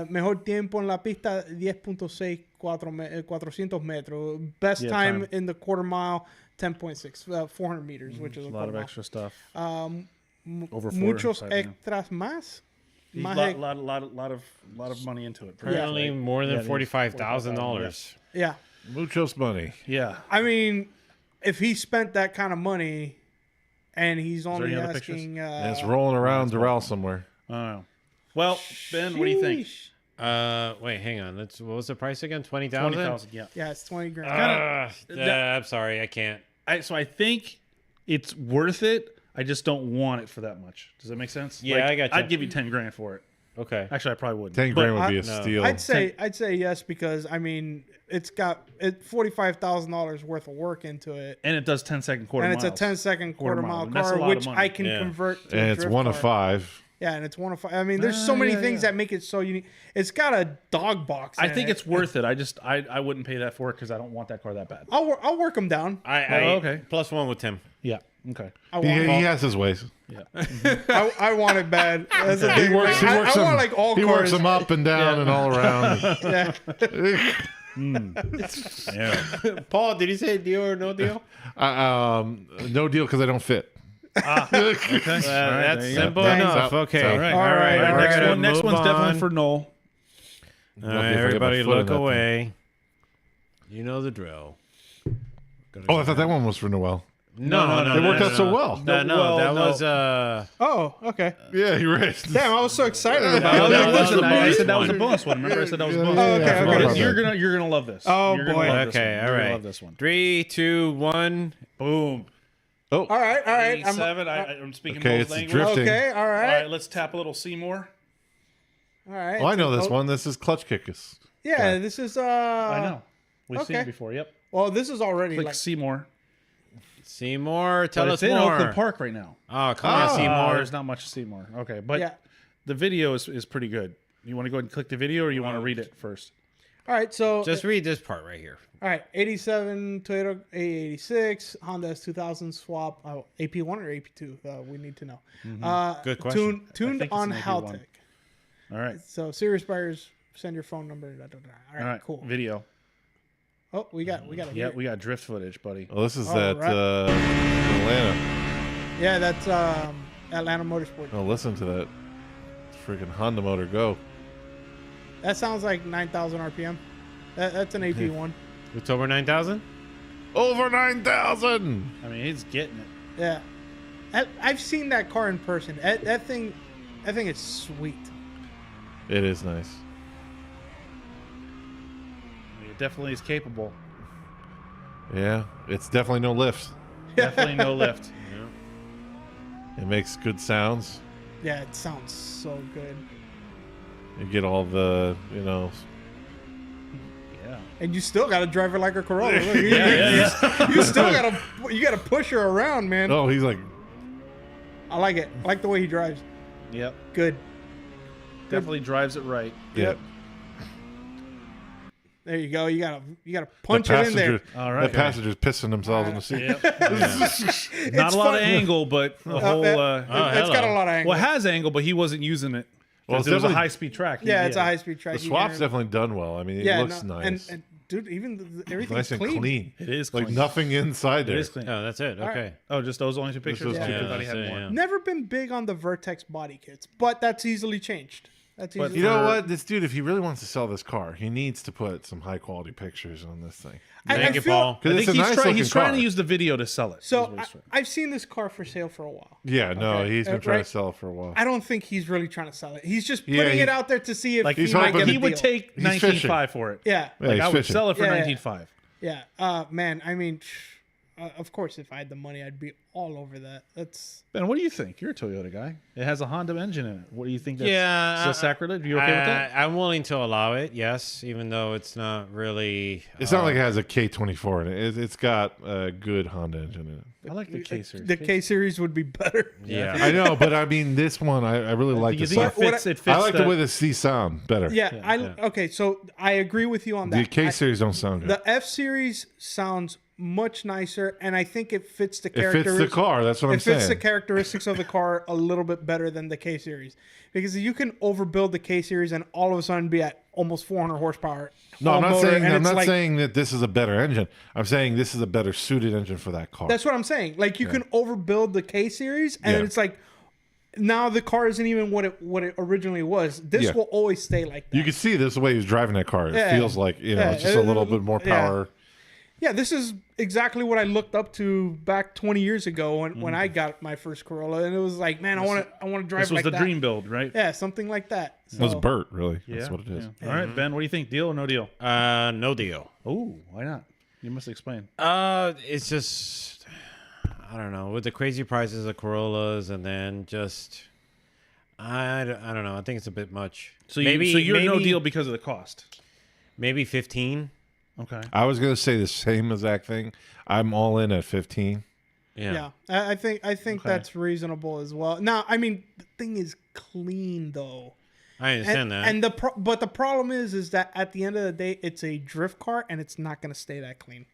Mejor tiempo en la pista 10.6400 metros. Best Yeah, time time. in the quarter mile 10.6, 400 meters, which is A a lot quarter of mile. extra stuff. Over four muchos inside, yeah. extras más. A Más lot of money into it. Apparently more than Yeah, it is $45,000. yeah. Muchos money. Yeah. I mean, if he spent that kind of money and he's there only any other pictures? asking... And it's rolling around Doral somewhere. Oh. Well, Ben, what do you think? Sheesh. Wait, hang on. What was the price again? 20,000? 20,000. Yeah. Yeah, it's 20 grand. I'm sorry, I can't. So I think it's worth it. I just don't want it for that much. Does that make sense? Yeah, I gotcha. I'd give you 10 grand for it. Okay. Actually, I probably wouldn't. 10 But grand would be a no. steal. I'd say yes because I mean it's got $45,000 worth of work into it, and it does 10-second quarter and miles. it's a 10-second quarter mile That's a car, lot of which money. I can Yeah. convert. To and a it's drift one of car. 5. Yeah, and it's 1 of 5. I mean, there's so many things that make it so unique. It's got a dog box. I in think it. it's worth it. I wouldn't pay that for it because I don't want that car that bad. I'll work them down. Okay. +1 with Tim. Yeah. Okay. I He want, has his ways. Yeah. I want it bad. That's the He thing. works. He I works want them. like all He cars. works them up and down and all around. Yeah. Yeah. Paul, did he say deal or no deal? No deal because I don't fit. Okay. That's there you go. simple Thanks. enough. So- Okay. so- All right. All right. All right. Next one's definitely for Noel. All Lucky right, if I get my everybody, foot in look that thing. away. You know the drill. Oh, I thought that one was for Noel. No, It worked out so well. No, Well, that no. was Oh, okay. Yeah, you're right. Damn, I was so excited about No, it. that that was wasn't. the I bonus said that was a one. bonus one. Remember, I said that was a bonus. Oh, one. okay, I forgot okay. about You're that. gonna love this. Oh, You're gonna boy. love this Okay, one. all You're gonna right. love this one. 3, 2, 1. Boom. Oh, All right, all right. 87. I'm speaking Okay, both it's languages. drifting. Okay, all All right. right, let's tap a little Seymour. All right. oh, I know this one. This is Clutch Kickers. Yeah, this is I know. We've seen okay. it before. Yep. Well, this is already Click like Seymour. Seymour, tell But us it's in more. Oakland Park right now. Oh, come on, Seymour. There's not much Seymour. Okay, but yeah. the video is pretty good. You want to go ahead and click the video, or you want to read it first? All right, so Just read this part right here. all right, 87 Toyota A86 Honda S2000 swap AP1 or AP2. We need to know. Good question. Tuned think it's on an AP1. Haltech. All right. So serious buyers, send your phone number. Da, da, da. All right, cool. Video. Oh, we got it. Yeah, here. we got drift footage, buddy. Oh, this is All that right. Atlanta. Yeah, that's Atlanta Motorsport. Oh, listen to that freaking Honda motor go. That sounds like 9,000 RPM. That's an AP1. It's over 9,000? Over 9,000. I mean, he's getting it. Yeah, I've seen that car in person. That thing is sweet. It is nice. It definitely is capable. Yeah, it's definitely no lift. Definitely no lift. It makes good sounds. Yeah, it sounds so good. You get all the, Yeah. And you still got to drive it like a Corolla. Look, Yeah. you still got to push her around, man. Oh, he's like, I like it. I like the way he drives. Yep. Good. Definitely drives it right. yeah. There you go. You gotta punch it in there. All right. The passenger's pissing themselves in the seat. Yep. It's Not a lot fun. of angle, but a whole. It's hello. got a lot of angle. Well, it has angle, but he wasn't using it. Well, Because it's it was a definitely- high-speed track. yeah, it's a high-speed track. The You swap's can- definitely done well. I mean, it looks no, nice. And dude, even everything's Nice and clean. It is Like clean. nothing inside It there. is clean. Oh, that's it. Okay. Oh, just those only two pictures? those I two thought he pictures. had Yeah, more. yeah. Never been big on the Vertex body kits, but that's easily changed. That's But easily. You know For- what? This dude, if he really wants to sell this car, he needs to put some high quality pictures on this thing. I Thank you, feel- Paul. I Because think it's a nice looking he's trying car. to use the video to sell it. is So what he's trying. I've seen this car for sale for a while. Yeah, no, Okay. he's been trying Right. to sell it for a while. I don't think he's really trying to sell it. He's just Yeah, putting he- it out there to see if Like he he's might hoping- get a he would deal. take He's 19.5 for it. Yeah, Yeah, Like he's I would fishing. sell it for Yeah, yeah. 19.5. yeah. Man, I mean, of course, if I had the money, I'd be all over that. That's Ben, what do you think? You're a Toyota guy. It has a Honda engine in it. What do you think? That's Yeah, still sacrilege? You okay with that? I'm willing to allow it, yes, even though it's not really. It's not like it has a K24 in it. It's got a good Honda engine in it. I like the K series. the K series would be better. Yeah. I know, but I mean, this one, I really like You the think it sound. fits? It fits. I like the way the C sound better. Yeah, okay. So I agree with you on The that. K series don't sound good. The F series sounds much nicer, and I think it fits the It fits characteristics. the car. That's what I'm It fits the saying. characteristics of the car a little bit better than the K series, because you can overbuild the K series and all of a sudden be at almost 400 horsepower. No, I'm all not motor, saying. and I'm it's not like- saying that this is a better engine. I'm saying this is a better suited engine for that car. That's what I'm saying. Like you can overbuild the K series, and Yeah. it's like now the car isn't even what it originally was. This Yeah. will always stay like that. You can see this the way he's driving that car. It Yeah. feels like Yeah. it's just a little bit more Yeah. power. Yeah, this is exactly what I looked up to back 20 years ago when I got my first Corolla, and it was like, man, I want to drive This was like the that. dream build, right? Yeah, something like that. It was So- Burt, really. That's what it is. Yeah. All right, Ben, what do you think? Deal or no deal? No deal. Oh, why not? You must explain. It's just I don't know, with the crazy prices of Corollas, and then just I don't know. I think it's a bit much. So you're no deal because of the cost. Maybe 15. Okay. I was going to say the same exact thing. I'm all in at 15. Yeah. I think that's reasonable as well. Now, I mean, the thing is clean though. I understand that. And but the problem is that at the end of the day, it's a drift car and it's not going to stay that clean.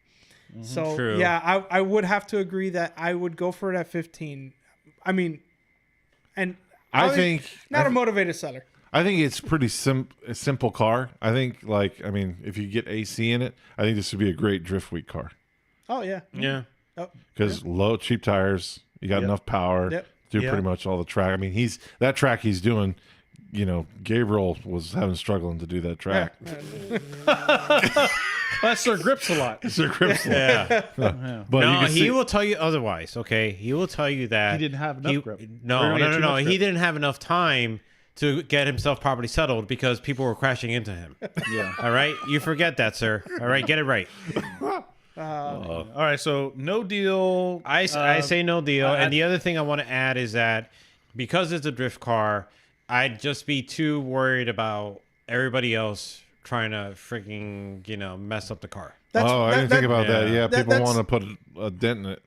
So True. yeah, I would have to agree that I would go for it at 15. I mean, and I think not a motivated seller. I think it's pretty a simple car. I think if you get AC in it, I think this would be a great drift week car Oh yeah, Yeah. because low cheap tires, you got enough power, Yep. do Yeah. pretty much all the track. I mean, that track he's doing. Gabriel was struggling to do that track. That's their grips a lot. Sir Grips, Yeah. but No, you can he see, will tell you otherwise. Okay, he will tell you that He didn't have enough grip. No, Or he had too much He grip. didn't have enough time to get himself properly settled because people were crashing into him. Yeah. All right, you forget that, sir. All right, get it right. All right. So no deal. I say no deal. And the other thing I want to add is that because it's a drift car, I'd just be too worried about everybody else trying to freaking mess up the car. I didn't think about that. Yeah, people that's- want to put a dent in it.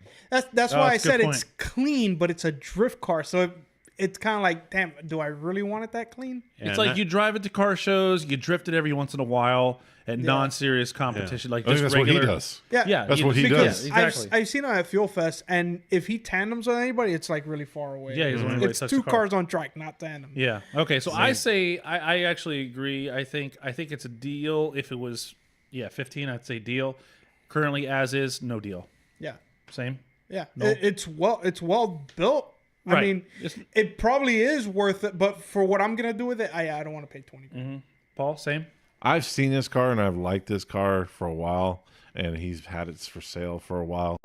That's why I that's a good said it's point. clean, but it's a drift car. So it's kind of like, damn, do I really want it that clean? It's like you drive it to car shows, you drift it every once in a while at non-serious competition, like I think just that's regular. what he does. Yeah, That's what he Because does. Yeah, exactly. I've seen him at Fuel Fest, and if he tandems with anybody, it's like really far away. Yeah, he doesn't want anybody it's to touch two the car. cars on track, not tandem. Yeah. Okay. So I say I actually agree. I think it's a deal. If it was 15, I'd say deal. Currently, as is, no deal. Yeah, Same. yeah. It's well built. I Right. mean, it probably is worth it, but for what I'm gonna do with it, I don't want to pay 20. Paul, same. I've seen this car and I've liked this car for a while, and he's had it for sale for a while.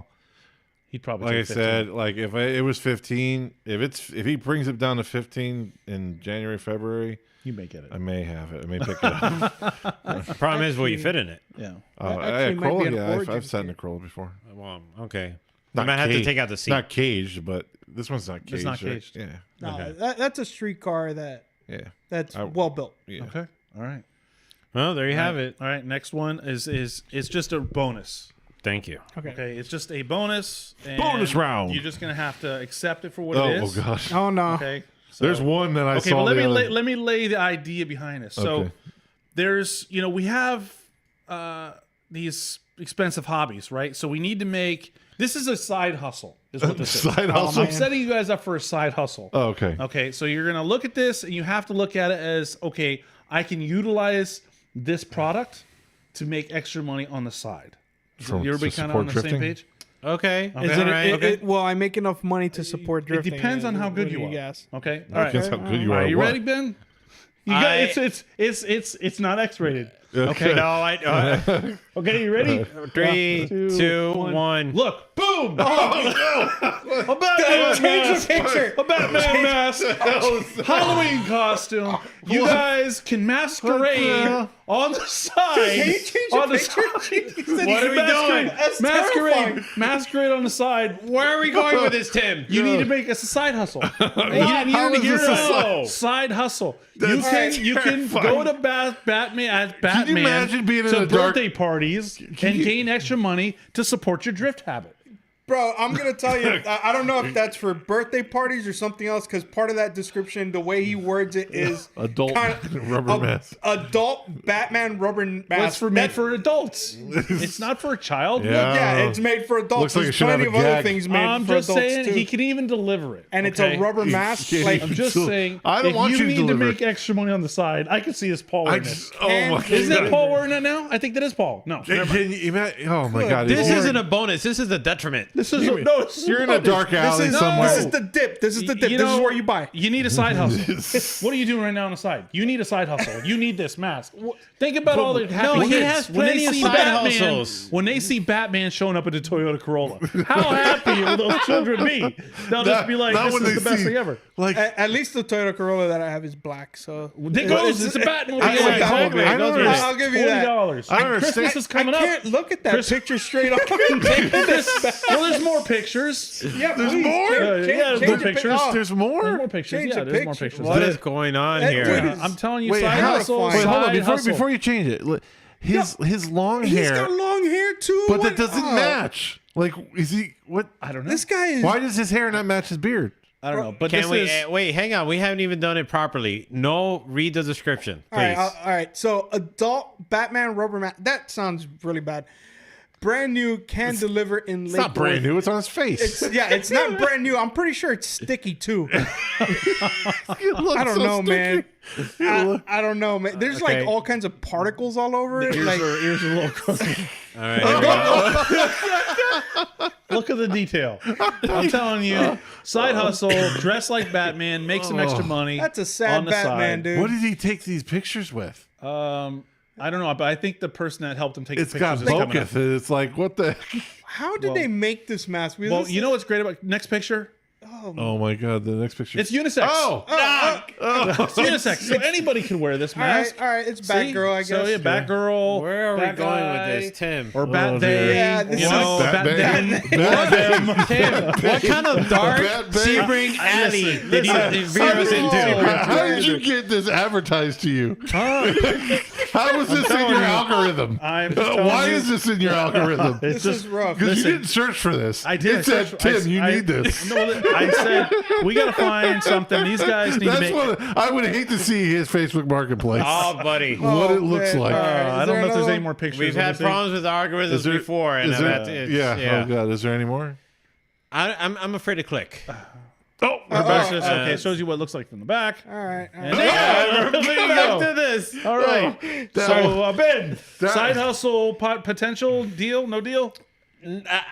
He'd probably Like I take 15. said, if it was 15, if he brings it down to 15 in January, February, you may get it. I may have it. I may pick it up. The problem is, will you fit in it? Yeah. actually might be Corolla, an yeah, Origin I've sat in kit. a Corolla before. Well, okay. Not I might have to caged. take out the seat. Not caged, but this one's not caged. It's not right? caged. Yeah, No, Okay. that's a street car yeah, that's well built. yeah. Okay. All right. Well, there you have it. All right. Next one is just a bonus. Thank you. Okay. It's just a bonus. And Bonus round. You're just gonna have to accept it for what Oh, it is. gosh. Oh no. Okay. So, There's one that I Okay, saw. but the other- let me lay the idea behind this. So Okay. there's we have these expensive hobbies, right? So we need to make this is a side hustle. Is what this is. Side hustle? I'm setting you guys up for a side hustle. Oh, okay. Okay, so you're gonna look at this and you have to look at it as okay, I can utilize this product to make extra money on the side. From- Everybody to kind of on support the same drifting? page? Okay. Is All it, right. will I make enough money to support It drifting? depends on how What good do you are. guess? Okay. All right. Depends how good you All are. right, at you what. ready, Ben? You got it's not X-rated. Okay. No, I. Okay, you ready? 3, 2, 1. Look, boom! A Batman mask. A Batman mask. Halloween costume. You guys can masquerade on the side. Can you change on the the picture? side. What are we doing? That's Masquerade. terrifying. Masquerade on the side. Where are we going with this, Tim? You need to make us a side hustle. How You is this a know, side hustle. You can go to Batman as Batman imagine being in to a dark- birthday parties and gain extra money to support your drift habit. Bro, I'm gonna tell you. I don't know if that's for birthday parties or something else. Because part of that description, the way he words it, is Adult rubber a- mask. Adult Batman rubber mask. Well, it's made for adults. It's not for a child. Yeah. Yeah, it's made for adults. Looks like it There's should have plenty a of other gag. things made I'm for just adults saying too. he can even deliver it. And it's okay? a rubber mask. can't Like, even I'm just So, saying. I don't if want you you to need to deliver. make extra money on the side, I can see this Paul I wearing just, this. oh my Isn't that God. Paul wearing it now? I think that is Paul. No, never mind. Can you imagine? Oh my God! This it's- isn't a bonus. This is a detriment. This is no. This is You're in a dark alley somewhere. this is the dip. This is the dip. You This know, is where you buy. You need a side hustle. What are you doing right now on the side? You need a side hustle. You need this mask. Think about all the happy he kids has when they plenty of see side Batman. hustles. When they see Batman showing up in a Toyota Corolla, how happy will those children be? They'll just be like, Not "This when is they the best see- thing ever." Like, At least the Toyota Corolla that I have is black. So There goes. It's a Batmobile. I- Like, I- Batman. I Those don't are I'll give you that. $40. I don't Christmas understand. is coming I up. can't look at that picture straight on. Well, there's more pictures. Yeah, There's please, more? There's more pictures. There's more? There's more pictures. Change Yeah, the there's more picture. pictures. What is going on That here? dude is- I'm telling you, Wait, side how- hustle. wait, hold on. side hustle. Before you change it, his long He's hair, got long hair too. but What- that doesn't oh, match. Like, is he what? I don't know. This guy is. Why does his hair not match his beard? I don't know. But Can this we is wait? Hang on, we haven't even done it properly. No, read the description, please. All right. So, adult Batman rubber mat. That sounds really bad. Brand new, can deliver in It's late. not brand new. It's on his face. It's not brand new. I'm pretty sure it's sticky too. I don't know, man. I don't know, man. There's Okay. like all kinds of particles all over it. Like, ears are a little closer. All right, here we go. Look at the detail. I'm telling you, side hustle, dress like Batman, make some extra money. that's a sad on the Batman, side. dude. What did he take these pictures with? I don't know, but I think the person that helped him take It's the got pictures is coming up. Boketh. It's like, what the? How did they make this mask? Well, you know what's great about next picture? Oh my god! The next picture. It's unisex. Oh, It's unisex. So anybody can wear this mask. all right. It's See? Batgirl, I guess. So yeah, Batgirl. Where are we Bat going guy, with this, Tim? Or Bat Oh, Day. dear. Yeah, this you is know, Bat Bang. Tim, what kind of dark Bat Bang. Sebring alley Listen, did you listen. veer us into? How did you get this advertised to you? How was this in telling your you. algorithm? I'm just telling Why you. is this in your algorithm? It's This just is rough. Because you listen. didn't search for this. I did. It said, Tim, you need this. No, I said we gotta find something. These guys need to That's make. what I would hate to see his Facebook Marketplace. Oh, buddy. what it looks man. like. All right. I Is don't there know if there's another any one? more pictures. We've Let me had see. problems with algorithms before, and is there- it's, Oh god, is there any more? I'm afraid to click. Oh, Okay, it shows you what it looks like from the back. All right. And there you go. After this. All right. So Ben, side hustle potential deal? No deal?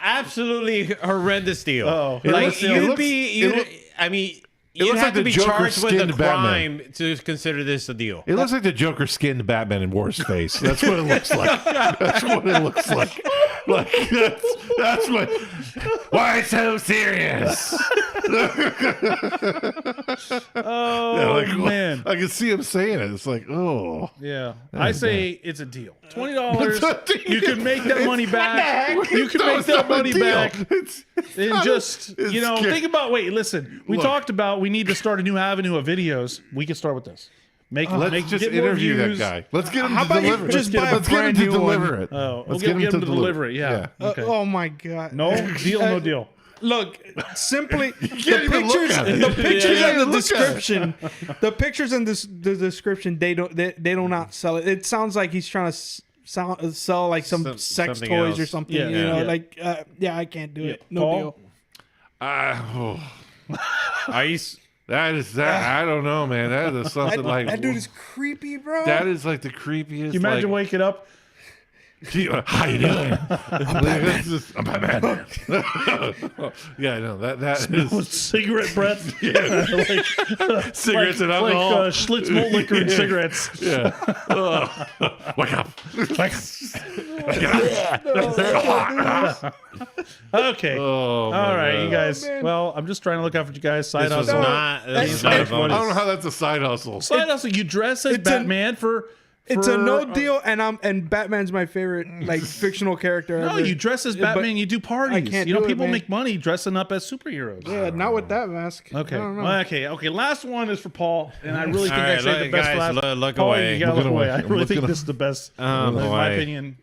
Absolutely horrendous deal. Oh, like horrendous deal. I mean, it you'd looks have like to the be Joker charged with a skinned Batman. crime to consider this a deal. It looks like the Joker skinned Batman and wore his face. That's what it looks like. That's what it looks like. Like that's what. Why so serious? Oh, like, man. I can see him saying it. It's like, oh, Yeah. I say it's a deal. $20. It's a deal. You can make that money back. You can No, make it's that not a money deal. back. It's And not just, it's you know, scary. think about, listen, we Look. talked about we need to start a new avenue of videos. We can start with this. Make Let's just get more interview that views. guy. Let's get him How to about you deliver. just Let's buy a get him brand to new one? deliver it. Oh, Let's we'll get him to deliver it. Yeah. Okay. Oh my God. No deal, no deal. Look, simply the can't even look pictures, at it. the pictures Yeah, and the look at it. description, the pictures and the description, they do not sell it. It sounds like he's trying to sell like some sex something toys or else. something. Yeah, you know, yeah. like I can't do it. No Paul? deal. Are you? That is that. I don't know, man. That is something like That dude is creepy, bro. that is like the creepiest. Can you imagine like, waking up? How you doing? I'm Batman. Yeah, no, that With is cigarette breath. cigarettes and like alcohol. Schlitz malt liquor and cigarettes. Yeah. Wake up. Okay. Oh, my All right, God. you guys. man. well, I'm just trying to look out for you guys. Side This was hustle. not. This was not a I don't know bonus. how that's a side hustle. Side hustle. You dress as It's a- Batman for. It's a no for- deal, and Batman's my favorite like fictional character. No, ever. you dress as But- Batman. You do parties. can't You know, do it, people man. make money dressing up as superheroes. Yeah, not with that mask. Okay. I don't know. Well, okay. Last one is for Paul, and I really think All I right, saved the look, best guys, for last. look Paul, away. You gotta Look look away. away. I I'm really looking think this is the best. Oh, in my boy. opinion,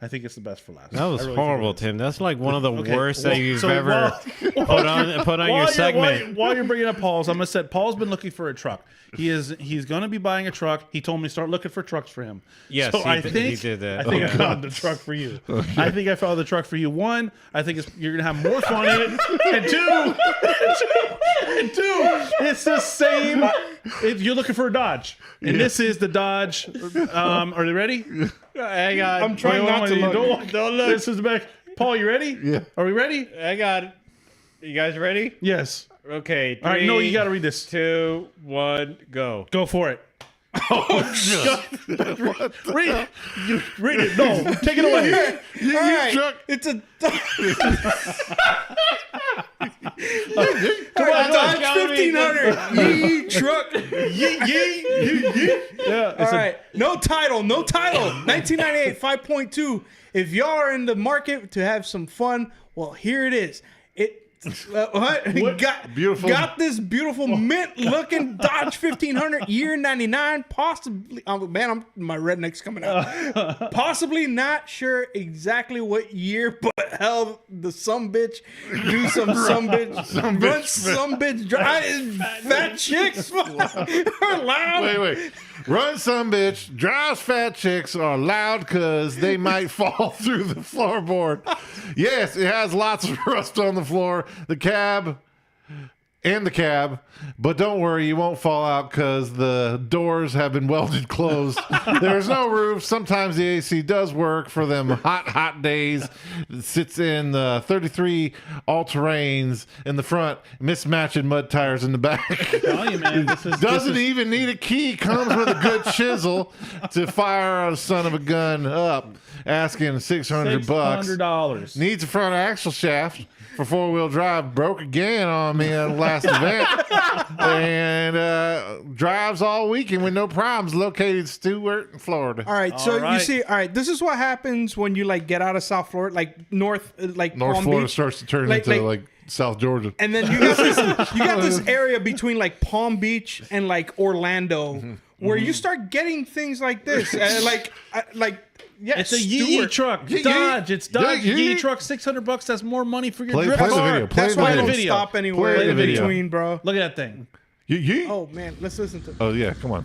I think it's the best for last. That was I really horrible, think it is. Tim. That's like one of the Okay, worst well, that you've so ever put on While your you're- segment. While you're bringing up Paul's, I'm gonna say Paul's been looking for a truck. He's gonna be buying a truck. He told me to start looking for trucks for him. Yes, so he I did- think he did that. I think I found the truck for you. I think I found the truck for you. One, I think you're gonna have more fun in it, and two, it's the same. You're looking for a Dodge, and this is the Dodge. Are they ready? Hang on. I'm trying not to look. Don't look. This is the back. Paul, you ready? Yeah. Are we ready? Hang on. You guys ready? Yes. Okay. All right. No, you got to to read this. 2, 1, go. Go for it. Read it. Read it. No, take it away. You All right, truck. it's a Come on, Dodge Gotta be 1500 yee truck. Yee. Yeah. All right. No title. 1998 5.2. If y'all are in the market to have some fun, well, here it is. Got this beautiful mint looking Dodge 1500 year 99, possibly. Oh, man, my redneck's coming out. Possibly not sure exactly what year, but hell, the sumbitch do some sumbitch drive. Fat chicks are loud. Wait. Run some bitch. Drives fat chicks are loud because they might fall through the floorboard. Yes, it has lots of rust on the floor. The cab, but don't worry, you won't fall out because the doors have been welded closed. There's no roof. Sometimes the AC does work for them hot days. It sits in 33 all-terrains in the front, mismatching mud tires in the back. Tell you, man, Doesn't even need a key. Comes with a good chisel to fire a son of a gun up. Asking $600. $600. Needs a front axle shaft for four-wheel drive. Broke again on me at the last event. And drives all weekend with no problems. Located in Stewart, Florida. All right, so you see, this is what happens when you like get out of South Florida, like North North Palm Florida Beach. starts to turn into South Georgia. And then you got this area between like Palm Beach and like Orlando, where you start getting things like this, yeah, It's a Yee truck. Dodge. It's Dodge Yee truck. $600. That's more money for your drift play the car. video. Play That's the why I video. don't stop anywhere Play the in video. between, bro. Look at that thing. Yee. Oh man, let's listen to. Oh yeah, come on.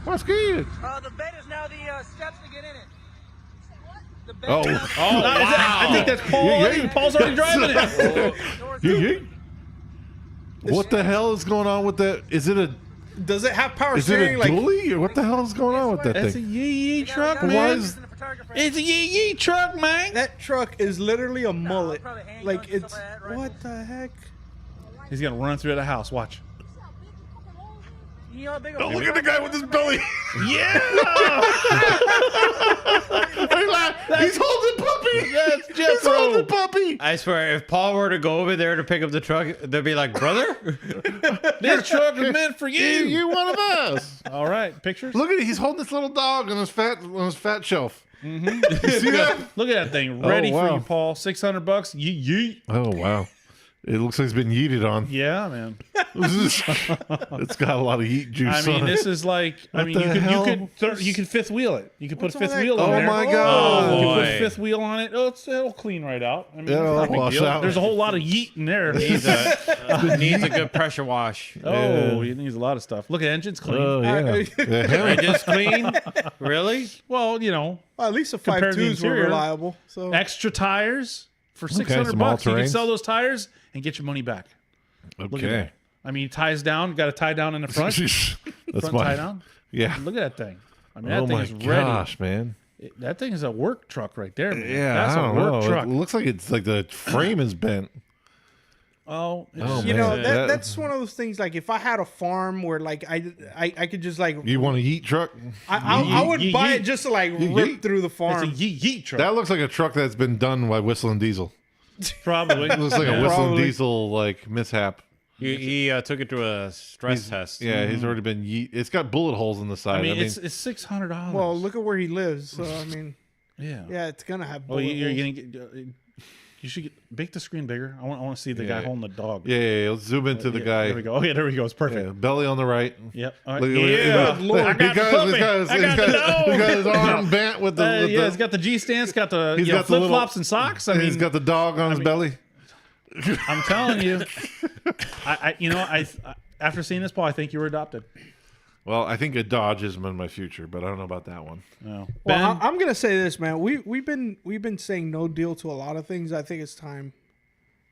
What's good? The bed is now the steps to get in it. The bed Oh, is now I think that's Paul. Yeah. Paul's already driving it. Yee. What the hell is going on with that? Is it a Does it have power Is it steering? a Like, dually or what the hell is going on with that That's a thing? Yee truck, Why man. is- It's a Yee truck, man. that truck is literally a mullet. probably hang Like on to it's stuff like that, right? what the heck? He's gonna run through the house. Watch. You know how big Oh, look at the guy with his belly. Yeah. He's holding puppy. That's He's holding puppy. I swear, if Paul were to go over there to pick up the truck, they'd be like, brother? This truck is meant for you. You one of us. All right, pictures. Look at it. He's holding this little dog on his fat shelf. You see that? Look at that thing, ready wow. for you, Paul. $600. Yee. Oh wow. It looks like it's been yeeted on. Yeah, man. It's got a lot of yeet juice I mean, on this it. is like. I What mean, the hell? you could fifth wheel it. You could put What's a all fifth that- wheel on Oh there. my You god. can put boy. a fifth wheel on it. Oh, it'll clean right out. I mean, Yeah, it's it'll not a big wash deal. out. There's a whole lot of yeet in there. needs a good pressure wash. Oh, it needs a lot of stuff. Look at engine's clean. Oh yeah. Yeah. Engine's clean? Really? Well, Well, at least the Compared to the 5.2s were interior. reliable. So extra tires for $600. some You all-terrains. can sell those tires and get your money back. Look at Okay. that. I mean, ties down. Got a tie down in the front. That's Front tie my. down. Yeah. Look at that thing. I mean, that Oh thing my is ready. gosh, man. That thing is a work truck right there, man. Yeah, That's I don't a work know. truck. It looks like it's like the frame is bent. Oh, Oh, you man. know That- that's one of those things. Like if I had a farm where like I could just like You want a yeet truck? I would Yeet, buy yeet. it just to like Yeet, rip yeet. through the it's a farm. yeet truck. That looks like a truck that's been done by Whistling Diesel. Probably. It looks like a Yeah. Whistling Probably. Diesel like mishap. He took it to a stress test. Yeah, he's already been yeet. It's got bullet holes in the side. I mean, it's $600. Well, look at where he lives. So I mean, yeah. yeah, it's gonna have. Well, bullet you're holes. gonna get. You should make the screen bigger. I want to see the guy Yeah. holding the dog. yeah. Let's zoom into the Yeah, guy. There we go. Oh yeah, there we go. It's perfect. Yeah, belly on the right. Yep. All right. Look, Yeah. look, I got the puppy. I got the dog. he's got his arm bent with the. with Yeah, the- he's got the G stance. Got the He's got the flip little- flops and socks. I mean, he's got the dog on his belly. I'm telling you. I after seeing this, Paul, I think you were adopted. Well, I think a Dodge is in my future, but I don't know about that one. No. Well, Ben, I'm gonna say this, man. We've been saying no deal to a lot of things. I think it's time.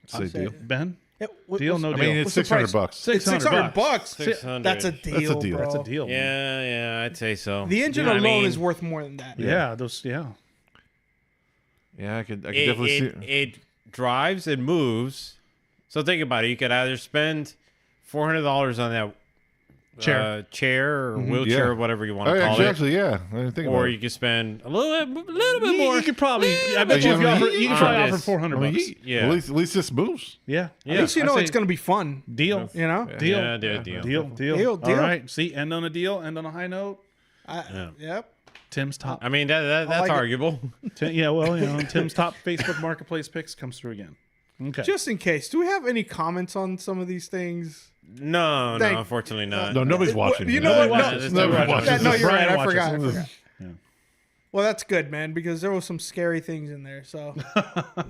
Say say deal. it. Ben, Yeah, deal, no I deal. mean, it's What's the $600 price? bucks. It's $600 bucks. 600. That's a deal. deal. Bro. That's a deal. man. Yeah, I'd say so. The engine You know what I alone mean? is worth more than that. Yeah. Those. Yeah. Yeah, I could definitely see. It drives, it moves. So think about it. You could either spend $400 on that chair or wheelchair Yeah. or whatever you want Oh, to yeah, call it. actually, yeah. I didn't think Or about you it. could spend a little bit more. You could probably. I bet Yeah, you, if you, I mean, offer, you can on probably this. offer 400 I mean, bucks. Yeah. At least this moves. Yeah. Yeah. At least you know I it's say- going to be fun. Deal. You know? Deal. Yeah, deal. Deal. Deal. All right. See, end on a deal. End on a high note. Yep. Tim's top. I mean, that's like it. arguable. Yeah. Well, Tim's top Facebook Marketplace picks comes through again. Okay. Just in case, do we have any comments on some of these things? No, Thank- unfortunately not. No, nobody's watching. You know what? Nobody No, watches. Nobody watches. no, you're Brian right. I watches. forgot. Well, that's good, man, because there was some scary things in there. So,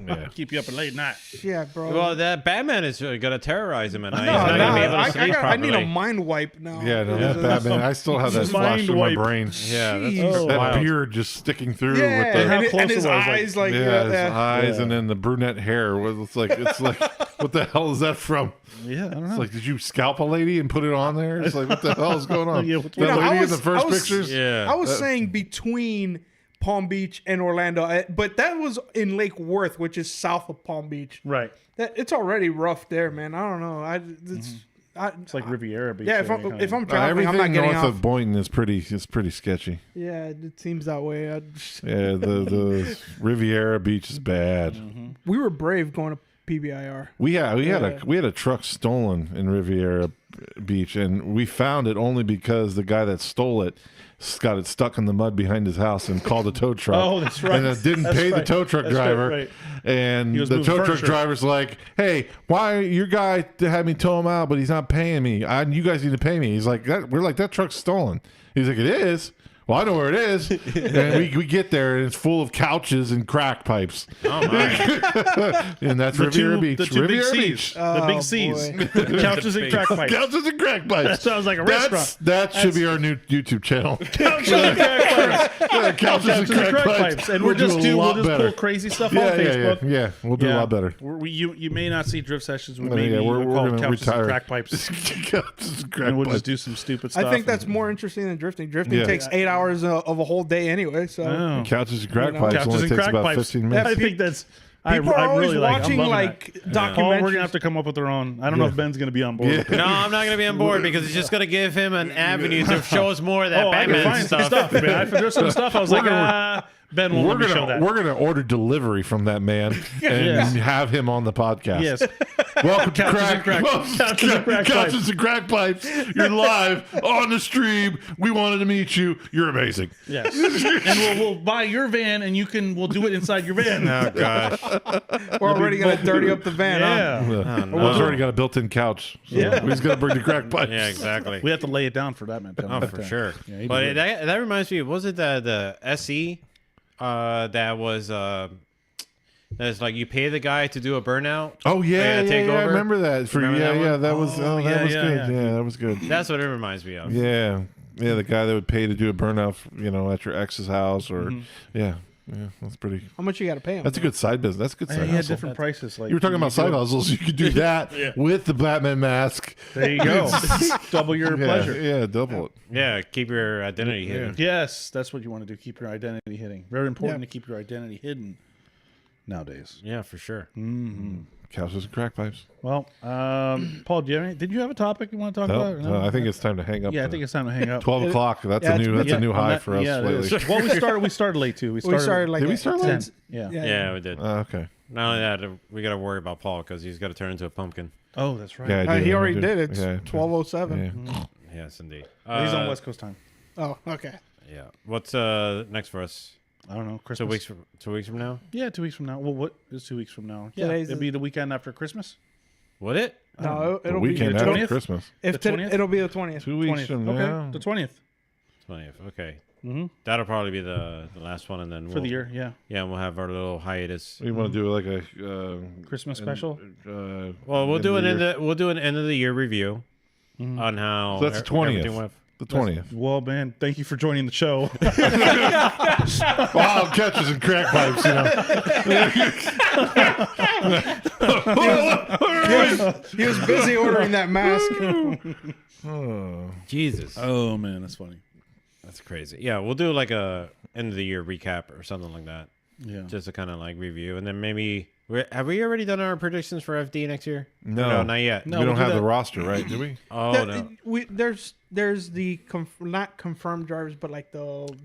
Yeah. Keep you up at late night. yeah, bro. Well, that Batman is gonna terrorize him at night. no, He's not no, gonna be able to sleep I need a properly. mind wipe now. Yeah, no, Because that of- Batman. I still have that Mind flash through my wipe. brain. Yeah, that's Jeez. That wild. beard just sticking through Yeah, with the and, How close and his it was, eyes like, his yeah. eyes, and then the brunette hair. It's like what the hell is that from? Yeah, I don't know. It's like, did you scalp a lady and put it on there? It's like, what the hell is going on? Yeah, what's that wrong? lady I in the first was- pictures. Yeah. I was saying between Palm Beach and Orlando, but that was in Lake Worth, which is south of Palm Beach. right. It's already rough there, man. I don't know. It's like Riviera Beach. yeah, if area, I'm kinda. traveling, I'm not Everything getting north off. of Boynton is pretty sketchy. Yeah, it seems that way. Yeah, the Riviera Beach is bad. We were brave going to PBIR. We had a truck stolen in Riviera Beach, and we found it only because the guy that stole it got it stuck in the mud behind his house and called a tow truck. Oh, that's right. And didn't That's pay the right. tow truck That's driver. right. And He was the moving tow truck furniture. driver's like, "Hey, why your guy had me tow him out, but he's not paying me? You guys need to pay me." He's like, "We're like, that truck's stolen." He's like, "It is." Well, I know where it is. And we get there, and it's full of couches and crack pipes. Oh my! And that's Riviera Beach. The two Riviera big Beach. C's. The big Oh, C's. boy. Couches and crack pipes. Couches and crack pipes. That sounds like a That's- restaurant. That should be our new YouTube channel. Couches and crack pipes. Yeah, couches and crack pipes. And we'll just pull crazy stuff on Yeah, Facebook. yeah. We'll do a lot better. You may not see drift sessions with I mean, me. yeah, we're called gonna couches retire. and crack pipes. Couches and crack And we'll pipes. just do some stupid stuff. I think that's more interesting than drifting. Drifting Yeah. takes 8 hours of a whole day anyway. So Oh. Couches and crack You know. pipes Couches only and takes crack about pipes. 15 minutes. I think that's. people are I'm always really like, watching I'm loving like that. documentaries. Oh, we're gonna have to come up with our own. I don't know if Ben's gonna be on board. with it. No, I'm not gonna be on board because it's just gonna give him an avenue to show us more of that Oh, I can Batman find some stuff. stuff, man. There's some stuff. I was like, Ben won't let me show that. We're gonna order delivery from that man and Yes. have him on the podcast. Yes. Welcome to Couches and crack- couches and crack Couches and Crack Pipes. You're live on the stream. We wanted to meet you. You're amazing. Yes. And we'll buy your van, and we'll do it inside your van. Oh gosh! We're already gonna dirty up the van. Huh? Yeah. Well, it's already got a built-in couch. So Yeah. He's gonna bring the crack pipes. Yeah, exactly. We have to lay it down for that, man. Oh, for sure. Yeah, he But did. that reminds me. Was it the SE that was that's like you pay the guy to do a burnout? Oh yeah, Yeah, take I over. remember that. Remember that one? That was that yeah, was yeah, good. yeah. Yeah, that was good. That's what it reminds me of. Yeah, the guy that would pay to do a burnout, at your ex's house, or yeah, that's pretty. How much you got to pay him? That's a good side business. That's a good He side had hustle. different prices. Like You were talking about side hustles. You could do that with the Batman mask. There you go. Double your pleasure. Yeah, double it. Yeah, keep your identity hidden. Yes, that's what you want to do. Keep your identity hidden. Very important to keep your identity hidden nowadays. Yeah, for sure. Couches and crack pipes. Well, Paul, did you have a topic you want to talk No, about? no, I think it's time to hang up. Yeah, I think it's time to hang up. 12 o'clock. That's Yeah, a new. That's Yeah, a new on high that- for us yeah, it lately. is. Well, we started late too. we started like Did we at start 10. late? Yeah. Yeah, we did. Okay. Not only that, we got to worry about Paul because he's got to turn into a pumpkin. Oh, that's right. Yeah, I do, He I already do. did. It's Yeah. 12:07. Yeah. Yes, indeed. He's on West Coast time. Oh, okay. Yeah. What's next for us? I don't know. Christmas. 2 weeks from now? Yeah, 2 weeks from now. Well, what is 2 weeks from now? Yeah, Today's it'll be the weekend after Christmas. Would it? No, The it'll weekend be the after 20th? Christmas. if the today- 20th? it'll be the 20th. 2 weeks 20th. from Okay, now. the 20th 20th. Okay. Mhm. That'll probably be the last one, and then for the year. Yeah, Yeah, and we'll have our little hiatus. We want to do like a Christmas special. Well, we'll do an end end of the year review on how. So that's the 20th. everything went. the 20th. Well, man, thank you for joining the show. Wild catches and crack pipes, He was busy ordering that mask. Jesus, Oh man, that's funny. that's crazy. Yeah, we'll do like a end of the year recap or something like that, Yeah. just to kind of like review, and then maybe Have we already done our predictions for FD next year? No. Not yet. No. we don't we'll do have the that. roster, right? Do we? Oh no. There's the not confirmed drivers, but like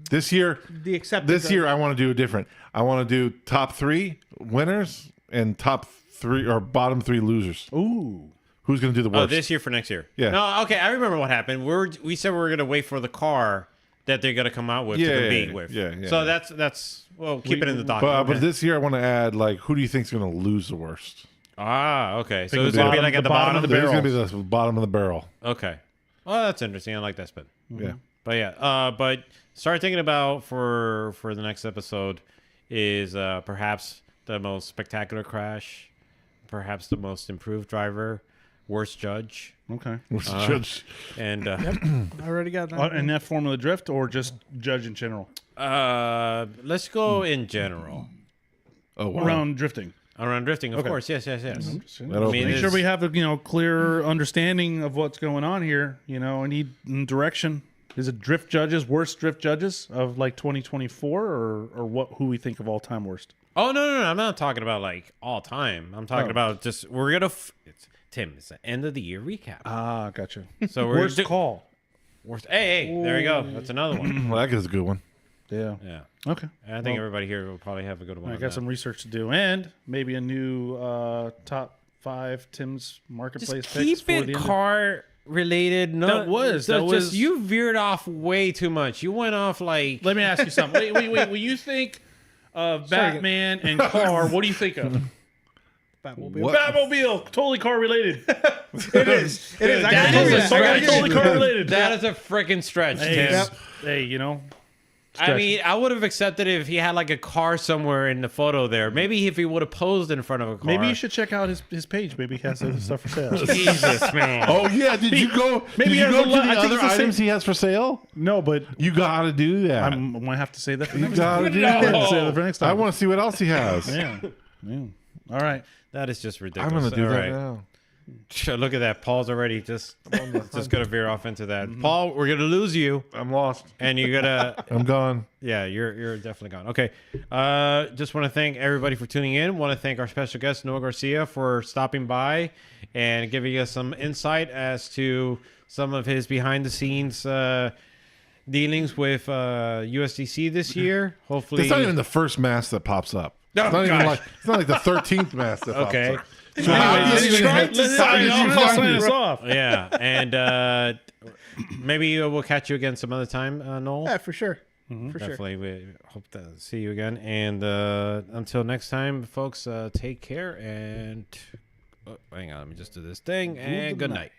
This year, the accepted. this year I want to do it different. I want to do top 3 winners and top 3 or bottom 3 losers. Ooh. Who's going to do the Oh, worst? this year for next year. Yeah. No, okay. I remember what happened. We said we were gonna wait for the car that they're gonna come out with Yeah, to yeah, compete yeah, with. yeah, yeah. So that's well, keep it in the document. But this year I want to add like who do you think's going to lose the worst? Okay. So Think it's gonna be bottom- like at the the bottom bottom. of the There's barrel. going to be the bottom of the barrel. Okay. Well, that's interesting. I like that spin. Yeah. But yeah, but start thinking about for the next episode is perhaps the most spectacular crash, perhaps the most improved driver, worst judge, Okay. Judge. and I already got that. And that Formula Drift or just judge in general? let's go in general Oh, wow. Around drifting. around drifting. Of Okay. course, yes. That I opens- mean, Make sure it's- we have a clear understanding of what's going on here. I need direction. Is it drift judges, worst drift judges of like 2024, or what? Who we think of all time worst? Oh no! I'm not talking about like all time. I'm talking Oh. about just we're gonna. It's the end of the year recap. Ah, gotcha. So we're Worst call. worst. Hey, there you go. That's another one. Well, that is a good one. Yeah. Yeah, Okay. and I think everybody here will probably have a good one. I on got that. some research to do, and maybe a new top 5 Tim's marketplace Just picks keep for it the end of- car related. No, That was- you veered off way too much. You went off like Let me ask you something. Wait. When you think of Batman and car, what do you think of? Batmobile. What? Batmobile, totally car related. It is. It is. I That can is tell you a that. stretch. Totally car related. that is a freaking stretch, Hey, Tim. Yep. hey, I mean, I would have accepted it if he had like a car somewhere in the photo there. Maybe if he would have posed in front of a car. maybe you should check out his page. Maybe he has some stuff for sale. Jesus, man. Oh yeah, did you go? maybe Did he you has go a to lot- the I think other it's the same- items he has for sale? No, but You got to do that. I might have to say that for You next got to time. do Yeah, that. say that for next time. I want to see what else he has. Yeah. All right. That is just I'm ridiculous. gonna do All that right. now. Look at that. Paul's already just gonna veer off into that. Paul, we're gonna lose you, I'm lost. and you're gonna. I'm gone. Yeah, you're definitely gone. Okay. Just want to thank everybody for tuning in. Want to thank our special guest Noel Garcia for stopping by and giving us some insight as to some of his behind the scenes dealings with USDC this year. Hopefully, It's not even the first mask that pops up. Oh, it's not even gosh. like it's not like the 13th mask that Okay. pops up. So how Anyways, did you Try even- to how did you find sign this? us off. yeah, and maybe we'll catch you again some other time, Noel. Yeah, for sure. For sure. Definitely. We hope to see you again. And until next time, folks, take care. And hang on, let me just do this thing. And good night.